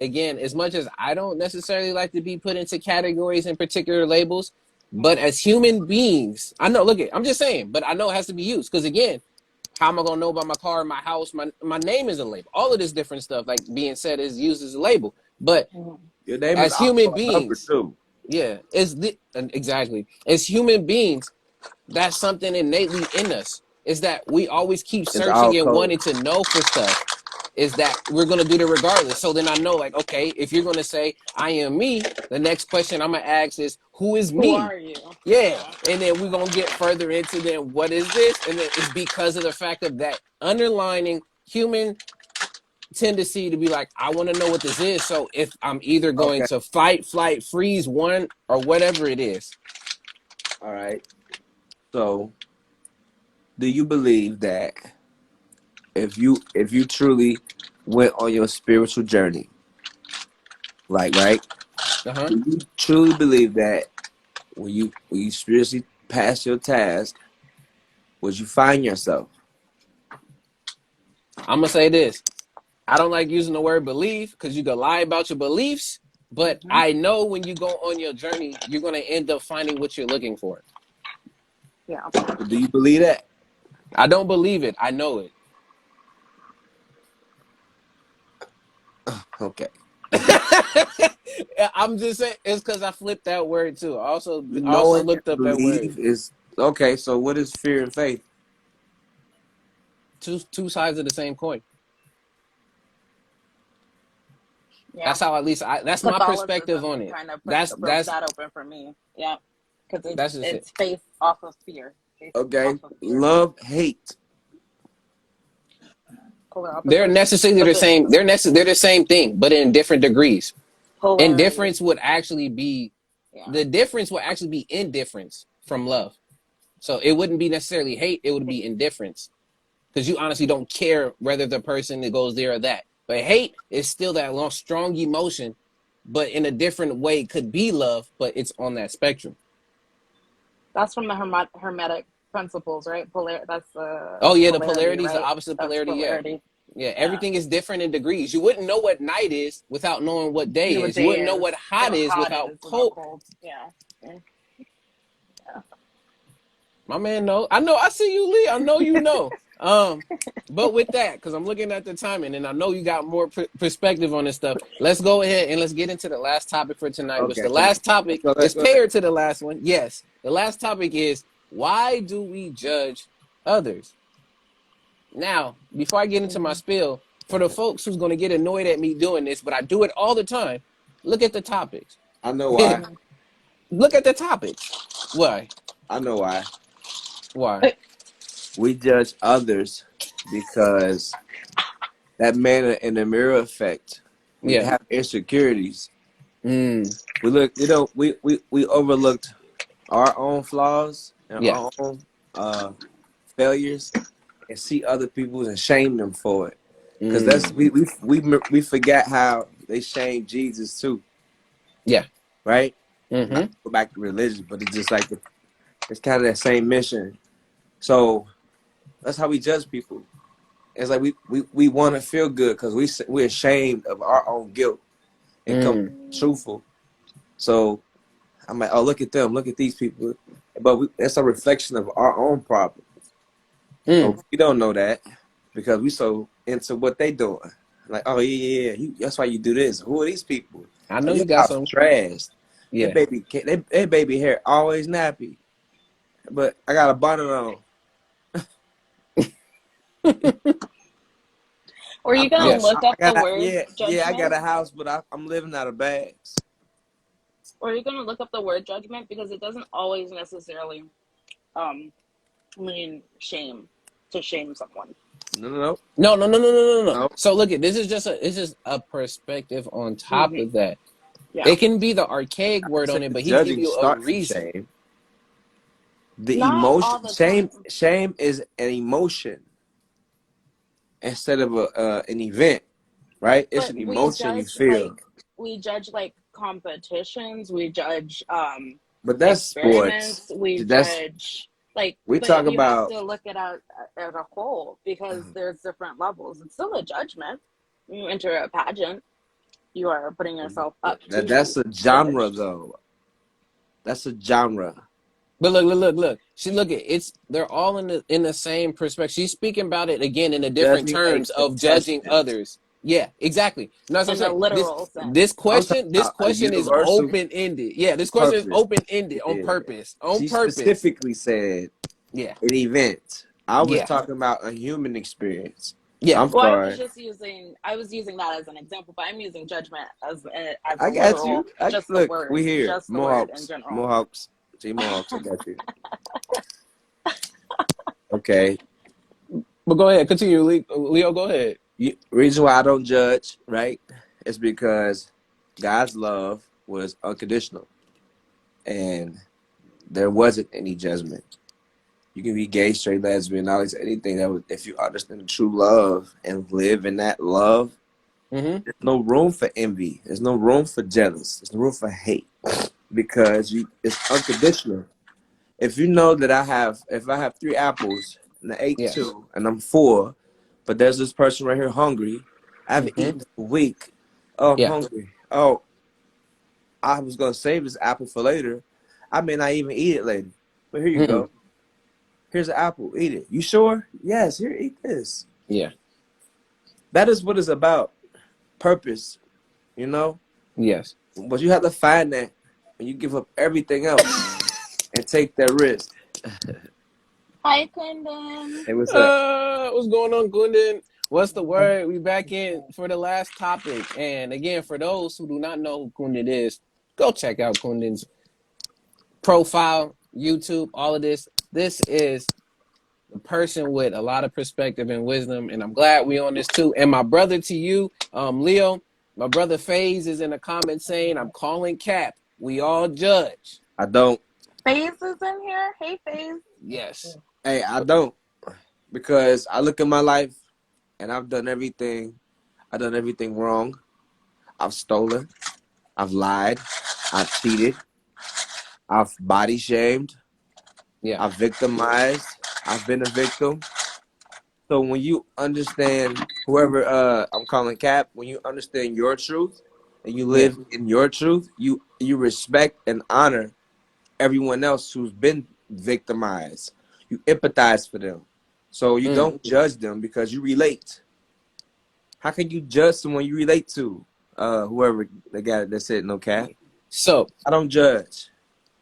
again, as much as I don't necessarily like to be put into categories and particular labels, but as human beings, I know, look at I'm just saying, but I know it has to be used. Because again, how am I gonna know about my car, my house, my name is a label. All of this different stuff, like being said, is used as a label. But Mhm. Your name is as also human a number beings, too. yeah, exactly. As human beings, that's something innately in us. Is that we always keep It's all searching and code. wanting to know for stuff. Is that we're gonna do that regardless. So then I know, like, okay, if you're gonna say I am me, the next question I'm gonna ask is who is Who me? are you? Yeah, Yeah. and then we're gonna get further into then what is this, and then it's because of the fact of that underlining human tendency to be like, I want to know what this is. So if I'm either going Okay. to fight, flight, freeze, one or whatever it is. All right. So, do you believe that if you truly went on your spiritual journey, like right, Uh huh. do you truly believe that when you spiritually pass your task, would you find yourself? I'm gonna say this. I don't like using the word belief because you can lie about your beliefs. But Hmm. I know when you go on your journey, you're gonna end up finding what you're looking for. Yeah. So do you believe that? I don't believe it. I know it. Okay. I'm just saying it's because I flipped that word too. I also Knowing looked and up that word. believe is okay. So what is fear and faith? Two sides of the same coin. Yeah. That's how at least that's my perspective on Catholicism it. kind of That's broke that's that open for me. Yeah. Because that's just it. it's faith off of fear. Faith off Okay. of fear. Love, hate. Polar They're opposites. necessarily But the the same. They're the same thing, but in different degrees. polarity. Indifference would actually be Yeah. the difference would actually be indifference from love. So it wouldn't be necessarily hate, it would be indifference. Because you honestly don't care whether the person that goes there or that. But hate is still that long, strong emotion, but in a different way it could be love, but it's on that spectrum. That's from the hermetic principles, right? That's Oh yeah, the polarity, polarity is the right? opposite That's polarity, yeah. polarity. Yeah, Yeah. everything is different in degrees. You wouldn't know what night is without knowing what You day know what is. You day wouldn't know is. what You know hot what is hot without is without cold. cold. Yeah. Yeah. My man, know. I know. I see you, Lee. I know you know. But with that, because I'm looking at the timing, and I know you got more perspective on this stuff. Let's go ahead and let's get into the last topic for tonight. Which Okay. the last topic Go is ahead. Go ahead. paired to the last one. Yes, the last topic is why do we judge others? Now, before I get into my Mm-hmm. spiel, for the folks who's going to get annoyed at me doing this, but I do it all the time. Look at the topics. I know why. Look at the topics. Why? I know why. Why? we judge others because that man in the mirror effect. We Yeah. have insecurities. Mm. We look, we overlooked our own flaws and Yeah. our own failures and see other people's and shame them for it. Because that's Mm. we forget how they shamed Jesus too, Yeah. right? Not Mm-hmm. to go back to religion, but it's just like it's kind of that same mission. So that's how we judge people. It's like we want to feel good because we're ashamed of our own guilt and come Mm. truthful. So I'm like, oh, look at them, look at these people, but it's a reflection of our own problems. Mm. But we don't know that because we so into what they doing. Like, oh yeah, that's why you do this. Who are these people? I Oh, know your you got house some. trash. Their Yeah. baby, their baby hair always nappy, but I got a bonnet on. Were you gonna Yes. look up the word I got judgment? a house, but I'm living out of bags. Or you're gonna look up the word judgment because it doesn't always necessarily um mean shame to shame someone. No, no, no, No, no, no, no, no, no, no. no. So look at this is just a it's just a perspective on top Hmm. of that. Yeah. It can be the archaic I word say on it, the but he's giving judging you a starts with reason. shame. The Not all emotion, the time. shame is an emotion instead of an event, right? It's But an emotion you feel. we judge like competitions, we judge But that's sports. experiments, we That's judge we talk but you have about. to look at it as a whole because there's different levels. It's still a judgment. When you enter a pageant, you are putting yourself up to That's be a genre judged. though. That's a genre. But look, look, look, look. She look at it's they're all in the same perspective. She's speaking about it again in a different Judging a terms of judging contestant. others. Yeah, exactly. No, that's what I'm In a saying. This literal sense. this I'm talking question, this about a question is universal open ended. Yeah, this question is purpose. open ended on Yeah. purpose. On She purpose. specifically said Yeah, an event. I was yeah, talking about a human experience. yeah. I'm Well, sorry. I was using that as an example, but I'm using judgment as a I got literal, you. Look, we here. just the word in Mohawks. general. Mohawks. See Mohawks. I got you. Okay. But go ahead, continue, Leo. Go ahead. Reason why I don't judge, right, is because God's love was unconditional, and there wasn't any judgment. You can be gay, straight, lesbian, all these anything that was, if you understand the true love and live in that love, Mm-hmm. there's no room for envy. There's no room for jealous. There's no room for hate because it's unconditional. If you know that if I have 3 apples and I ate Yeah. 2 and I'm 4, but there's this person right here hungry, I haven't Mm-hmm. eaten for a week. Oh, I'm Yeah. hungry. Oh, I was gonna save this apple for later. I may not even eat it later. But here you Mm-hmm. go. Here's an apple. Eat it. You sure? Yes. Here, eat this. Yeah. That is what it's about. Purpose. You know. Yes. But you have to find that when you give up everything else and take that risk. Hi, Kundan. Hey, what's up? What's going on, Kundan? What's the word? We back in for the last topic. And again, for those who do not know who Kundan is, go check out Kundan's profile, YouTube, all of this. This is the person with a lot of perspective and wisdom, and I'm glad we on this too. And my brother to you, Leo, my brother FaZe is in the comments saying, I'm calling Cap. We all judge. I don't. FaZe is in here. Hey, FaZe. Yes. Hey, I don't. Because I look at my life and I've done everything. I've done everything wrong. I've stolen. I've lied. I've cheated. I've body shamed. Yeah. I've victimized. I've been a victim. So when you understand whoever I'm calling Cap, when you understand your truth and you Yeah. live in your truth, you respect and honor everyone else who's been victimized. You empathize for them. So you Mm. don't judge them because you relate. How can you judge someone you relate to? Whoever the guy that said no Cap. So I don't judge.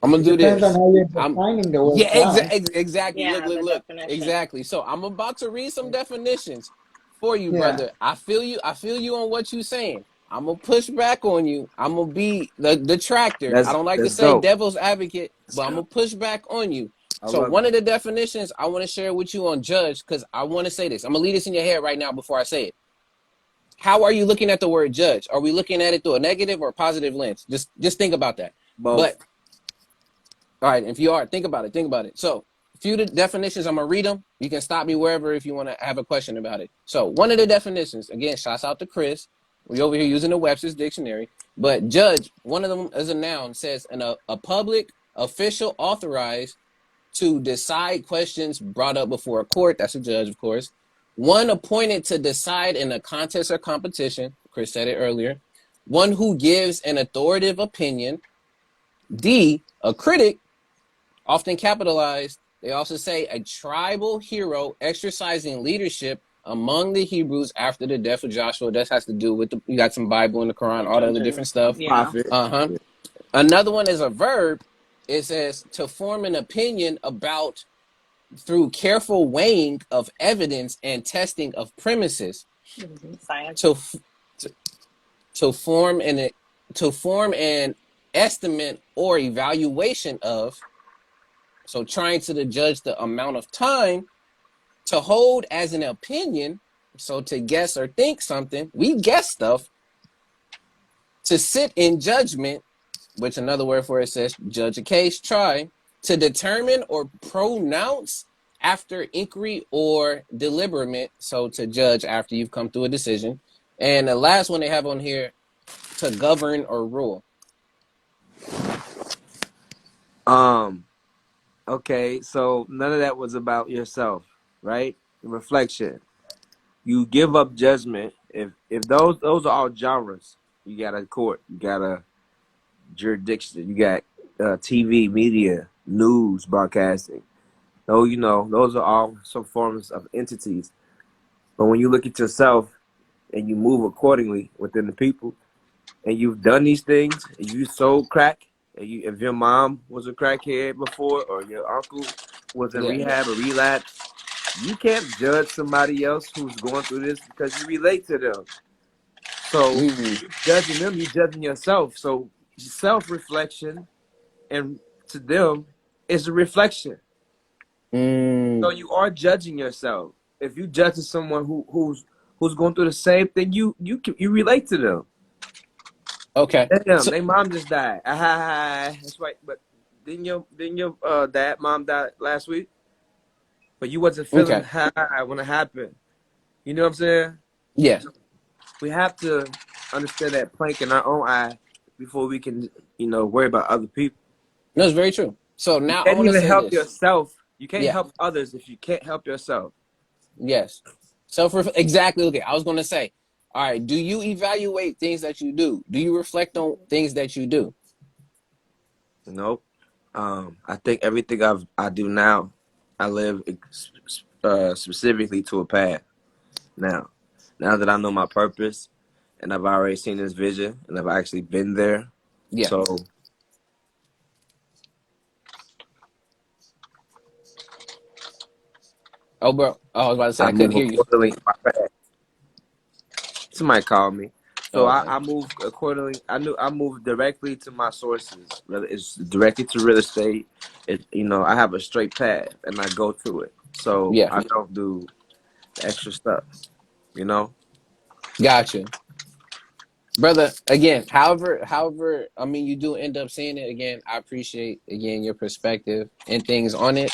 I'm gonna It do depends on this. how you're I'm defining the word yeah, God. exactly. Look, Yeah, look, the look. definition. Exactly. So I'm about to read some definitions for you, Yeah. brother. I feel you. I feel you on what you're saying. I'm gonna push back on you. I'm gonna be the detractor. I don't like to Let's say go. devil's advocate, Let's but I'm go. gonna push back on you. I So love one it. of the definitions I want to share with you on judge, because I want to say this. I'm gonna leave this in your head right now before I say it. How are you looking at the word judge? Are we looking at it through a negative or a positive lens? Just think about that. Both. But all right, if you are, think about it. Think about it. So a few of the definitions, I'm gonna read them. You can stop me wherever if you want to have a question about it. So one of the definitions, again, shouts out to Chris. We over here using the Webster's dictionary. But judge, one of them as a noun says a public official authorized to decide questions brought up before a court. That's a judge, of course. One appointed to decide in a contest or competition. Chris said it earlier. One who gives an authoritative opinion. D, a critic, often capitalized. They also say a tribal hero exercising leadership among the Hebrews after the death of Joshua. That has to do with you got some Bible in the Quran, The all the other judges. different stuff. Yeah. Prophet. Uh-huh. Yeah. Another one is a verb. It says to form an opinion about through careful weighing of evidence and testing of premises Science. to to, to form an estimate or evaluation of, so trying to judge the amount of time to hold as an opinion, so to guess or think something, we guess stuff, to sit in judgment, which another word for it says judge a case, try, to determine or pronounce after inquiry or deliberate, so to judge after you've come through a decision. And the last one they have on here, to govern or rule. Um. Okay. So none of that was about yourself, right? Reflection. You give up judgment. If those are all genres. You got a court. You got a jurisdiction. You got TV, media, news, broadcasting. Oh, those are all some forms of entities. But when you look at yourself and you move accordingly within the people, and you've done these things, and you sold crack, and if your mom was a crackhead before, or your uncle was in Yeah. rehab or relapse, you can't judge somebody else who's going through this because you relate to them. So Mm. you judging them, you judging yourself. So self-reflection, and to them, is a reflection. So Mm. you are judging yourself. If you judging someone who's going through the same thing, you relate to them. Okay. Damn, So they mom just died. That's right. But didn't your dad mom died last week? But you wasn't feeling okay. high when it happened. You know what I'm saying? Yeah. We have to understand that plank in our own eye before we can, worry about other people. No, it's very true. So You now I can't want to even say help this. yourself. You can't Yeah. help others if you can't help yourself. Yes. Exactly. Okay. I was going to say, all right, do you evaluate things that you do? Do you reflect on things that you do? Nope. I think everything I do now, I live specifically to a path now. Now that I know my purpose, and I've already seen this vision, and I've actually been there. Yeah. So Oh, bro. Oh, I was about to say, I I couldn't move hear you. accordingly. Somebody called me. So Oh, I, okay. I move accordingly. I move directly to my sources. Whether it's directly to real estate, I have a straight path and I go to it. So Yeah. I don't do the extra stuff. You know. Gotcha. Brother, again, however, I mean, you do end up seeing it again. I appreciate, again, your perspective and things on it.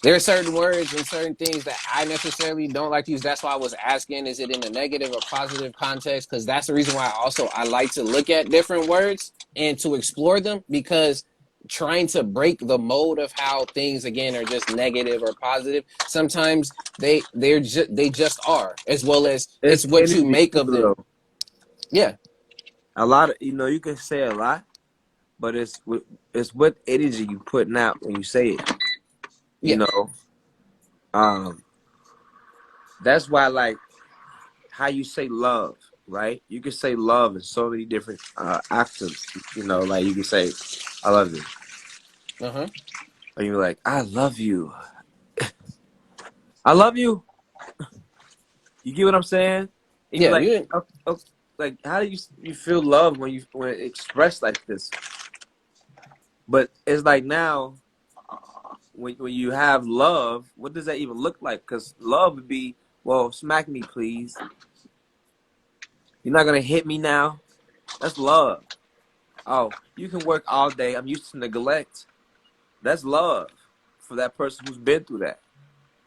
There are certain words and certain things that I necessarily don't like to use. That's why I was asking, is it in a negative or positive context? Because that's the reason why I like to look at different words and to explore them, because trying to break the mode of how things again are just negative or positive, sometimes they just are, as well as it's It's what you energy make too, of them. though. Yeah, A lot of you can say a lot, but it's what energy you putting out when you say it. You yeah, know. Um. That's why, like, how you say love, right? You can say love in so many different accents. Like you can say, "I love you," uh-huh, or you're like, "I love you." I love you. You get what I'm saying? And you're yeah, like, you, like, how do you feel love when it's expressed like this? But it's like now when you have love, what does that even look like? Because love would be, well, smack me, please. You're not gonna hit me now. That's love. Oh, you can work all day. I'm used to neglect. That's love for that person who's been through that.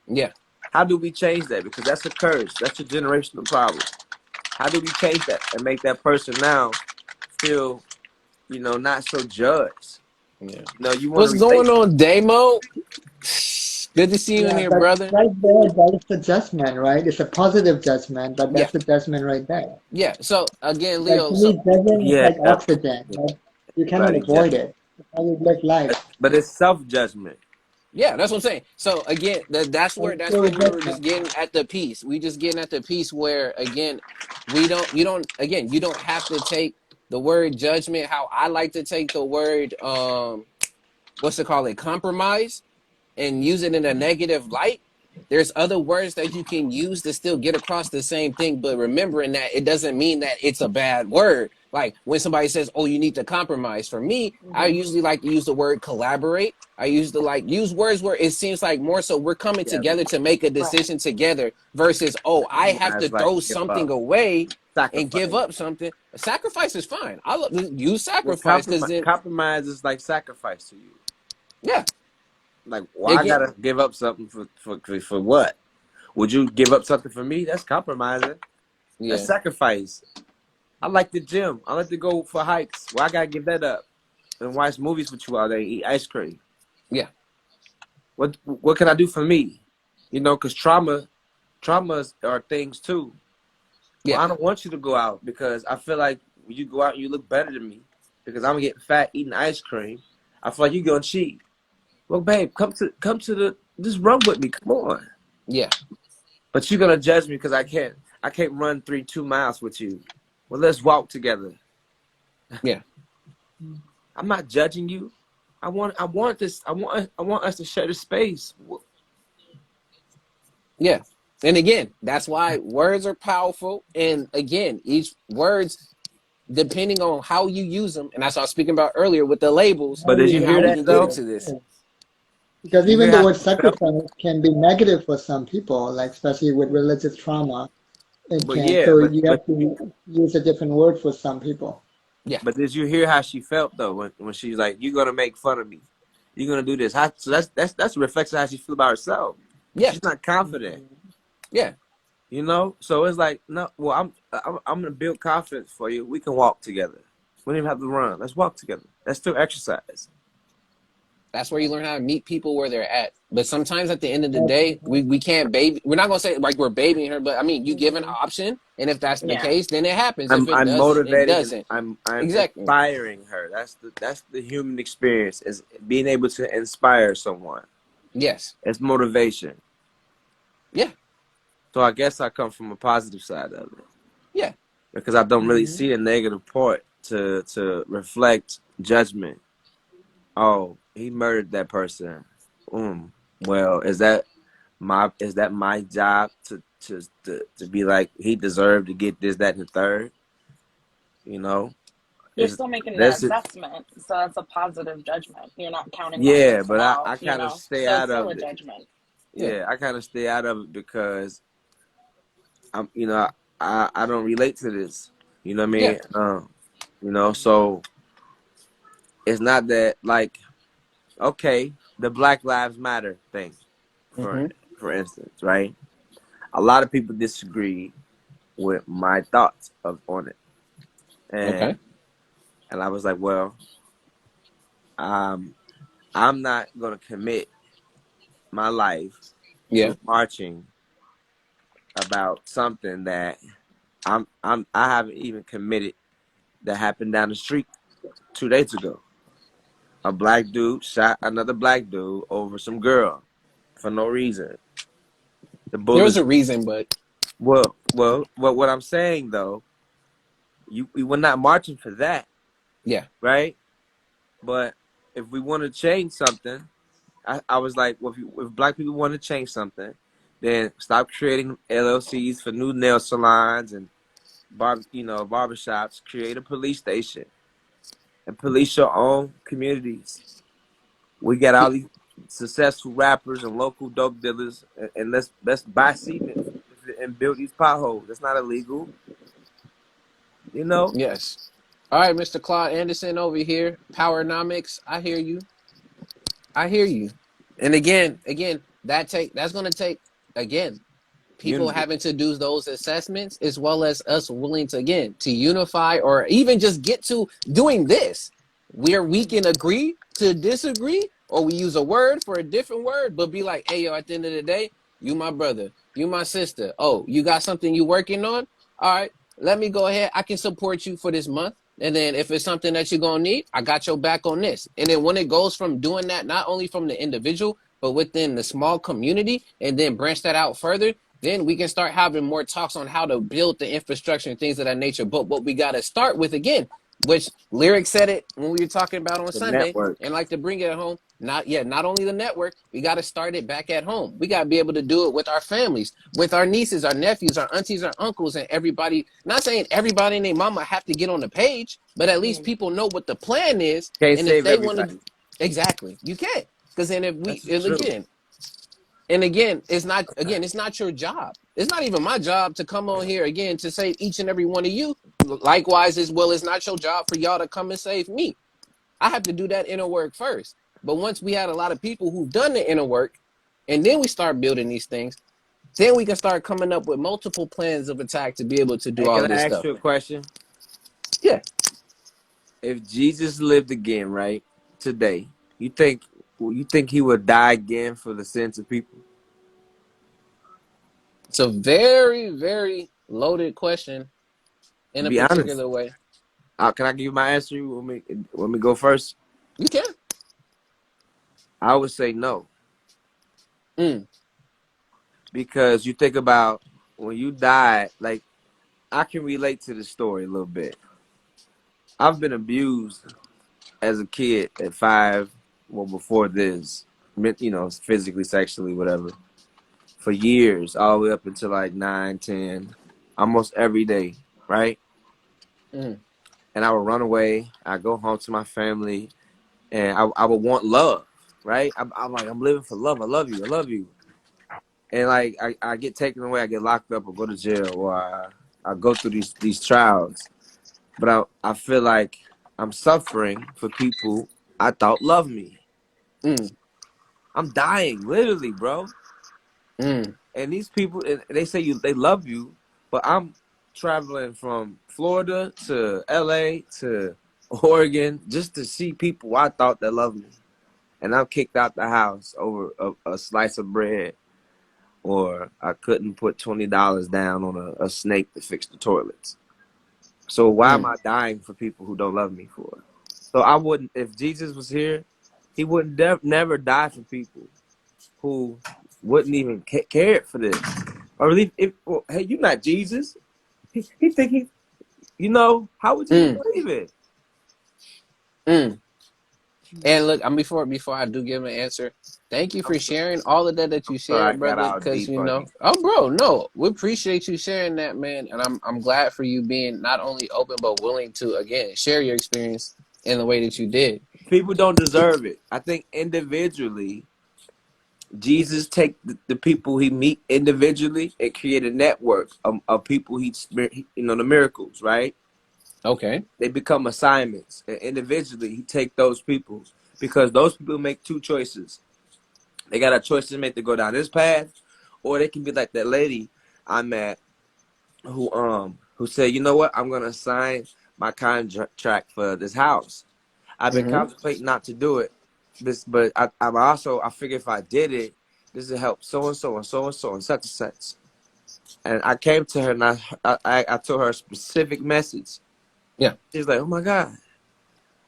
Yeah. How do we change that? Because that's a curse. That's a generational problem. How do we change that and make that person now feel, not so judged? Yeah. No, you want to What's relate. going on, Damo? Good to see you in Yeah, here, but brother. right there, that is the judgment, right? It's a positive judgment, but Yeah. that's the judgment right there. Yeah. So again, Like Leo. to So me, judgment is Yeah, like oxygen. Like you cannot everybody judge. avoid it. It's how you live life. But it's self judgment. yeah, that's what I'm saying. So again, And that's still where we were just judgment. getting at the piece. We just getting at the piece where again, we don't you don't again you don't have to take the word judgment how I like to take the word what's it called, compromise, and use it in a negative light. There's other words that you can use to still get across the same thing, but remembering that it doesn't mean that it's a bad word. Like when somebody says, "Oh, you need to compromise." For me, I Hmm. usually like to use the word collaborate. I used to like use words where it seems like more so we're coming Yeah, together to make a Right. decision together versus, "Oh, I have to compromise like throw give something up, away and give sacrifice. up something." A sacrifice is fine. I love use Well, sacrifice because compromise, then, compromise is like sacrifice to you. yeah, Like, why I again, gotta give up something for what? Would you give up something for me? That's compromising. That's yeah, sacrifice. I like the gym. I like to go for hikes. Why I gotta give that up and watch movies with you all day, and eat ice cream? yeah, What can I do for me? Because traumas are things too. Well, yeah, I don't want you to go out because I feel like when you go out, you look better than me because I'm getting fat eating ice cream. I feel like you gonna cheat. Well, babe, come to the just run with me. Come on. yeah, But you're gonna judge me because I can't run 2 miles with you. Well, let's walk together. yeah. I'm not judging you. I want this. I want us to share the space. Yeah. And again, that's why words are powerful. And again, each words, depending on how you use them, and that's what I was speaking about earlier with the labels, How But did you you even how hear we relate that can to get though? it. into this. Yeah. Because You even hear the how word she felt? sacrifice can be negative for some people, like especially with religious trauma. It But can. yeah, So but you but have to use a different word for some people. Yeah. but did you hear how she felt though when she's like, "You're gonna make fun of me. You're gonna do this." So that's a reflection of how she feel about herself. Yeah. She's not confident. Mhm. Yeah. So it's like, no, well, I'm gonna build confidence for you. We can walk together. We don't even have to run. Let's walk together. That's still exercise. That's where you learn how to meet people where they're at. But sometimes at the end of the day, Mhm. we can't baby. We're not gonna say like we're babying her, but I mean, you give an Hmm. option, and if that's the Yeah. case, then it happens. If I'm it I'm doesn't, it motivating and doesn't. I'm Exactly. inspiring her. That's the human experience is being able to inspire someone. Yes. It's motivation. Yeah. So I guess I come from a positive side of it Yeah. because I don't really Mhm. see a negative part to reflect judgment. Oh, he murdered that person. Well, is that my job to be like he deserved to get this, that, and the third? You know, You're is still making the that's it. assessment, so that's a positive judgment. You're not counting that Yeah, person but I, out, I kind of stay So it's out still of a it. judgment. Yeah. Yeah, I kind of stay out of it because I don't relate to this. You know what I Yeah. mean? So it's not that like okay, the Black Lives Matter thing, for Mm-hmm. for instance, right? A lot of people disagree with my thoughts on it, and Okay. and I was like, well, um, I'm not gonna commit my life Yeah. to marching about something that I haven't even committed that happened down the street 2 days ago. A black dude shot another black dude over some girl for no reason. The There was bullets. a reason, but What I'm saying though, we were not marching for that, yeah. right? But if we want to change something, I was like, well, if black people want to change something, then stop creating LLCs for new nail salons and barbershops. Create a police station and police your own communities. We got all Yeah. these. successful rappers and local dope dealers, and let's buy cement and build these potholes. That's not illegal, you know. Yes. All right, Mr. Claude Anderson over here. Powernomics. I hear you. I hear you. And again, that's gonna take again people Unity. having to do those assessments as well as us willing to again to unify or even just get to doing this where we can agree to disagree or we use a word for a different word but be like, hey yo, at the end of the day, you my brother, you my sister, oh, you got something you working on, all right, let me go ahead, I can support you for this month, and then if it's something that you're gonna need, I got your back on this. And then when it goes from doing that not only from the individual but within the small community and then branch that out further, then we can start having more talks on how to build the infrastructure and things of that nature. But what we got to start with again, which Lyric said it when we were talking about on The Sunday, network. and like to bring it home. Not only the network, we got to start it back at home. We got to be able to do it with our families, with our nieces, our nephews, our aunties, our uncles, and everybody. Not saying everybody and their mama have to get on the page, but at least Mm. people know what the plan is, Can't and if save they want to, everybody. exactly, you can't. Because then if we, That's the and truth. again, it's not your job. It's not even my job to come on here again to save each and every one of you. Likewise, as well, it's not your job for y'all to come and save me. I have to do that inner work first. But once we had a lot of people who've done the inner work, and then we start building these things, then we can start coming up with multiple plans of attack to be able to do Hey, all can of this I ask stuff. you a question? Yeah, If Jesus lived again, right, today, you think he would die again for the sins of people? it's a very, very loaded question in a Be honest. particular way. Can I give you my answer? You want me go first? You can. I would say no, Mm, because you think about when you died. Like, I can relate to the story a little bit. I've been abused as a kid at 5, well, before this, physically, sexually, whatever, for years, all the way up until like 9, 10, almost every day, right? mm, And I would run away. I go home to my family, and I would want love, right? I'm like, I'm living for love. I love you. I love you. And like, I get taken away. I get locked up or go to jail, or I go through these trials. But I feel like I'm suffering for people I thought loved me. mm, I'm dying, literally, bro. mm, And these people, they say they love you, but I'm traveling from Florida to LA to Oregon just to see people I thought that loved me. And I'm kicked out the house over a slice of bread, or I couldn't put $20 down on a snake to fix the toilets. So why am mm, I dying for people who don't love me for? So I wouldn't, if Jesus was here, he wouldn't never die for people who wouldn't even care for this. Or if well, hey, you're not Jesus. He think how would you mm, believe it? mm. And look, I'm before I do give an answer. Thank you I'm for sharing all of that you sorry I shared, got brother. all Because deep on you. oh, bro, no, we appreciate you sharing that, man. And I'm glad for you being not only open but willing to again share your experience in the way that you did. People don't deserve it. I think individually, Jesus take the people he meet individually and create a network of people the miracles, right? Okay. They become assignments. And individually, he take those people because those people make two choices. They got a choice to make to go down this path, or they can be like that lady I met who said, you know what, I'm gonna sign my contract for this house. I've been Mm-hmm. contemplating not to do it, but I figure if I did it, this will help so and so and so and so and such and such. And I came to her and I told her a specific message. Yeah. She's like, oh my God,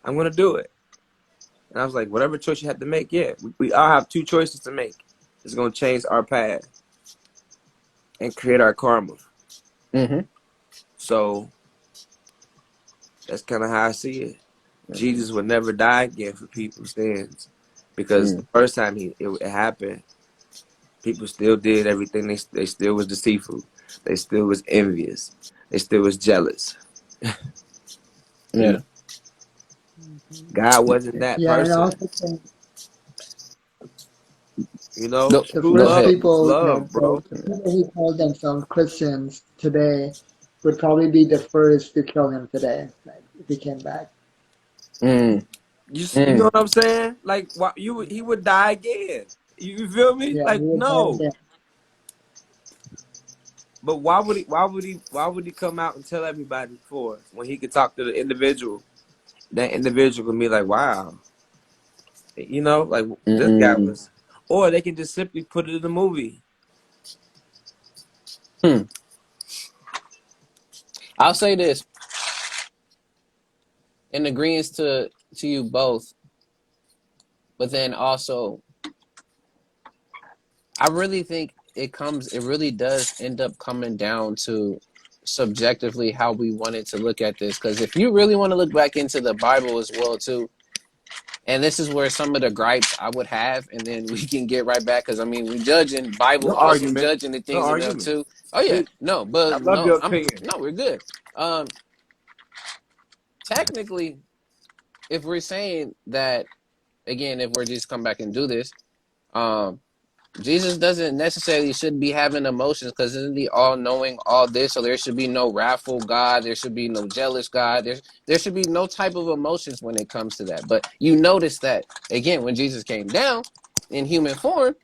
I'm gonna do it. And I was like, whatever choice you have to make, yeah, we all have two choices to make. It's gonna change our path and create our karma. Mm-hmm. So that's kind of how I see it. Jesus would never die again for people's sins, because Mm. the first time it happened, people still did everything. They still was deceitful. They still was envious. They still was jealous. You know, Yeah. God wasn't that Yeah, and I person. also think You know, Go The true go first ahead. love is people love, bro. the people who call themselves Christians today would probably be the first to kill him today, like if he came back. Mm, You know mm. what I'm saying? Like, why he would die again? You feel me? Yeah, he Like, would die no. again. But why would he? Why would he? Why would he come out and tell everybody for us when he could talk to the individual? That individual can be like, wow, you know, like this guy Mm. was. Or they can just simply put it in the movie. Hmm. I'll say this in agreement to you both, but then also I really think it really does end up coming down to subjectively how we wanted to look at this. Because if you really want to look back into the Bible as well too, and this is where some of the gripes I would have, and then we can get right back. Because I mean, we judging No Bible, also argument. judging the No things in there argument. too. Oh yeah, Please. no, I but love no, your opinion. we're good. Um, Technically, if we're saying that again, if we're just come back and do this, um, Jesus doesn't necessarily should be having emotions because isn't he all knowing all this? So there should be no wrathful God. There should be no jealous God. There should be no type of emotions when it comes to that. But you notice that again when Jesus came down in human form,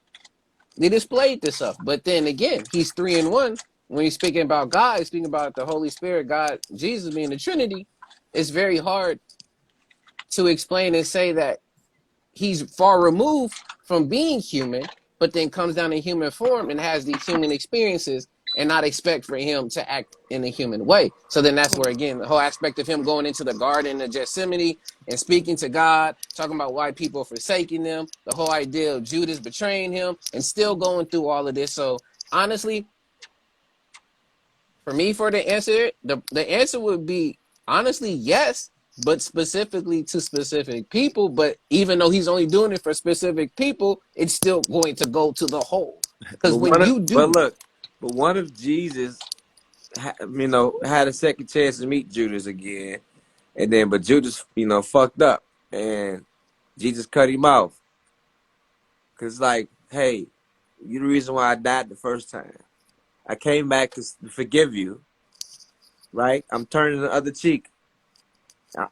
they displayed this stuff. But then again, he's three in one. When he's speaking about God, he's speaking about the Holy Spirit, God, Jesus being the Trinity. It's very hard to explain and say that he's far removed from being human, but then comes down in human form and has these human experiences and not expect for him to act in a human way. So then that's where again the whole aspect of him going into the garden of Gethsemane and speaking to God, talking about why people are forsaking them, the whole idea of Judas betraying him and still going through all of this. So honestly, for me, for the answer, the answer would be honestly yes, but specifically to specific people. But even though he's only doing it for specific people, it's still going to go to the whole. Because But when you but do, look, but what if Jesus, you know, had a second chance to meet Judas again, and then but Judas, you know, fucked up, and Jesus cut him off, cause like, hey, you the reason why I died the first time. I came back to forgive you, right? I'm turning the other cheek.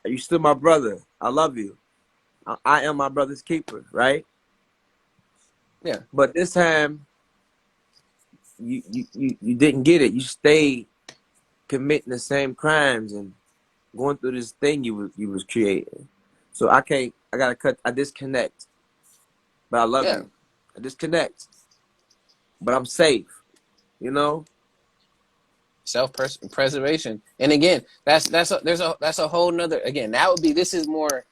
You still my brother. I love you. I am my brother's keeper, right? yeah, But this time, you didn't get it. You stayed committing the same crimes and going through this thing you was creating. So I can't. I gotta cut. I disconnect, but I love yeah, you. I disconnect, but I'm safe. You know. self preservation. And again, that's a whole nother. Again, that would be this is more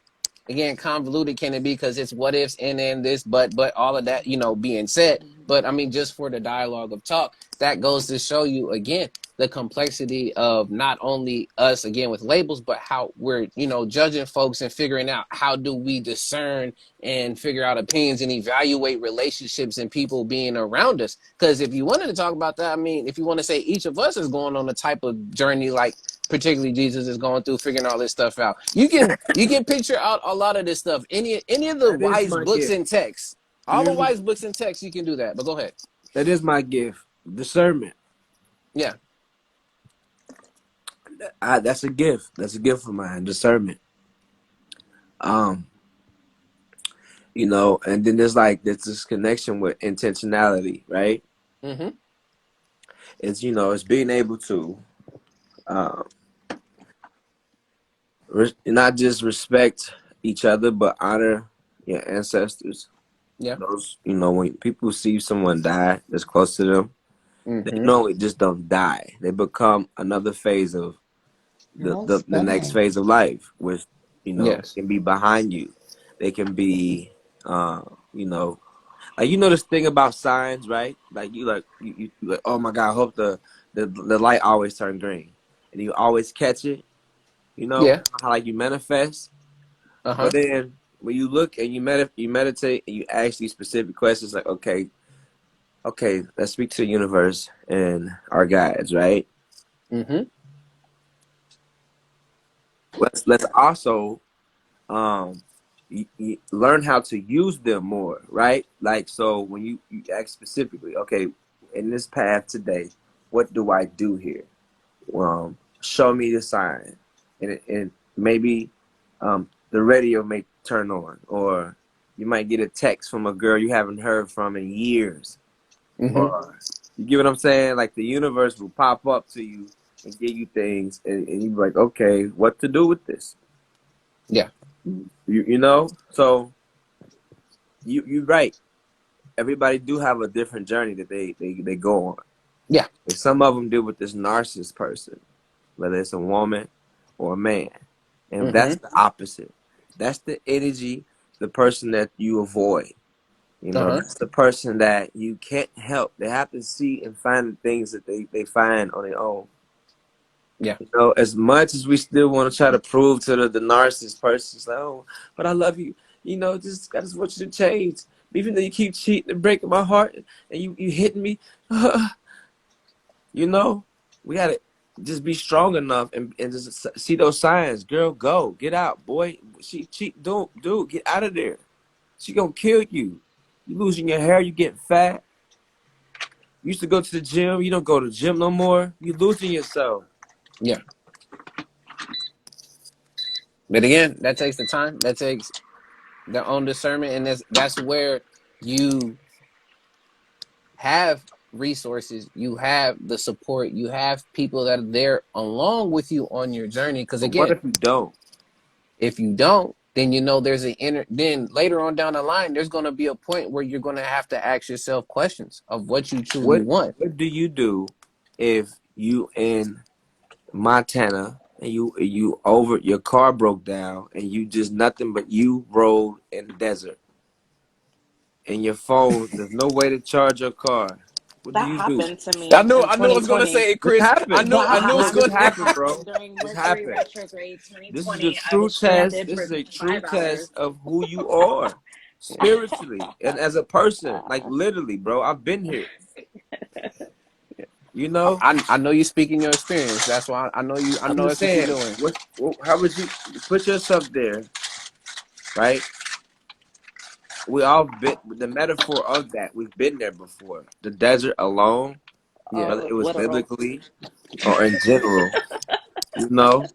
again convoluted can it be because it's what ifs and then this but all of that being said, but I mean just for the dialogue of talk that goes to show you again the complexity of not only us again with labels but how we're judging folks and figuring out how do we discern and figure out opinions and evaluate relationships and people being around us. Because if you wanted to talk about that, I mean, if you want to say each of us is going on a type of journey like particularly Jesus is going through figuring all this stuff out. You can picture out a lot of this stuff. Any of the That is wise my books gift. and texts, all the You. wise books and texts, you can do that. But go ahead. That is my gift. Discernment. Yeah. That's a gift. That's a gift of mine. Discernment. Um. You know, and then there's this connection with intentionality, right? Mm-hmm. It's being able to um, not just respect each other, but honor your ancestors. Yeah. Those, when people see someone die that's close to them, they Mm-hmm. know it just don't die. They become another phase of You're all the next spelling. phase of life, which Yes. can be behind you. They can be, you know, like this thing about signs, right? Like you like, oh my God, I hope the light always turn green, and you always catch it. Yeah. How like you manifest, but Uh-huh. then when you look and you meditate and you ask these specific questions, like okay, let's speak to the universe and our guides, right? Mm-hmm. Let's also um you learn how to use them more, right? Like, so when you ask specifically, okay, in this path today, what do I do here? Show me the sign, and maybe the radio may turn on, or you might get a text from a girl you haven't heard from in years, Mm-hmm. or you get what I'm saying? Like the universe will pop up to you and give you things, and you be like, okay, what to do with this? Yeah. You know? So you're right. Everybody do have a different journey that they go on. Yeah. And some of them deal with this narcissist person, whether it's a woman or a man. And Mm-hmm. that's the opposite. That's the energy, the person that you avoid. You know, Uh-huh. that's the person that you can't help. They have to see and find the things that they find on their own. Yeah. You know, as much as we still want to try to prove to the narcissist person, it's like, oh, but I love you. You know, I just want you to change. Even though you keep cheating and breaking my heart and you hitting me, you know, we gotta just be strong enough and just see those signs. Girl, go. Get out, boy. She cheat, dude, get out of there. She gonna kill you. You losing your hair, you getting fat. You used to go to the gym, you don't go to the gym no more. You losing yourself. Yeah. But again, that takes the time. That takes their own discernment, and that's where you have resources, you have the support, you have people that are there along with you on your journey. Because But what again, if you don't? if you don't, then there's an inner. Then later on down the line, there's going to be a point where you're going to have to ask yourself questions of what you truly want. What do you do if you in Montana and you over your car broke down and you just nothing but you rode in the desert and your phone, there's no way to charge your car. What do That you do? happened to me in I knew I was going to 2020. say it, This Chris. happened. That I knew it's Look, going this happened. to. That happened, bro. happened during This Mercury happened. retrograde This is a 2020. I true was test. stranded This for is a true 5 hours. test of who you are spiritually and as a person. Like literally, bro. I've been here. You know. I know you speaking your experience. That's why I know you. I I'm know just that's what you're saying. doing. How would you put yourself there, right? We all been the metaphor of that. We've been there before. The desert alone, Yeah. Oh, whether it it was was literal. biblically or in general. You know.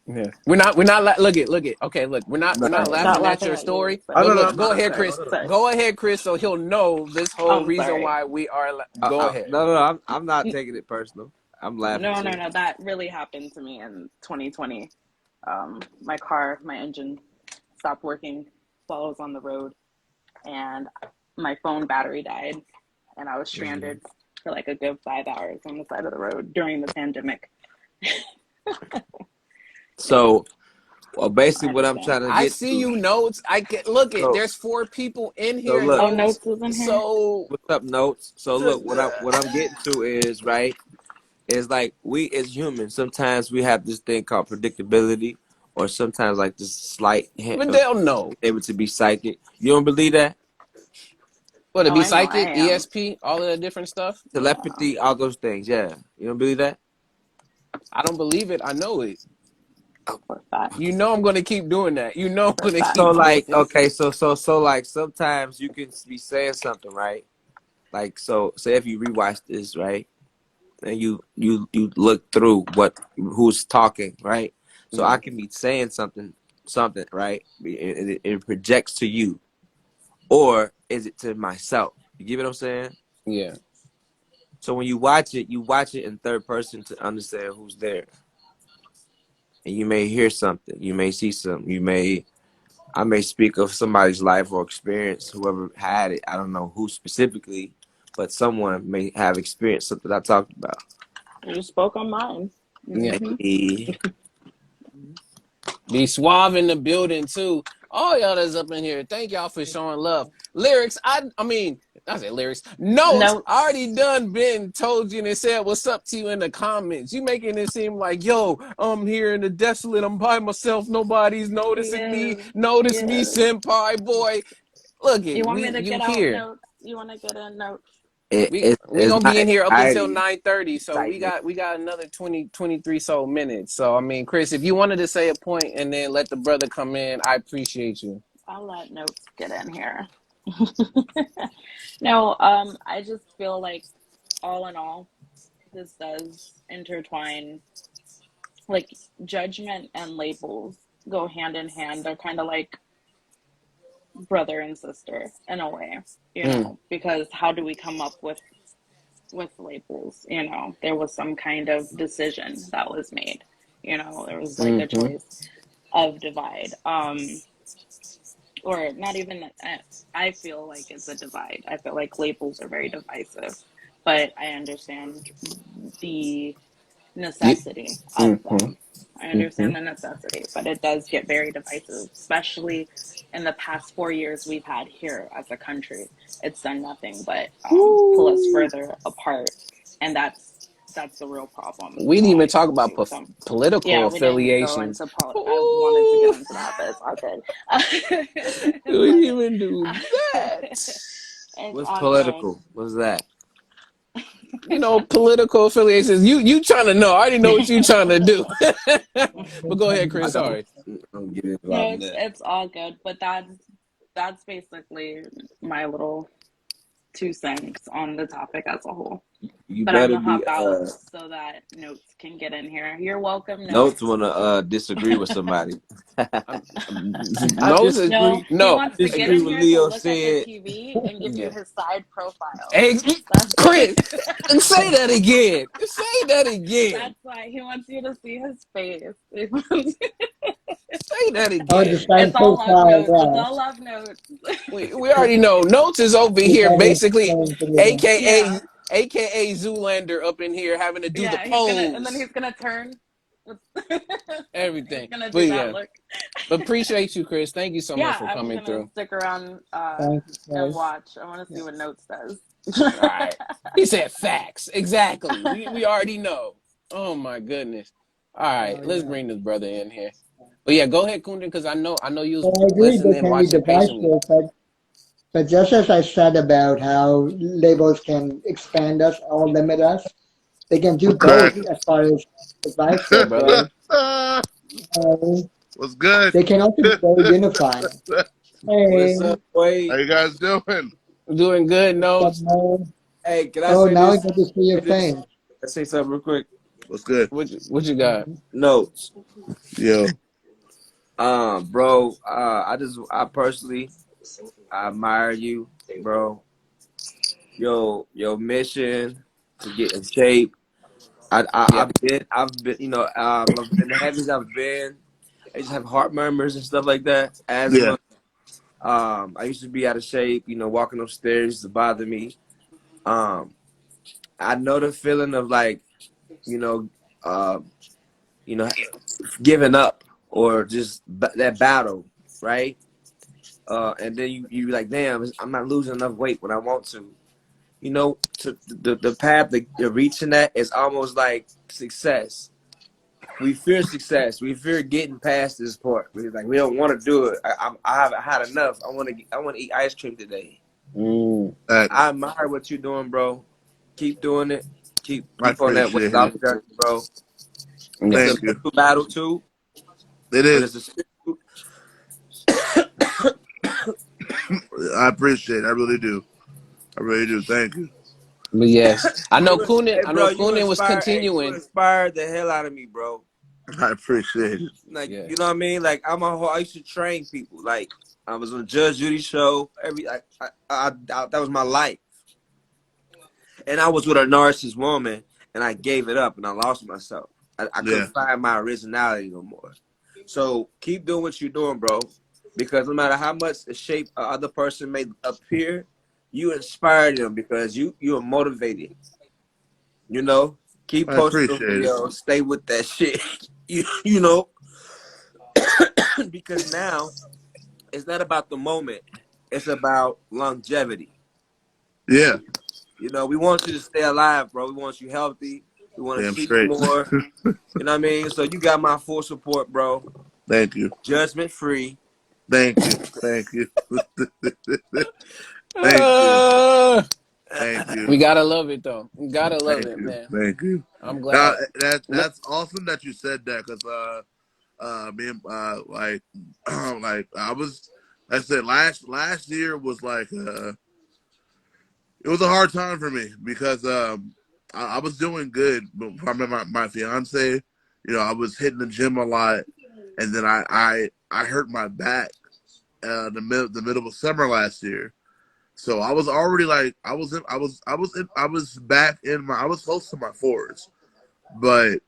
Yeah. We're not look it. Okay, look. We're not No. Not laughing at laughing your at you, story. Oh but But no, no, look, I'm go not. I'm ahead, saying. Chris. Hold on. sorry. Go ahead, Chris, so he'll know this whole I'm reason sorry. why we are go ahead. No, no, no. I'm not taking it personal. I'm laughing No, no, too. no. That really happened to me in 2020. My engine stopped working while I was on the road, and my phone battery died, and I was Mhm. stranded for like a good 5 hours on the side of the road during the pandemic. Yeah, So, well, basically, I what I'm understand. trying to I get see to. you notes. I get look it. So, There's 4 people in so here look. Oh, notes. Notes is in here. So What's up, notes? So look, what I'm getting to is right. Is like we as humans sometimes we have this thing called predictability, or sometimes like this slight hint but of they'll know. being able to be psychic. You don't believe that? What to Oh, be I know I psychic, am. ESP, all of that different stuff. Yeah, Telepathy, all those things. Yeah, you don't believe that? I don't believe it. I know it. for a fact. You know I'm gonna keep doing that. You know I'm For a gonna fact. So keep doing like, it. okay, so like sometimes you can be saying something, right? Like, so say if you rewatch this, right, and you look through who's talking, right? So I Yeah. can be saying something, right? It projects to you, or is it to myself? You get what I'm saying? Yeah. So when you watch it in third person to understand who's there, and you may hear something, you may see something, I may speak of somebody's life or experience, whoever had it. I don't know who specifically, but someone may have experienced something I talked about. You spoke on mine. Yeah. Maybe. Be suave in the building too. All y'all that's up in here, thank y'all for showing love. Lyrics, I mean, I said lyrics. Notes, I Notes. already done been told you and said what's up to you in the comments. You making it seem like, yo, I'm here in the desolate, I'm by myself, nobody's noticing me. Yes. Notice me, Yes. senpai boy. Look it, You want me to you get out here. notes? You want to get in notes? We it's gonna not be in here up until anxiety, 9:30, so excitement. we got another 23 so minutes. So I mean, Chris, if you wanted to say a point and then let the brother come in, I appreciate you. I'll let Notes get in here. No, I just feel like all in all, this does intertwine. Like judgment and labels go hand in hand. They're kind of like brother and sister in a way, Mm, because how do we come up with labels? There was some kind of decision that was made. There was like a mm-hmm. choice of divide. Or not even I feel like it's a divide. I feel like labels are very divisive, but I understand the Yeah. necessity of Mm-hmm. them. I Mm-hmm. understand the necessity, but it does get very divisive, especially in the past 4 years we've had here as a country. It's done nothing but pull us Woo. further apart, and that's the real problem We didn't that even I talk about foresee. So, political yeah, we didn't go affiliations. into I wanted to get Ooh. into that, but it's all good. We didn't but even do that. it's What's all good. political? What's that? Political affiliations. You trying to know? I already know what you trying to do. But go ahead, Chris. Sorry. I don't get No, involved in it's that. it's all good, but that's basically my little 2 cents on the topic as a whole. You But I'm better gonna be hop out so that Notes can get in here. You're welcome, Notes Notes. wanna disagree with somebody. I'm, I no, No, disagree. he no. I wants to get disagree in with here to Leo look at the said. TV and give you Yeah. his side profile. Hey, That's Chris, say that again. Say that again. that's why he wants you to see his face. Say that Oh, the again. side It's all love profile, notes. It's all yeah. love notes. We already know. Notes is over He's here, always basically, saying to you. AKA Yeah. AKA Zoolander up in here having to do the Yeah, and then pose, he's gonna turn. He's everything. gonna But do that yeah, look. but appreciate you, Chris. Thank you so much Yeah, for I'm coming gonna through. stick around Thank you, and guys. watch. I want to see what Notes does. All right. He said facts. Exactly. We already know. Oh my goodness. All right, Oh, let's yeah. bring this brother in here. But yeah, go ahead, Kundan, because I know you was So I agree they listening, can be watching patiently. divisive, but just as I said about how labels can expand us or limit us, they can do Okay. both as far as Hey, divisive, brother. right? Uh, What's good? they can also be very unifying. What's Hey, up, How Wade? you guys doing? Doing good, what's up, notes. Mo? Hey, can I Oh, say now I this? get to see your Say this. face. I say something real quick. What's good? What you got? Notes. Yo. Bro. I personally, I admire you, bro. Your mission to get in shape. Yep. I've been, in the heavens. I've been. I used to have heart murmurs and stuff like that, Yeah. asthma. I used to be out of shape. Walking upstairs used to bother me. Um, I know the feeling of like, you know, uh, you know, giving up or just that battle, right? And then you like, damn, I'm not losing enough weight when I want to. To the path to reaching that is almost like success. We fear success. We fear getting past this part. We don't want to do it. I haven't had enough. I want to eat ice cream today. Mm, I Thanks. admire what you're doing, bro. Keep doing it. Keep I keep on that weight appreciate loss it. journey, bro. It's a yes. Thank you. mental battle too, It but it's a is. spiritual. I appreciate it. I really do. I really do. Thank you. But yes, I know Kunin. Hey, I know bro, you Kunin was inspire. Hey, you continuing. inspired the hell out of me, bro. I appreciate it. Like, Yeah. you know what I mean? Like, I used to train people. Like, I was on Judge Judy show. That was my life. And I was with a narcissist woman, and I gave it up, and I lost myself. I couldn't Yeah. find my originality no more. So keep doing what you're doing, bro. Because no matter how much the shape a other person may appear, you inspire them because you are motivated. You know, keep I posting those appreciate it. videos. Stay with that shit. You know, because now it's not about the moment. It's about longevity. Yeah. We want you to stay alive, bro. We want you healthy. We want to Damn see you straight. more. You know what I mean? So you got my full support, bro. Thank you. Judgment free. Thank you. Thank you. Thank you. Uh, Thank you. We gotta love it though. We gotta love Thank it, you, man. thank you. I'm Now glad. that's awesome that you said that because me and like like I said last year was like it was a hard time for me because I was doing good, but I met my fiance. You know, I was hitting the gym a lot, and then I hurt my back the middle of summer last year. So I was already like I was back in my I was close to my fours, but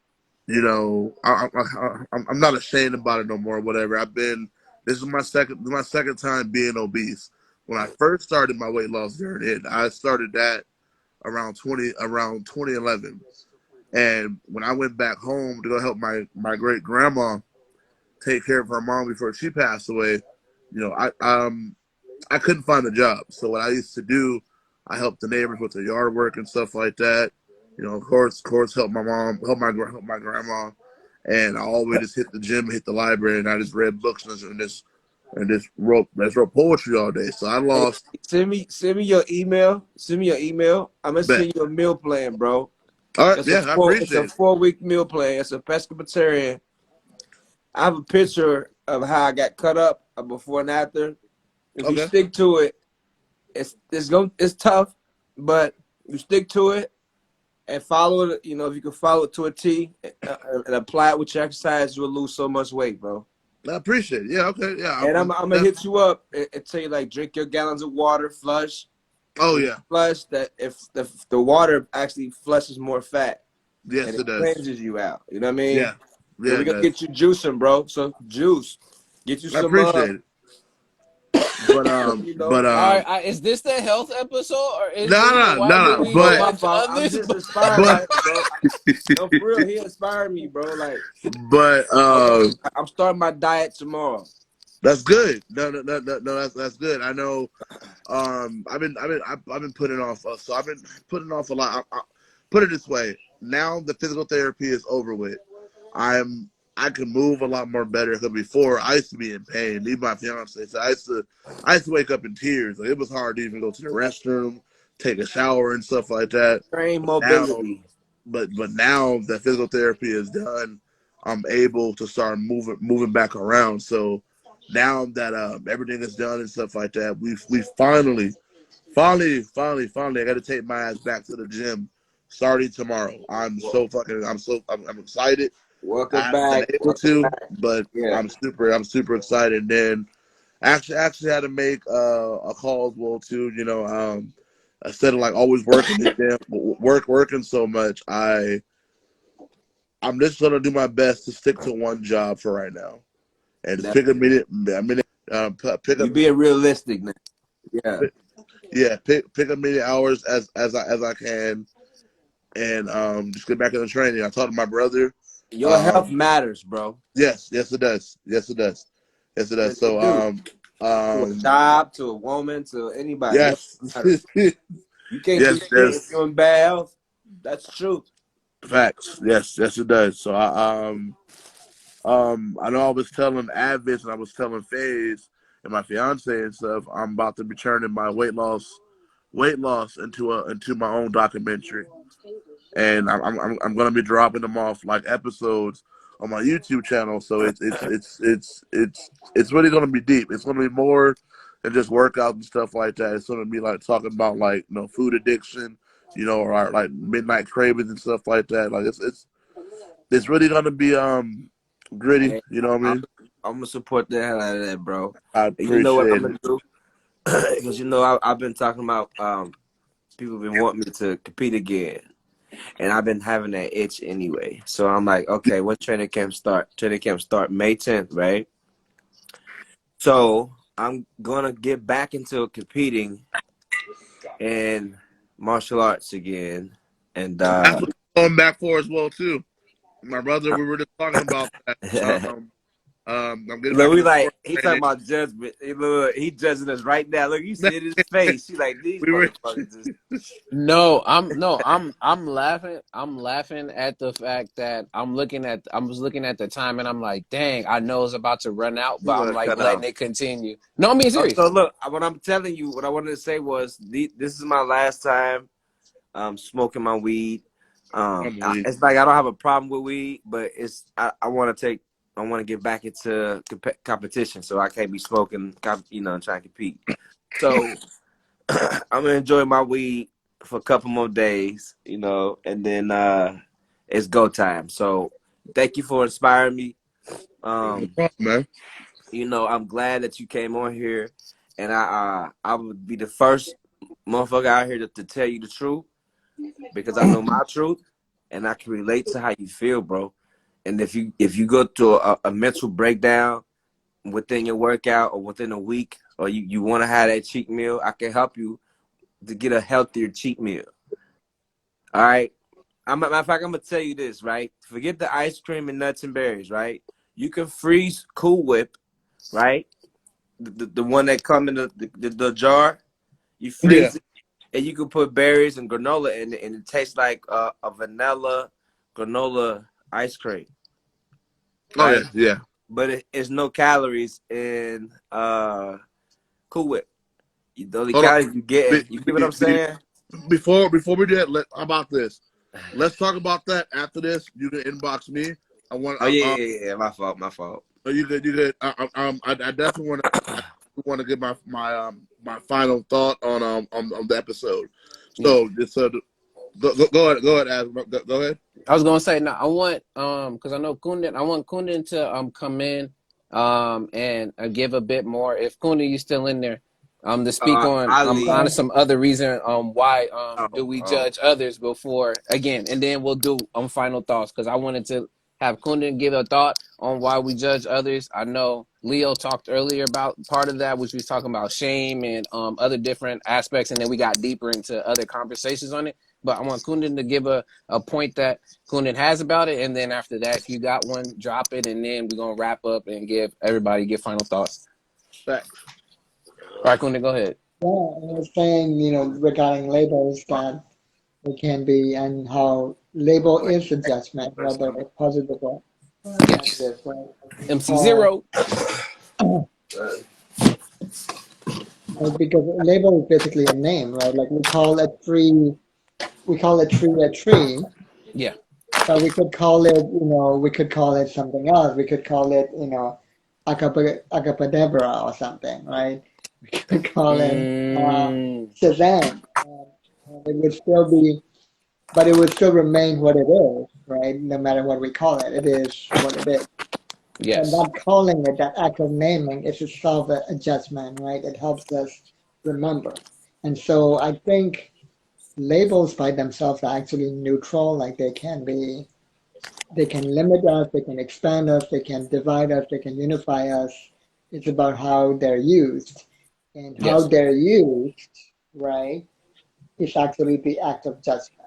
you know I'm not ashamed about it no more. Whatever I've been, this is my second time being obese. When I first started my weight loss journey, I started that around 2011, and when I went back home to go help my great grandma take care of her mom before she passed away, you know I couldn't find a job. So what I used to do, I helped the neighbors with their yard work and stuff like that. You know, of course, help my mom, help my grandma, and I always just hit the gym, hit the library, and I just read books and just wrote poetry all day. So I Hey, lost. send me your email. Send me your email. I'm gonna Bet. send you a meal plan, bro. All right, yeah, I It's a appreciate it. 4-week meal plan. It's a pescatarian. I have a picture of how I got cut up before and after. If you Okay, stick to it, it's tough, but you stick to it and follow it. You know, if you can follow it to a T and apply it with your exercise, you'll lose so much weight, bro. I appreciate it. Yeah, okay, yeah. And I'm gonna hit you up and tell you like drink your gallons of water, flush. Oh When you yeah, flush, that if the water actually flushes more fat and yes it it does. cleanses you out. You know what I mean? Yeah, So yeah we're it gonna does. get you juicing, bro. So juice. Get you I some appreciate it. But you know. All right, is this the health episode or is no this the no why do no no. we Bro, go But my into fault. I'm this? just inspired by but him, bro. No, for real, he inspired me, bro. Like but I'm starting my diet tomorrow. that's good. No. That's good. I know. I've been putting off. So I've been putting off a lot. Put it this way. Now the physical therapy is over with. I can move a lot more better because before I used to be in pain. Even my fiance. So I used to wake up in tears. Like it was hard to even go to the restroom, take a shower, and stuff like that. Train Now, mobility. but now that physical therapy is done, I'm able to start moving back around. So now that everything is done and stuff like that, we finally, I got to take my ass back to the gym starting tomorrow. I'm excited. I Welcome haven't been back. able Welcome to, back. but Yeah. I'm super excited. And then actually had to make a call as well too. You know, instead of like always working the gym, working so much, I'm just gonna do my best to stick to one job for right now and just That, pick you up being realistic now. Yeah. yeah pick up many hours as I can and just get back in the training. I talked to my brother. Your health Um, matters, bro. yes it does. Yes it does. It So do. To a um job, to a woman, to anybody. Your yes health matters. You can't do yes shit if you're in bad health. That's true. facts. Yes it does. So I know I was telling Advis and I was telling FaZe and my fiance and stuff. I'm about to be turning my weight loss into my own documentary, and I'm gonna be dropping them off like episodes on my YouTube channel. So it's really gonna be deep. It's gonna be more than just workouts and stuff like that. It's gonna be like talking about like food addiction, or like midnight cravings and stuff like that. Like it's really gonna be gritty. Hey, You know what I I'm, mean? I'm gonna support the hell out of that, bro. I And you know what I'm appreciate gonna it. do? Because I've been talking about people been wanting me to compete again, and I've been having that itch anyway. So I'm like, okay, when training camp start? Training camp start May 10th, right? So I'm gonna get back into competing in martial arts again, and That's what I'm going back for as well too. My brother, we were just talking about that. I'm getting look, back we into sport like he talking training. about judgment. Hey, look, he judging us right now. Look, you see it in his face. He like these we were motherfuckers. Just... I'm laughing. I'm laughing at the fact that I was looking at the time and I'm like, dang, I know it's about to run out, but He's I'm gonna like cut letting off. it continue. No, I'm being serious. So look, what I'm telling you, what I wanted to say was, this is my last time smoking my weed. I believe. It's like I don't have a problem with weed, but I want to get back into competition, so I can't be smoking, trying to compete. So I'm gonna enjoy my weed for a couple more days, and then it's go time. So thank you for inspiring me. No problem, man. I'm glad that you came on here, and I would be the first motherfucker out here to tell you the truth because I know my truth and I can relate to how you feel, bro. And if you go through a mental breakdown within your workout or within a week, or you want to have that cheat meal, I can help you to get a healthier cheat meal. All right. Matter of fact, I'm gonna tell you this, right? Forget the ice cream and nuts and berries, right? You can freeze Cool Whip, right? The one that come in the jar. You Yeah. freeze it, and you can put berries and granola in it, and it tastes like a vanilla granola ice cream, Oh yeah, right? yeah. But it's no calories in Cool Whip. The only Hold on. calories you Be, getting, you get what I'm saying? before we do that, how about this? Let's talk about that after this. You can inbox me. I want. Oh yeah. My fault. You could. I definitely want to give my final thought on the episode. Yeah. So just go ahead, Adam. Go ahead. I was gonna say no. I want because I know Kundan. I want Kundan to come in and give a bit more. If Kundan you still in there, to speak on Ali. on some other reason why do Oh, we oh. judge others before again, and then we'll do final thoughts because I wanted to have Kundan give a thought on why we judge others. I know Leo talked earlier about part of that, which we was talking about shame and other different aspects, and then we got deeper into other conversations on it. But I want Kundan to give a point that Kundan has about it, and then after that, if you got one, drop it, and then we're gonna wrap up and give everybody give final thoughts. Thanks. All right, Kundan, go ahead. Yeah, I was saying, regarding labels that it can be and how label is a judgment, whether it's positive or Yes. negative, right? We MC call, Zero. like, because a label is basically a name, right? Like we call a tree a tree, Yeah. but we could call it something else. We could call it, Acapulco or something, right? We could call it Mm, Shazam. And it would still be, but it would still remain what it is, right? No matter what we call it, it is what it is. And yes. that calling it, that act of naming, is itself a adjustment, right? It helps us remember. And so I think labels by themselves are actually neutral, like they can limit us, they can expand us, they can divide us, they can unify us. It's about how they're used. And how Yes. they're used, right, is actually the act of judgment.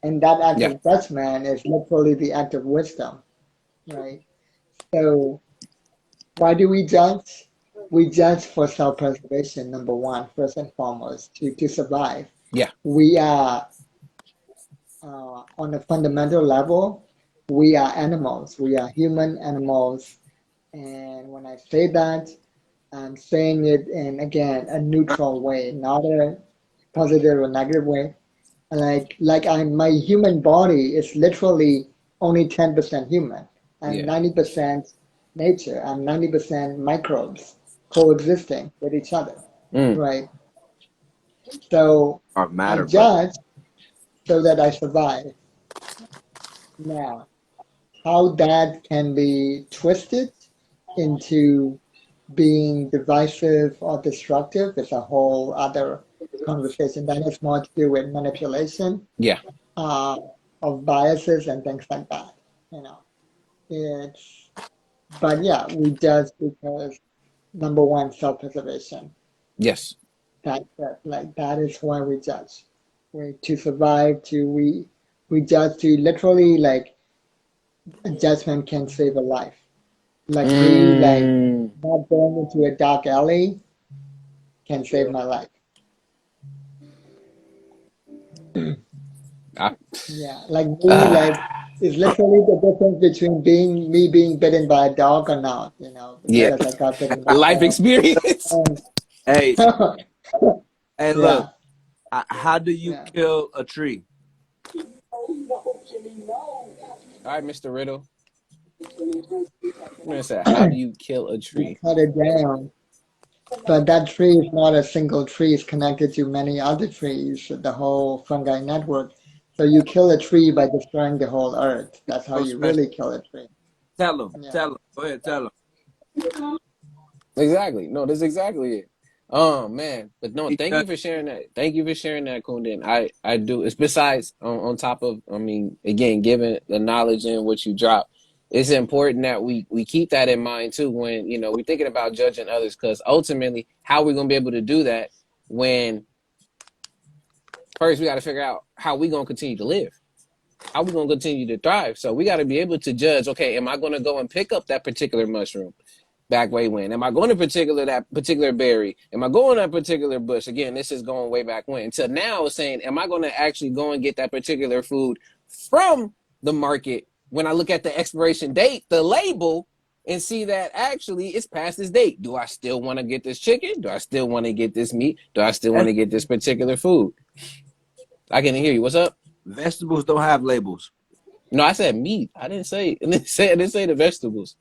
And that act Yeah. of judgment is literally the act of wisdom, right? So why do we judge? We judge for self-preservation, number one, first and foremost, to survive. Yeah. We are, on a fundamental level, we are animals. We are human animals. And when I say that, I'm saying it in, again, a neutral way, not a positive or negative way. Like my human body is literally only 10% human. I'm Yeah. 90% nature. I'm 90% microbes coexisting with each other, Mm, right? So Our I matter, brother. judge so that I survive. Now, how that can be twisted into being divisive or destructive is a whole other conversation. That has more to do with manipulation yeah. uh, of biases and things like that. You know, it's but yeah, we judge because number one, self-preservation. Yes. That is why we judge. We to survive. We judge to literally like a judgment can save a life. Like me, like Mm, not going into a dark alley can save my life. I, Yeah, like me, like it's literally the difference between being bitten by a dog or not, yeah. because I got bitten by a Life dog. experience. Um, Hey, hey, look. yeah, How do you Yeah. kill a tree? All right, Mr. Riddle. I'm gonna say, how do you kill a You tree? cut it down. But that tree is not a single tree, it's connected to many other trees, the whole fungi network. So you kill a tree by destroying the whole earth. That's how So you special. really kill a tree. Tell them. Yeah. Tell them. Go ahead. Tell them. Exactly. No, that's exactly it. Man, but no, thank Because you for sharing that. Thank you for sharing that, Kundan. I do. It's besides on top of, I mean, again, given the knowledge and what you drop, it's important that we keep that in mind too when we're thinking about judging others, because ultimately, how are we gonna be able to do that when first we got to figure out how we gonna continue to live, how we gonna continue to thrive. So we got to be able to judge. Okay, am I gonna go and pick up that particular mushroom? Back way when? Am I going to that particular berry? Am I going that particular bush? Again, this is going way back when. Until now, saying, am I going to actually go and get that particular food from the market when I look at the expiration date, the label, and see that actually it's past this date? Do I still want to get this chicken? Do I still want to get this meat? Do I still want to get this particular food? I can hear you. What's up? vegetables don't have labels. No, I said meat. I didn't say the vegetables.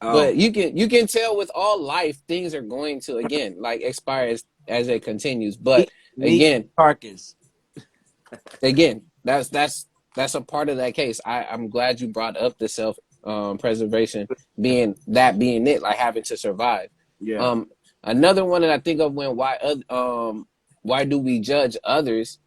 Oh, But you can tell with all life, things are going to again like expire as it continues. But meat again, carcass. that's a part of that case. I'm glad you brought up the self preservation being it, like having to survive. Yeah. Um, Another one that I think of when why do we judge others?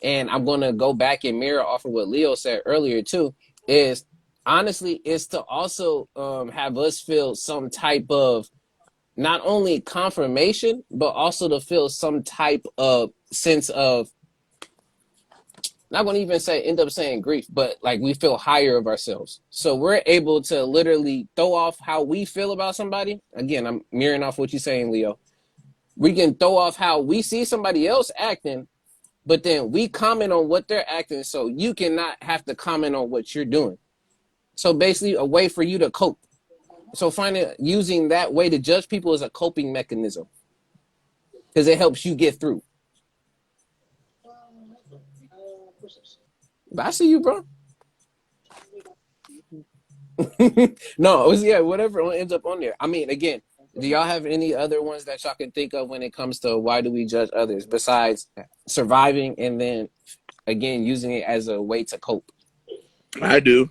And I'm gonna go back and mirror off of what Leo said earlier too, is honestly is to also have us feel some type of not only confirmation, but also to feel some type of sense of, not gonna even say end up saying grief, but like we feel higher of ourselves. So we're able to literally throw off how we feel about somebody. Again, I'm mirroring off what you're saying, Leo. We can throw off how we see somebody else acting, but then we comment on what they're acting, so you cannot have to comment on what you're doing. So basically, a way for you to cope. So finding using that way to judge people is a coping mechanism because it helps you get through. But I see you, bro. No, it was, yeah, whatever ends up on there. I mean, again, do y'all have any other ones that y'all can think of when it comes to why do we judge others besides surviving and then again using it as a way to cope? I do.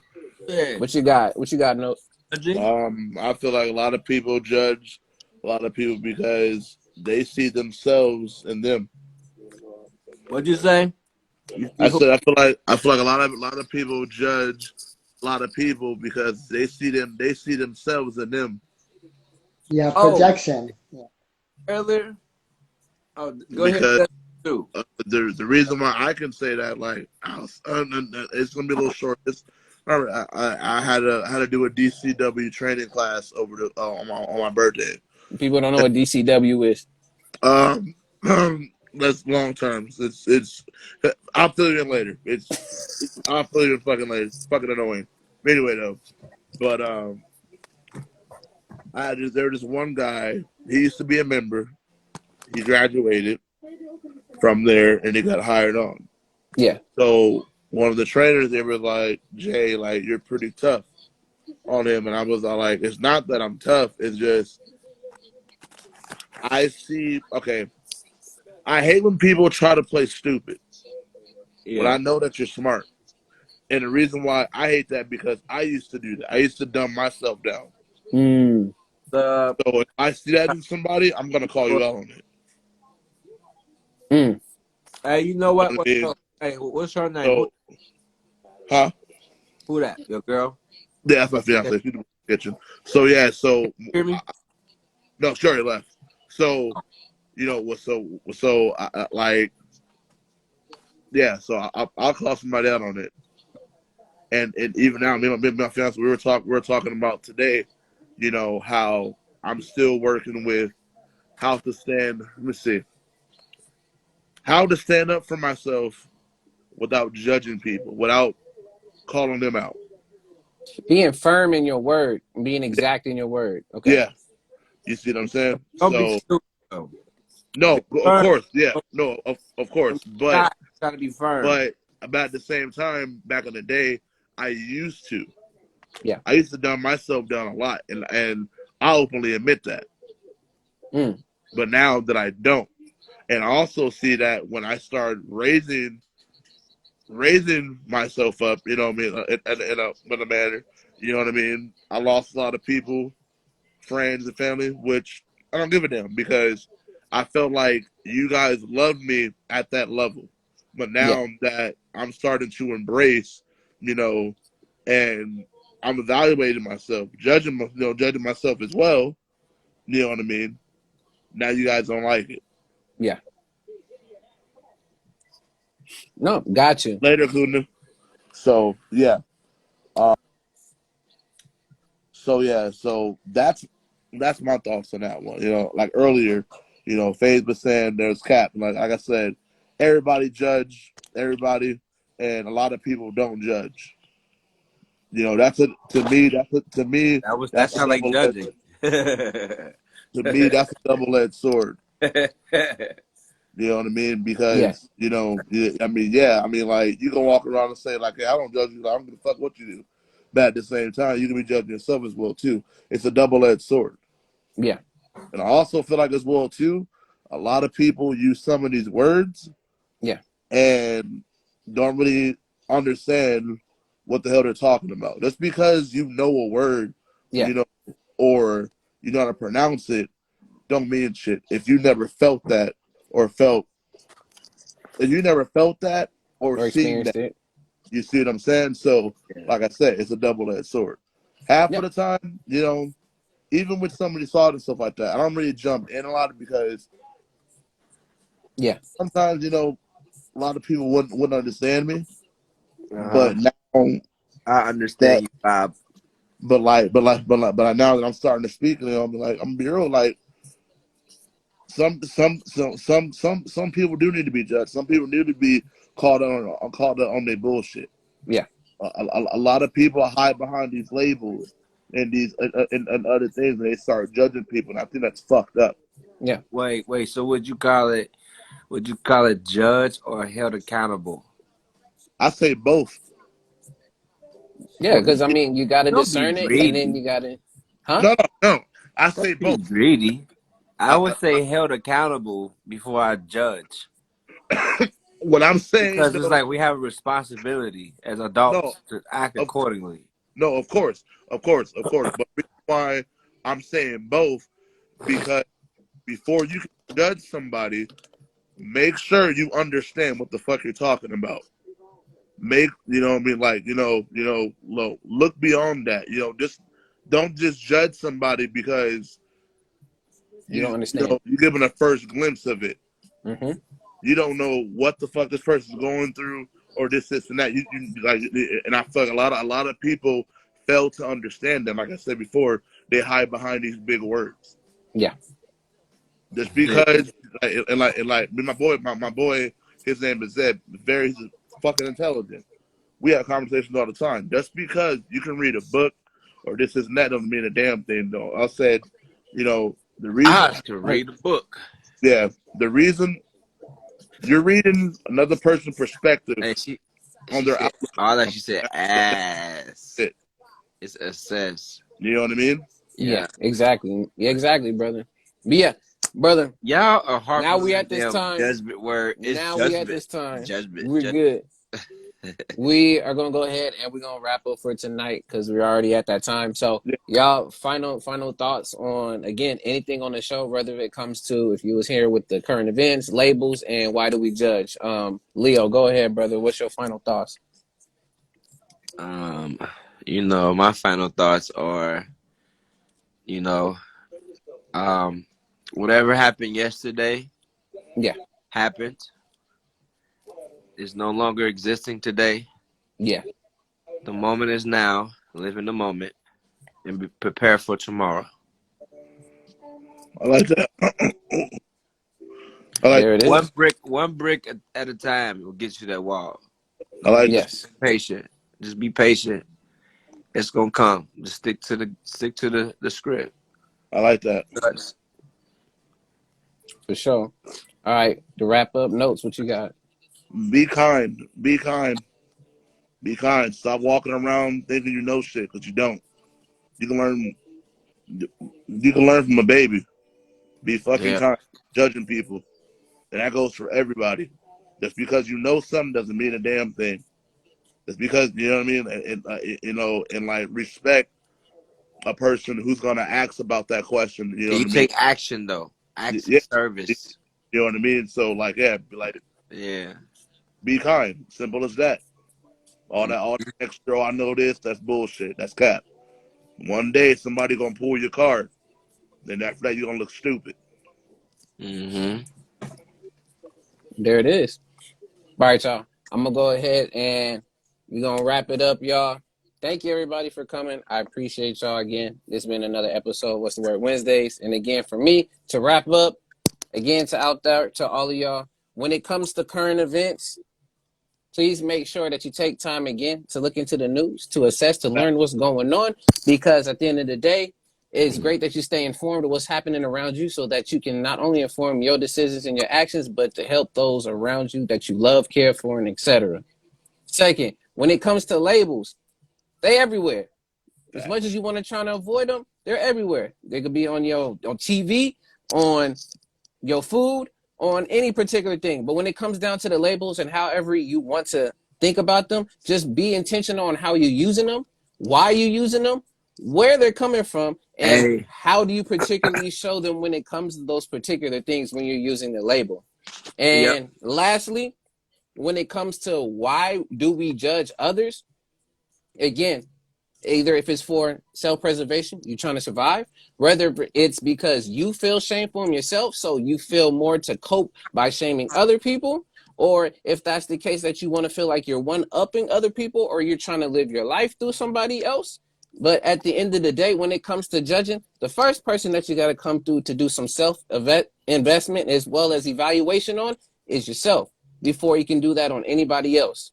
Yeah. What you got? What you got, Note? G? I feel like a lot of people judge a lot of people because they see themselves in them. What'd you say? You see I who? said I feel like a lot of people judge a lot of people because they see themselves in them. Yeah, Oh, projection. Yeah. earlier. Oh, go ahead. Because Too. the reason why I can say that, like, it's gonna be a little short. I had to do a DCW training class over on my birthday. People don't know what DCW is. Um, that's long terms. It's I'll fill you in later. I'll fill you in fucking later. It's fucking annoying. Anyway though, but there was this one guy. He used to be a member. He graduated from there and he got hired on. Yeah. So one of the trainers, they were like, Jay, like, you're pretty tough on him. And I was all like, it's not that I'm tough. It's just, I see, okay, I hate when people try to play stupid when Yeah. I know that you're smart. And the reason why I hate that because I used to do that. I used to dumb myself down. Mm. The So if I see that in somebody, I'm going to call you out on it. Mm. hey, you know You what? know what I mean? Hey, what's her name? So, huh? Who that? Your girl? Yeah, that's my Can fiance. She's in the kitchen. So, yeah, so, you hear me? no, she already left. So, like, yeah, so I'll call somebody out on it. And even now, me and my fiance, we were talking about today, how I'm still working with how to stand. Let me see, how to stand up for myself without judging people, without calling them out. Being firm in your word, being Yeah, exact in your word. Okay. yeah. You see what I'm saying? Don't be So stupid though. No, of Firm, course, yeah, no, of course, it's gotta be firm. but about the same time, back in the day, I used to. Yeah. I used to dumb myself down a lot, and I openly admit that. Mm. But now that I don't, and I also see that when I start raising myself up, you know what I mean, in a manner, you know what I mean. I lost a lot of people, friends, and family, which I don't give a damn because I felt like you guys loved me at that level. But Yeah. now that I'm starting to embrace, you know, and I'm evaluating myself, judging myself as well, you know what I mean. Now you guys don't like it. Yeah. No, got you. Later, Kundan. So yeah. Uh, so that's my thoughts on that one. You know, like earlier, you know, FaZe was saying there's cap. Like I said, everybody judge everybody, and a lot of people don't judge. You know, to me That that's a sound like double edged judging. to me that's a double edged sword. You know what I mean? Yeah. Because I mean, like you can walk around and say like, "Hey, I don't judge you. Like, I don't give a fuck what you do." But at the same time, you can be judging yourself as well too. It's a double edged sword. Yeah. And I also feel like as well too, a lot of people use some of these words Yeah. and don't really understand what the hell they're talking about. Just because you know a word, Yeah. you know, or you know how to pronounce it, don't mean shit. Or felt, if you never felt that or Or seen that, experienced it. you see what I'm saying? So, Yeah. like I said, it's a double-edged sword. Half of Yep. the time, you know, even with some of these songs and stuff like that, I don't really jump in a lot because Yeah. sometimes, you know, a lot of people wouldn't understand me. Uh-huh. But now I understand that you, Bob. but now that I'm starting to speak, you know, I'm like I'm gonna be real, like some people do need to be judged. Some people need to be called on their bullshit. Yeah. A lot of people hide behind these labels and these and other things, and they start judging people, and I think that's fucked up. Yeah. Wait. So would you call it? Would you call it judge or held accountable? I say both. Yeah. Don't Because I be, mean, you got to don't be discern it, and then greedy. you got to, huh? No. I Don't say be both. greedy. I I, would say held accountable before I judge. what I'm saying Because it's though, like we have a responsibility as no, adults to act of accordingly. no, of course. But the reason why I'm saying both because before you can judge somebody, make sure you understand what the fuck you're talking about. Make you know what I mean, like look beyond that. You know, just don't just judge somebody because You don't you understand. know you're giving a first glimpse of it. Mm-hmm. You don't know what the fuck this person's going through or this and that. You like, and I feel like a lot of people fail to understand them. Like I said before, they hide behind these big words. Yeah. Just Yeah. because, my boy, his name is Zeb. He's fucking intelligent. We have conversations all the time. Just because you can read a book or this and that doesn't mean a damn thing. Though I said, you know, the reason, I can read a book. yeah, the reason you're reading another person's perspective And on she their said, outlook. all that On she said, their ass. shit. It's assess. You know what I mean? Yeah. Yeah. Exactly. Yeah, exactly, brother. But yeah, brother. Y'all are Now harping on we that at this damn time. judgment word. It's Now we at judgment. this time. Judgment. We're good. We are gonna go ahead and we're gonna wrap up for tonight because we're already at that time. So Yeah. y'all, final thoughts on again anything on the show, whether it comes to if you was here with the current events, labels, and why do we judge? Leo, go ahead, brother. What's your final thoughts? Um, my final thoughts are, you know, um, whatever happened yesterday Yeah, happened. Is no longer existing today. yeah. The moment is now. Live in the moment and be prepared for tomorrow. I like that. I like. There it One is. brick, one brick at a time will get you that wall. I like that. Yes. Patient. Just be patient. It's gonna come. Just stick to the script. I like that. Yes. For sure. All right, to wrap up, Notes, what you got? Be kind. Be kind. Be kind. Stop walking around thinking you know shit because you don't. You can learn. You can learn from a baby. Be fucking Yeah. kind. Judging people, and that goes for everybody. Just because you know something doesn't mean a damn thing. Just because you know what I mean, you know, and like respect a person who's gonna ask about that question. You know And you what I mean? take action though. Acts of Yeah. You service. know what I mean? So like, yeah, be like, Yeah. be kind. Simple as that. All that extra. Oh, I know this. That's bullshit. That's cap. One day somebody gonna pull your card. Then after that, you're gonna look stupid. Mm-hmm. There it is. All right, y'all. I'm gonna go ahead and we're gonna wrap it up, y'all. Thank you everybody for coming. I appreciate y'all again. This has been another episode of What's the Word Wednesdays. And again, for me to wrap up, again to out there to all of y'all, when it comes to current events, please make sure that you take time again to look into the news, to assess, to learn what's going on, because at the end of the day, it's great that you stay informed of what's happening around you so that you can not only inform your decisions and your actions, but to help those around you that you love, care for, and etc. Second, when it comes to labels, they everywhere. As much as you want to try to avoid them, they're everywhere. They could be on your on TV, on your food, on any particular thing. But when it comes down to the labels and however you want to think about them, just be intentional on how you're using them, why you're using them, where they're coming from, and Hey. how do you particularly show them when it comes to those particular things when you're using the label. Yep. And lastly, when it comes to why do we judge others, again, either if it's for self-preservation, you're trying to survive, whether it's because you feel shameful in yourself, so you feel more to cope by shaming other people, or if that's the case that you want to feel like you're one-upping other people or you're trying to live your life through somebody else. But at the end of the day, when it comes to judging, the first person that you got to come through to do some self-investment as well as evaluation on is yourself before you can do that on anybody else.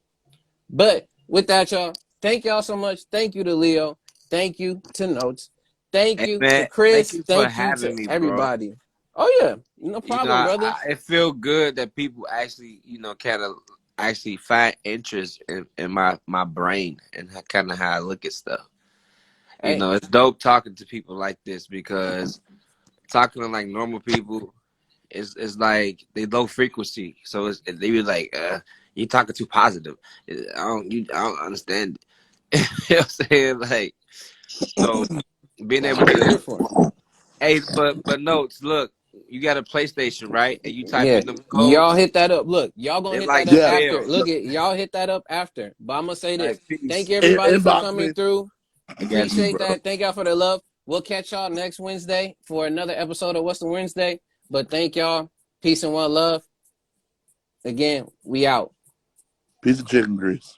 But with that, y'all, thank y'all so much. Thank you to Leo. Thank you to Notes. Thank Hey you to man, thank Chris. you for Thank you to having me, bro. everybody. Oh, yeah. No You know, problem, brother. it feel good that people actually, kind of actually find interest in my brain and kind of how I look at stuff. You Hey, know, it's dope talking to people like this because talking to like normal people is like they low frequency. So they be like, you talking too positive. I don't understand it. You know what I'm saying? Like, so being that's able what we're to, here for. hey, but Notes, look, you got a PlayStation, right? And you type Yeah. in them Y'all codes, hit that up. Look, y'all gonna they're hit that like up Yeah. after. spells. Look at y'all hit that up after. But I'm gonna say All this. right, Thank peace. you everybody for Inbox coming me. through. I got you, Appreciate bro. that. Thank y'all for the love. We'll catch y'all next Wednesday for another episode of What's the Wednesday. But thank y'all. Peace and one love. Again, we out. Piece of chicken grease.